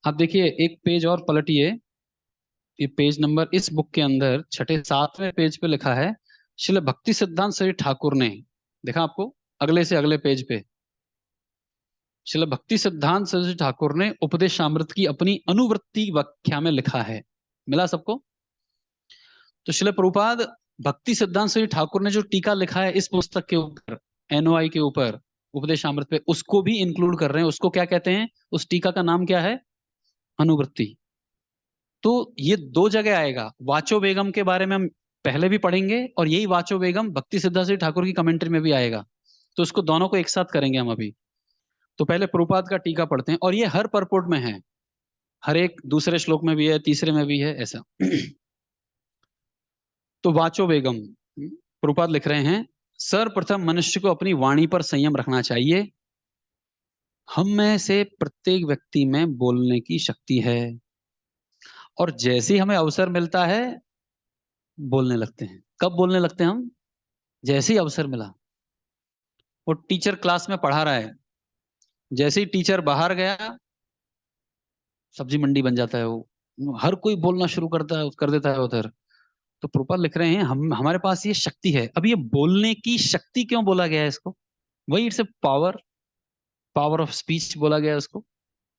आप देखिए एक पेज और पलटिए, ये पेज नंबर इस बुक के अंदर छठे सातवें पेज पे लिखा है, श्रील भक्ति सिद्धांत श्री ठाकुर ने, देखा आपको अगले से अगले पेज पे, श्रील भक्ति सिद्धांत सरस्वती ठाकुर ने उपदेशामृत की अपनी अनुवृत्ति व्याख्या में लिखा है। मिला सबको? तो श्रील प्रभुपाद भक्ति सिद्धांत सरस्वती ठाकुर ने जो टीका लिखा है इस पुस्तक के ऊपर, एनओआई के ऊपर, उपदेशामृत पे, उसको भी इंक्लूड कर रहे हैं। उसको क्या कहते हैं, उस टीका का नाम क्या है, अनुवृत्ति। तो ये दो जगह आएगा। वाचो बेगम के बारे में हम पहले भी पढ़ेंगे और यही वाचो बेगम भक्ति सिद्धांत सरस्वती ठाकुर की कमेंट्री में भी आएगा। तो इसको दोनों को एक साथ करेंगे हम अभी। तो पहले प्रभुपाद का टीका पढ़ते हैं और ये हर परपोर्ट में है, हर एक दूसरे श्लोक में भी है, तीसरे में भी है, ऐसा। तो वाचो बेगम प्रभुपाद लिख रहे हैं, सर्वप्रथम मनुष्य को अपनी वाणी पर संयम रखना चाहिए। हम में से प्रत्येक व्यक्ति में बोलने की शक्ति है और जैसे ही हमें अवसर मिलता है बोलने लगते हैं। कब बोलने लगते हैं हम, जैसे ही अवसर मिला। वो टीचर क्लास में पढ़ा रहा है, जैसे ही टीचर बाहर गया सब्जी मंडी बन जाता है वो, हर कोई बोलना शुरू कर देता है उधर। तो प्रभुपाद लिख रहे हैं हम, हमारे पास ये शक्ति है। अब ये बोलने की शक्ति क्यों बोला गया है इसको, वही it's a power, power of speech बोला गया है उसको।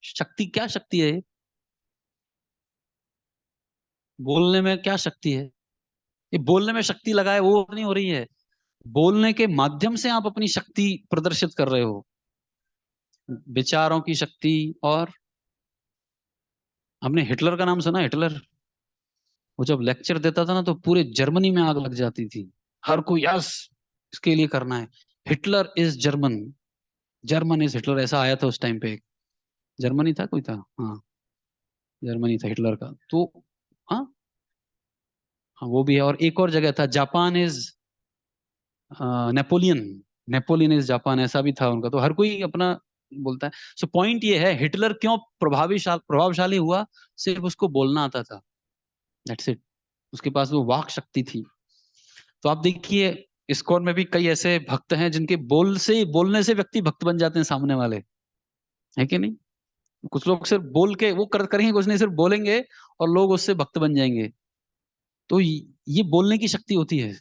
शक्ति, क्या शक्ति है ये, बोलने में क्या शक्ति है? ये बोलने में शक्ति लगाए वो नहीं हो रही है, बोलने के माध्यम से आप अपनी शक्ति प्रदर्शित कर रहे हो, विचारों की शक्ति। और हमने हिटलर का नाम सुना, हिटलर? वो जब लेक्चर देता था ना तो पूरे जर्मनी में आग लग जाती थी, हर कोई यस इसके लिए करना है, Hitler is German, German is Hitler, ऐसा आया था उस टाइम पे। जर्मनी था कोई था, हाँ जर्मनी था हिटलर का। तो हाँ, हाँ वो भी है। और एक और जगह था, Japan is Napoleon, Napoleon is Japan, ऐसा भी था उनका। तो हर कोई अपना बोलता है। सो पॉइंट ये है, हिटलर क्यों प्रभावशाली हुआ, सिर्फ उसको बोलना आता था, दैट्स इट। उसके पास वो वाक शक्ति थी। तो आप देखिए इस्कॉन में भी कई ऐसे भक्त हैं जिनके बोलने से व्यक्ति भक्त बन जाते हैं सामने वाले, है कि नहीं? कुछ लोग सिर्फ बोल के वो करेंगे कुछ नहीं, सिर्फ बोलेंगे और लोग उससे भक्त बन जाएंगे। तो ये बोलने की शक्ति होती है।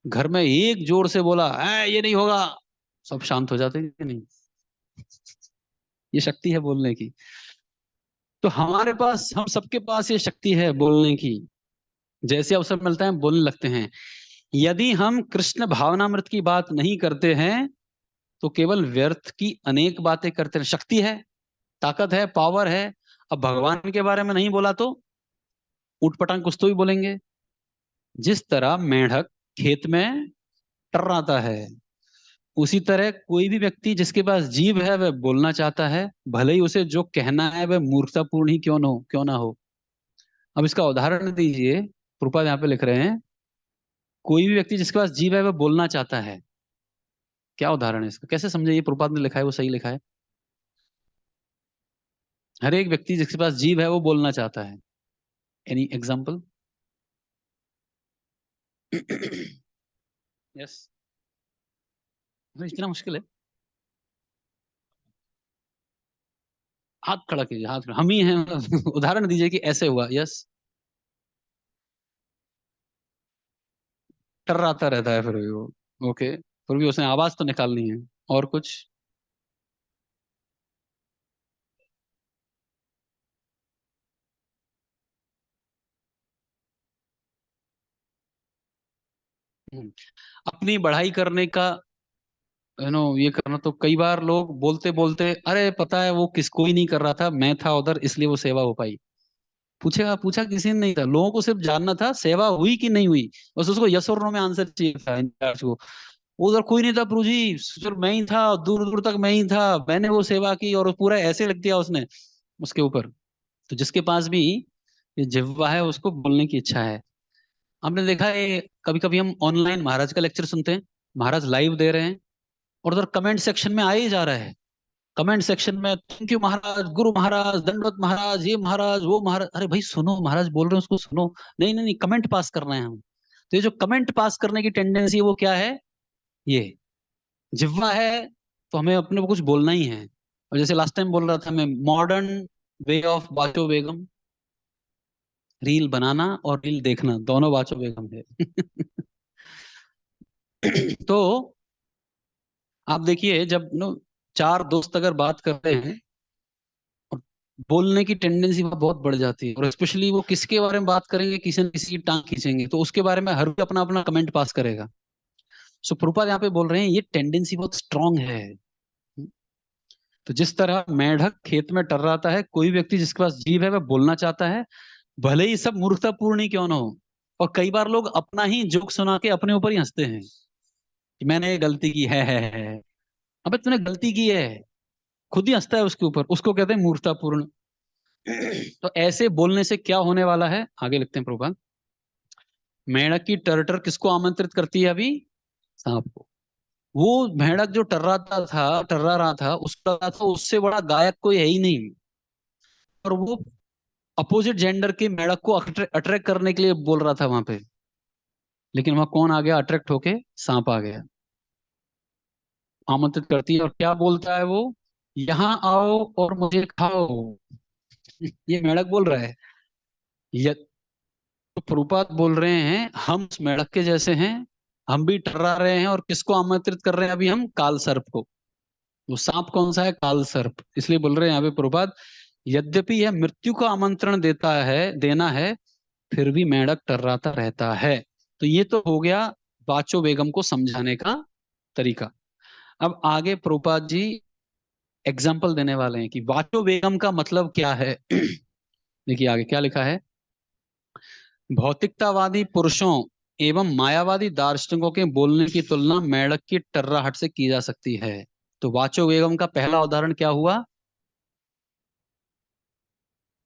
घर में एक जोर से बोला ये नहीं होगा, सब शांत हो जाते हैं कि नहीं? ये शक्ति है बोलने की। तो हमारे पास, हम सबके पास ये शक्ति है बोलने की। जैसे अवसर मिलता है बोलने लगते हैं। यदि हम कृष्ण भावनामृत की बात नहीं करते हैं तो केवल व्यर्थ की अनेक बातें करते हैं। शक्ति है, ताकत है, पावर है। अब भगवान के बारे में नहीं बोला तो उठपटांग कुछ तो भी बोलेंगे। जिस तरह मेंढक खेत में टर्राता है, उसी तरह कोई भी व्यक्ति जिसके पास जीभ है वह बोलना चाहता है, भले ही उसे जो कहना है वह मूर्खतापूर्ण ही क्यों ना हो। अब इसका उदाहरण दीजिए, प्रभुपाद यहाँ पे लिख रहे हैं, कोई भी व्यक्ति जिसके पास जीभ है वह बोलना चाहता है। क्या उदाहरण है इसका, कैसे समझे ये प्रभुपाद ने लिखा है वो सही लिखा है? हर एक व्यक्ति जिसके पास जीभ है वो बोलना चाहता है। Any example? यस, इतना मुश्किल है? हाथ खड़ा कीजिए, हाथ खड़ा, हम ही हैं। उदाहरण दीजिए कि ऐसे हुआ। यस, टर्राता रहता है फिर भी वो। ओके, फिर भी उसने आवाज तो निकालनी है। और कुछ? हम्म, अपनी बढ़ाई करने का, ये करना, तो कई बार लोग बोलते बोलते, अरे पता है वो किसको ही नहीं कर रहा था, मैं था उधर इसलिए वो सेवा हो पाई। पूछेगा, पूछा किसी ने नहीं था, लोगों को सिर्फ जानना था सेवा हुई कि नहीं हुई, बस उसको यस और नो में आंसर चाहिए था इंचार्ज को। उधर कोई नहीं था प्रभु जी, सिर्फ मैं ही था, दूर दूर तक मैं ही था, मैंने वो सेवा की, और पूरा ऐसे लग दिया उसने उसके ऊपर। तो जिसके पास भी ये जिह्वा है उसको बोलने की इच्छा है। हमने देखा है कभी कभी हम ऑनलाइन महाराज का लेक्चर सुनते हैं, महाराज लाइव दे रहे हैं, और उधर कमेंट सेक्शन में आ ही जा रहा है। कमेंट सेक्शन में थैंक यू महाराज, गुरु महाराज, दंडवत महाराज, ये महाराज, वो महाराज। अरे भाई सुनो, महाराज बोल रहे हैं उसको सुनो। नहीं नहीं नहीं, कमेंट पास करना है हम। तो ये जो कमेंट पास करने की टेंडेंसी है वो क्या है? ये जिह्वा है। तो हमें अपने को कुछ बोलना ही है। और जैसे लास्ट टाइम बोल रहा था मैं, मॉडर्न वे ऑफ बाचो बेगम, रील बनाना और रील देखना दोनों बाचो बेगम है। तो आप देखिए, जब चार दोस्त अगर बात करते हैं, और बोलने की टेंडेंसी बहुत बढ़ जाती है, और स्पेशली वो किसके बारे में बात करेंगे, किसी न किसी की टांग खींचेंगे, तो उसके बारे में हर कोई अपना अपना कमेंट पास करेगा। सो प्रभुपाद यहाँ पे बोल रहे हैं ये टेंडेंसी बहुत स्ट्रांग है। तो जिस तरह मेंढक खेत में टर्राता है, कोई व्यक्ति जिसके पास जीभ है वह बोलना चाहता है, भले ही सब मूर्खतापूर्ण ही क्यों ना हो। और कई बार लोग अपना ही जोक सुना के अपने ऊपर ही हंसते हैं कि मैंने ये गलती की है। अबे तूने गलती की है, खुद ही हंसता है उसके ऊपर, उसको कहते हैं मूर्खतापूर्ण। तो ऐसे बोलने से क्या होने वाला है, आगे लिखते हैं प्रभुपाद। मेंढक की टर्टर किसको आमंत्रित करती है अभी? सांप को। वो मेंढक जो टर्रा रहा था, उसको लगा था उससे बड़ा गायक कोई है ही नहीं, और वो अपोजिट जेंडर के मेंढक को अट्रैक्ट करने के लिए बोल रहा था वहां पे। लेकिन वहां कौन आ गया अट्रैक्ट होके? सांप आ गया। आमंत्रित करती है, और क्या बोलता है वो? यहाँ आओ और मुझे खाओ। ये मेंढक बोल रहा है। ये तो प्रभुपाद बोल रहे हैं हम उस मेंढक के जैसे हैं, हम भी टर्रा रहे हैं, और किसको आमंत्रित कर रहे हैं अभी हम? काल सर्प को। वो सांप कौन सा है? काल सर्प। इसलिए बोल रहे हैं यहाँ पे प्रभुपाद, यद्यपि यह मृत्यु का आमंत्रण देना है, फिर भी मेंढक टर्राता रहता है। तो ये तो हो गया बाचो बेगम को समझाने का तरीका। अब आगे प्रभुपाद जी एग्जाम्पल देने वाले हैं कि बाचो बेगम का मतलब क्या है। देखिए आगे क्या लिखा है। भौतिकतावादी पुरुषों एवं मायावादी दार्शनिकों के बोलने की तुलना मेंढक की टर्राहट से की जा सकती है। तो वाचो बेगम का पहला उदाहरण क्या हुआ?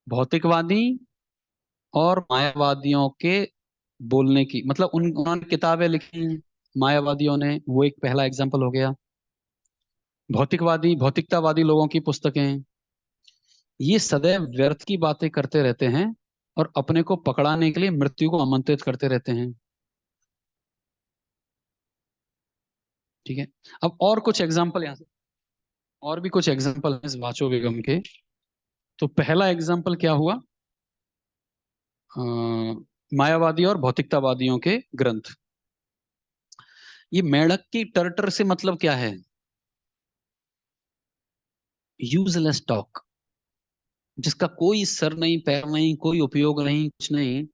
भौतिकवादी और मायावादियों के बोलने की, मतलब उन्होंने किताबें लिखी मायावादियों ने, वो एक पहला एग्जाम्पल हो गया। भौतिकतावादी लोगों की पुस्तकें, ये सदैव व्यर्थ की बातें करते रहते हैं और अपने को पकड़ाने के लिए मृत्यु को आमंत्रित करते रहते हैं। ठीक है। अब और कुछ एग्जाम्पल यहाँ से, और भी कुछ एग्जाम्पल हैं इस वाचो बेगम के। तो पहला एग्जाम्पल क्या हुआ? अ, मायावादी और भौतिकतावादियों के ग्रंथ। ये मेंढक की टर्टर से मतलब क्या है? यूजलेस टॉक, जिसका कोई सर नहीं, पैर नहीं, कोई उपयोग नहीं, कुछ नहीं।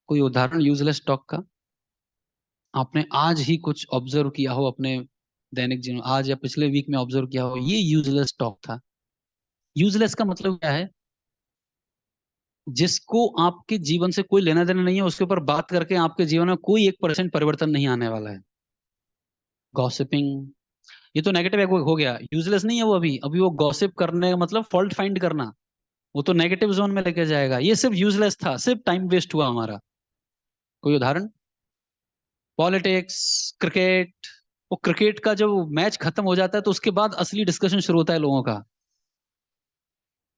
कोई उदाहरण यूजलेस टॉक का आपने आज ही कुछ ऑब्जर्व किया हो अपने दैनिक जीवन, आज या पिछले वीक में ऑब्जर्व किया हो, ये यूजलेस टॉक था। यूजलेस का मतलब क्या है? जिसको आपके जीवन से कोई लेना देना नहीं है, उसके ऊपर बात करके आपके जीवन में कोई 1% परिवर्तन नहीं आने वाला है। गॉसिपिंग, ये तो नेगेटिव हो गया, यूजलेस नहीं है वो। अभी अभी वो गॉसिप करने का मतलब फॉल्ट फाइंड करना, वो तो नेगेटिव जोन में लेके जाएगा। ये सिर्फ यूजलेस था, सिर्फ टाइम वेस्ट हुआ हमारा। कोई उदाहरण? Politics, cricket. वो क्रिकेट का जब मैच खत्म हो जाता है तो उसके बाद असली डिस्कशन शुरू होता है लोगों का।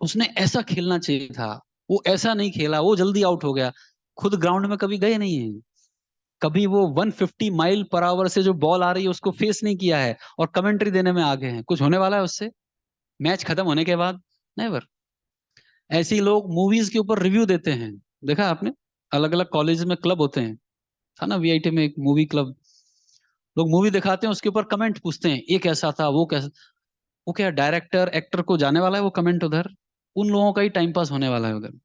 उसने ऐसा खेलना चाहिए था, वो ऐसा नहीं खेला, वो जल्दी आउट हो गया। खुद ग्राउंड में कभी गए नहीं है, कभी वो 150 माइल पर आवर से जो बॉल आ रही है उसको फेस नहीं किया है और कमेंट्री देने में आगे हैं, कुछ होने वाला है उससे मैच खत्म होने के बाद? नेवर। ऐसे ही लोग मूवीज के ऊपर रिव्यू देते हैं, देखा आपने? अलग अलग कॉलेज में क्लब होते हैं, था ना वीआईटी में एक मूवी क्लब, लोग मूवी दिखाते हैं उसके ऊपर कमेंट पूछते हैं, ये कैसा था, वो कैसा। वो क्या डायरेक्टर एक्टर को जाने वाला है वो कमेंट उधर? उन लोगों का ही टाइम पास होने वाला है उधर।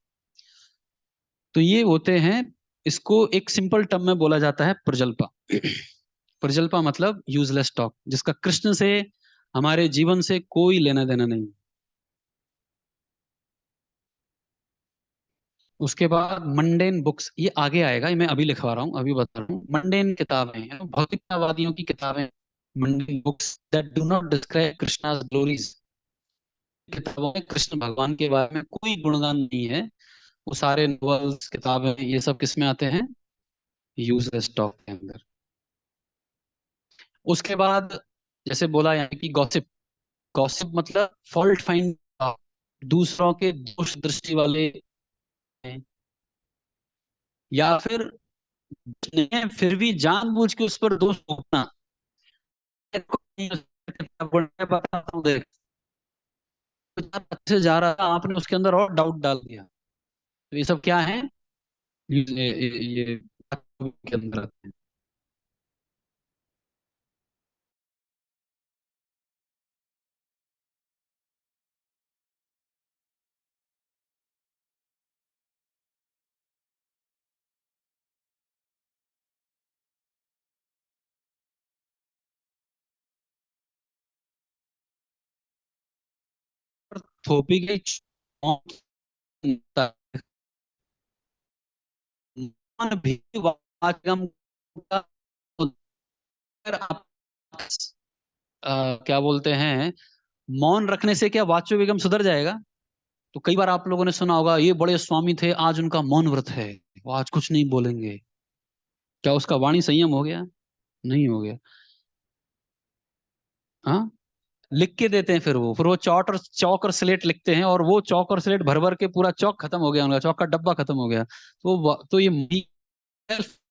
तो ये होते हैं, इसको एक सिंपल टर्म में बोला जाता है प्रजल्पा। प्रजल्पा मतलब यूजलेस टॉक, जिसका कृष्ण से हमारे जीवन से कोई लेना देना नहीं। उसके बाद मंडेन बुक्स, ये आगे आएगा, ये मैं अभी लिखवा रहा हूँ, अभी बता रहा हूँ। मंडेन किताबें, भौतिकतावादियों की किताबें, mundane books that do not describe Krishna's glories. किताबों में कृष्ण भगवान के बारे में कोई गुणगान नहीं है। वो सारे नॉवेल्स किताबें ये सब किस में आते हैं? यूजलेस टॉक के अंदर। उसके बाद जैसे बोला यानी कि गॉसिप, गॉसिप मतलब फॉल्ट फाइंड, दूसरों के दोष दृष्टि वाले हैं, या फिर नहीं है फिर भी जानबूझ के उस पर दोष थोपना। बताता हूँ देख, अच्छे जा रहा था, आपने उसके अंदर और डाउट डाल दिया, तो ये सब क्या है? ये के अंदर आते हैं। और थोपी गई मन भी वाचगम का, अगर आप क्या बोलते हैं, मौन रखने से क्या वाचो वेगम सुधर जाएगा? तो कई बार आप लोगों ने सुना होगा, ये बड़े स्वामी थे आज उनका मौन व्रत है, वो आज कुछ नहीं बोलेंगे। क्या उसका वाणी संयम हो गया? नहीं हो गया। हाँ, लिख के देते हैं, फिर वो चौक और स्लेट लिखते हैं, और वो चौक और स्लेट भर भर के पूरा चौक खत्म हो गया, उनका चौक का डब्बा खत्म हो गया। तो ये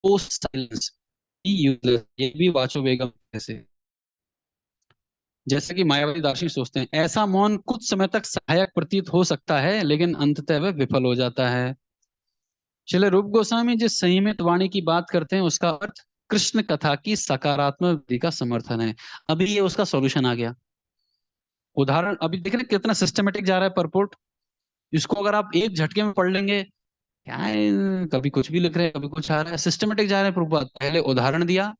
साइलेंस यूजलेस, ये भी वाचो बेगम जैसे, जैसे कि मायावती दार्शनिक सोचते हैं, ऐसा मौन कुछ समय तक सहायक प्रतीत हो सकता है लेकिन अंततः वह विफल हो जाता है। चले रूप गोस्वामी जिस संयमित वाणी की बात करते हैं उसका अर्थ कृष्ण कथा की सकारात्मक विधि का समर्थन है। अभी ये उसका सॉल्यूशन आ गया। उदाहरण अभी देख रहे हैं कितना सिस्टमेटिक जा रहा है परपोर्ट। इसको अगर आप एक झटके में पढ़ लेंगे, क्या है, कभी कुछ भी लिख रहे हैं कभी कुछ आ रहा है, सिस्टमेटिक जा रहे हैं प्रभुपाद। पहले उदाहरण दिया,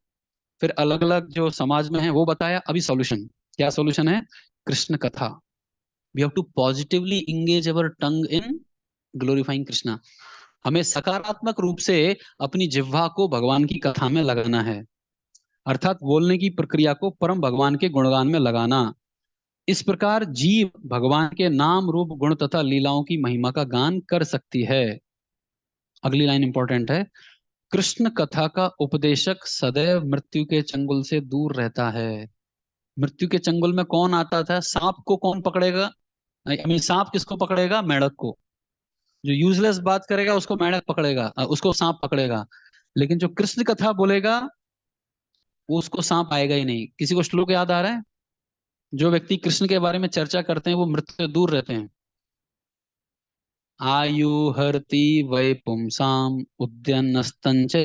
फिर अलग अलग जो समाज में है वो बताया, अभी सॉल्यूशन। क्या सॉल्यूशन है? कृष्ण कथा। We have to positively engage our tongue in glorifying Krishna. हमें सकारात्मक रूप से अपनी जिह्वा को भगवान की कथा में लगाना है, अर्थात बोलने की प्रक्रिया को परम भगवान के गुणगान में लगाना। इस प्रकार जीव भगवान के नाम रूप गुण तथा लीलाओं की महिमा का गान कर सकती है। अगली लाइन इंपॉर्टेंट है, कृष्ण कथा का उपदेशक सदैव मृत्यु के चंगुल से दूर रहता है। मृत्यु के चंगुल में कौन आता था? सांप को कौन पकड़ेगा? आई मीन सांप किसको पकड़ेगा? मेंढक को। जो यूजलेस बात करेगा उसको मेंढक पकड़ेगा, उसको सांप पकड़ेगा। लेकिन जो कृष्ण कथा बोलेगा वो उसको सांप आएगा ही नहीं। किसी को श्लोक याद आ रहा है? जो व्यक्ति कृष्ण के बारे में चर्चा करते हैं वो मृत्यु से दूर रहते हैं। आयु हरति वै पुंसाम उद्यनस्तंच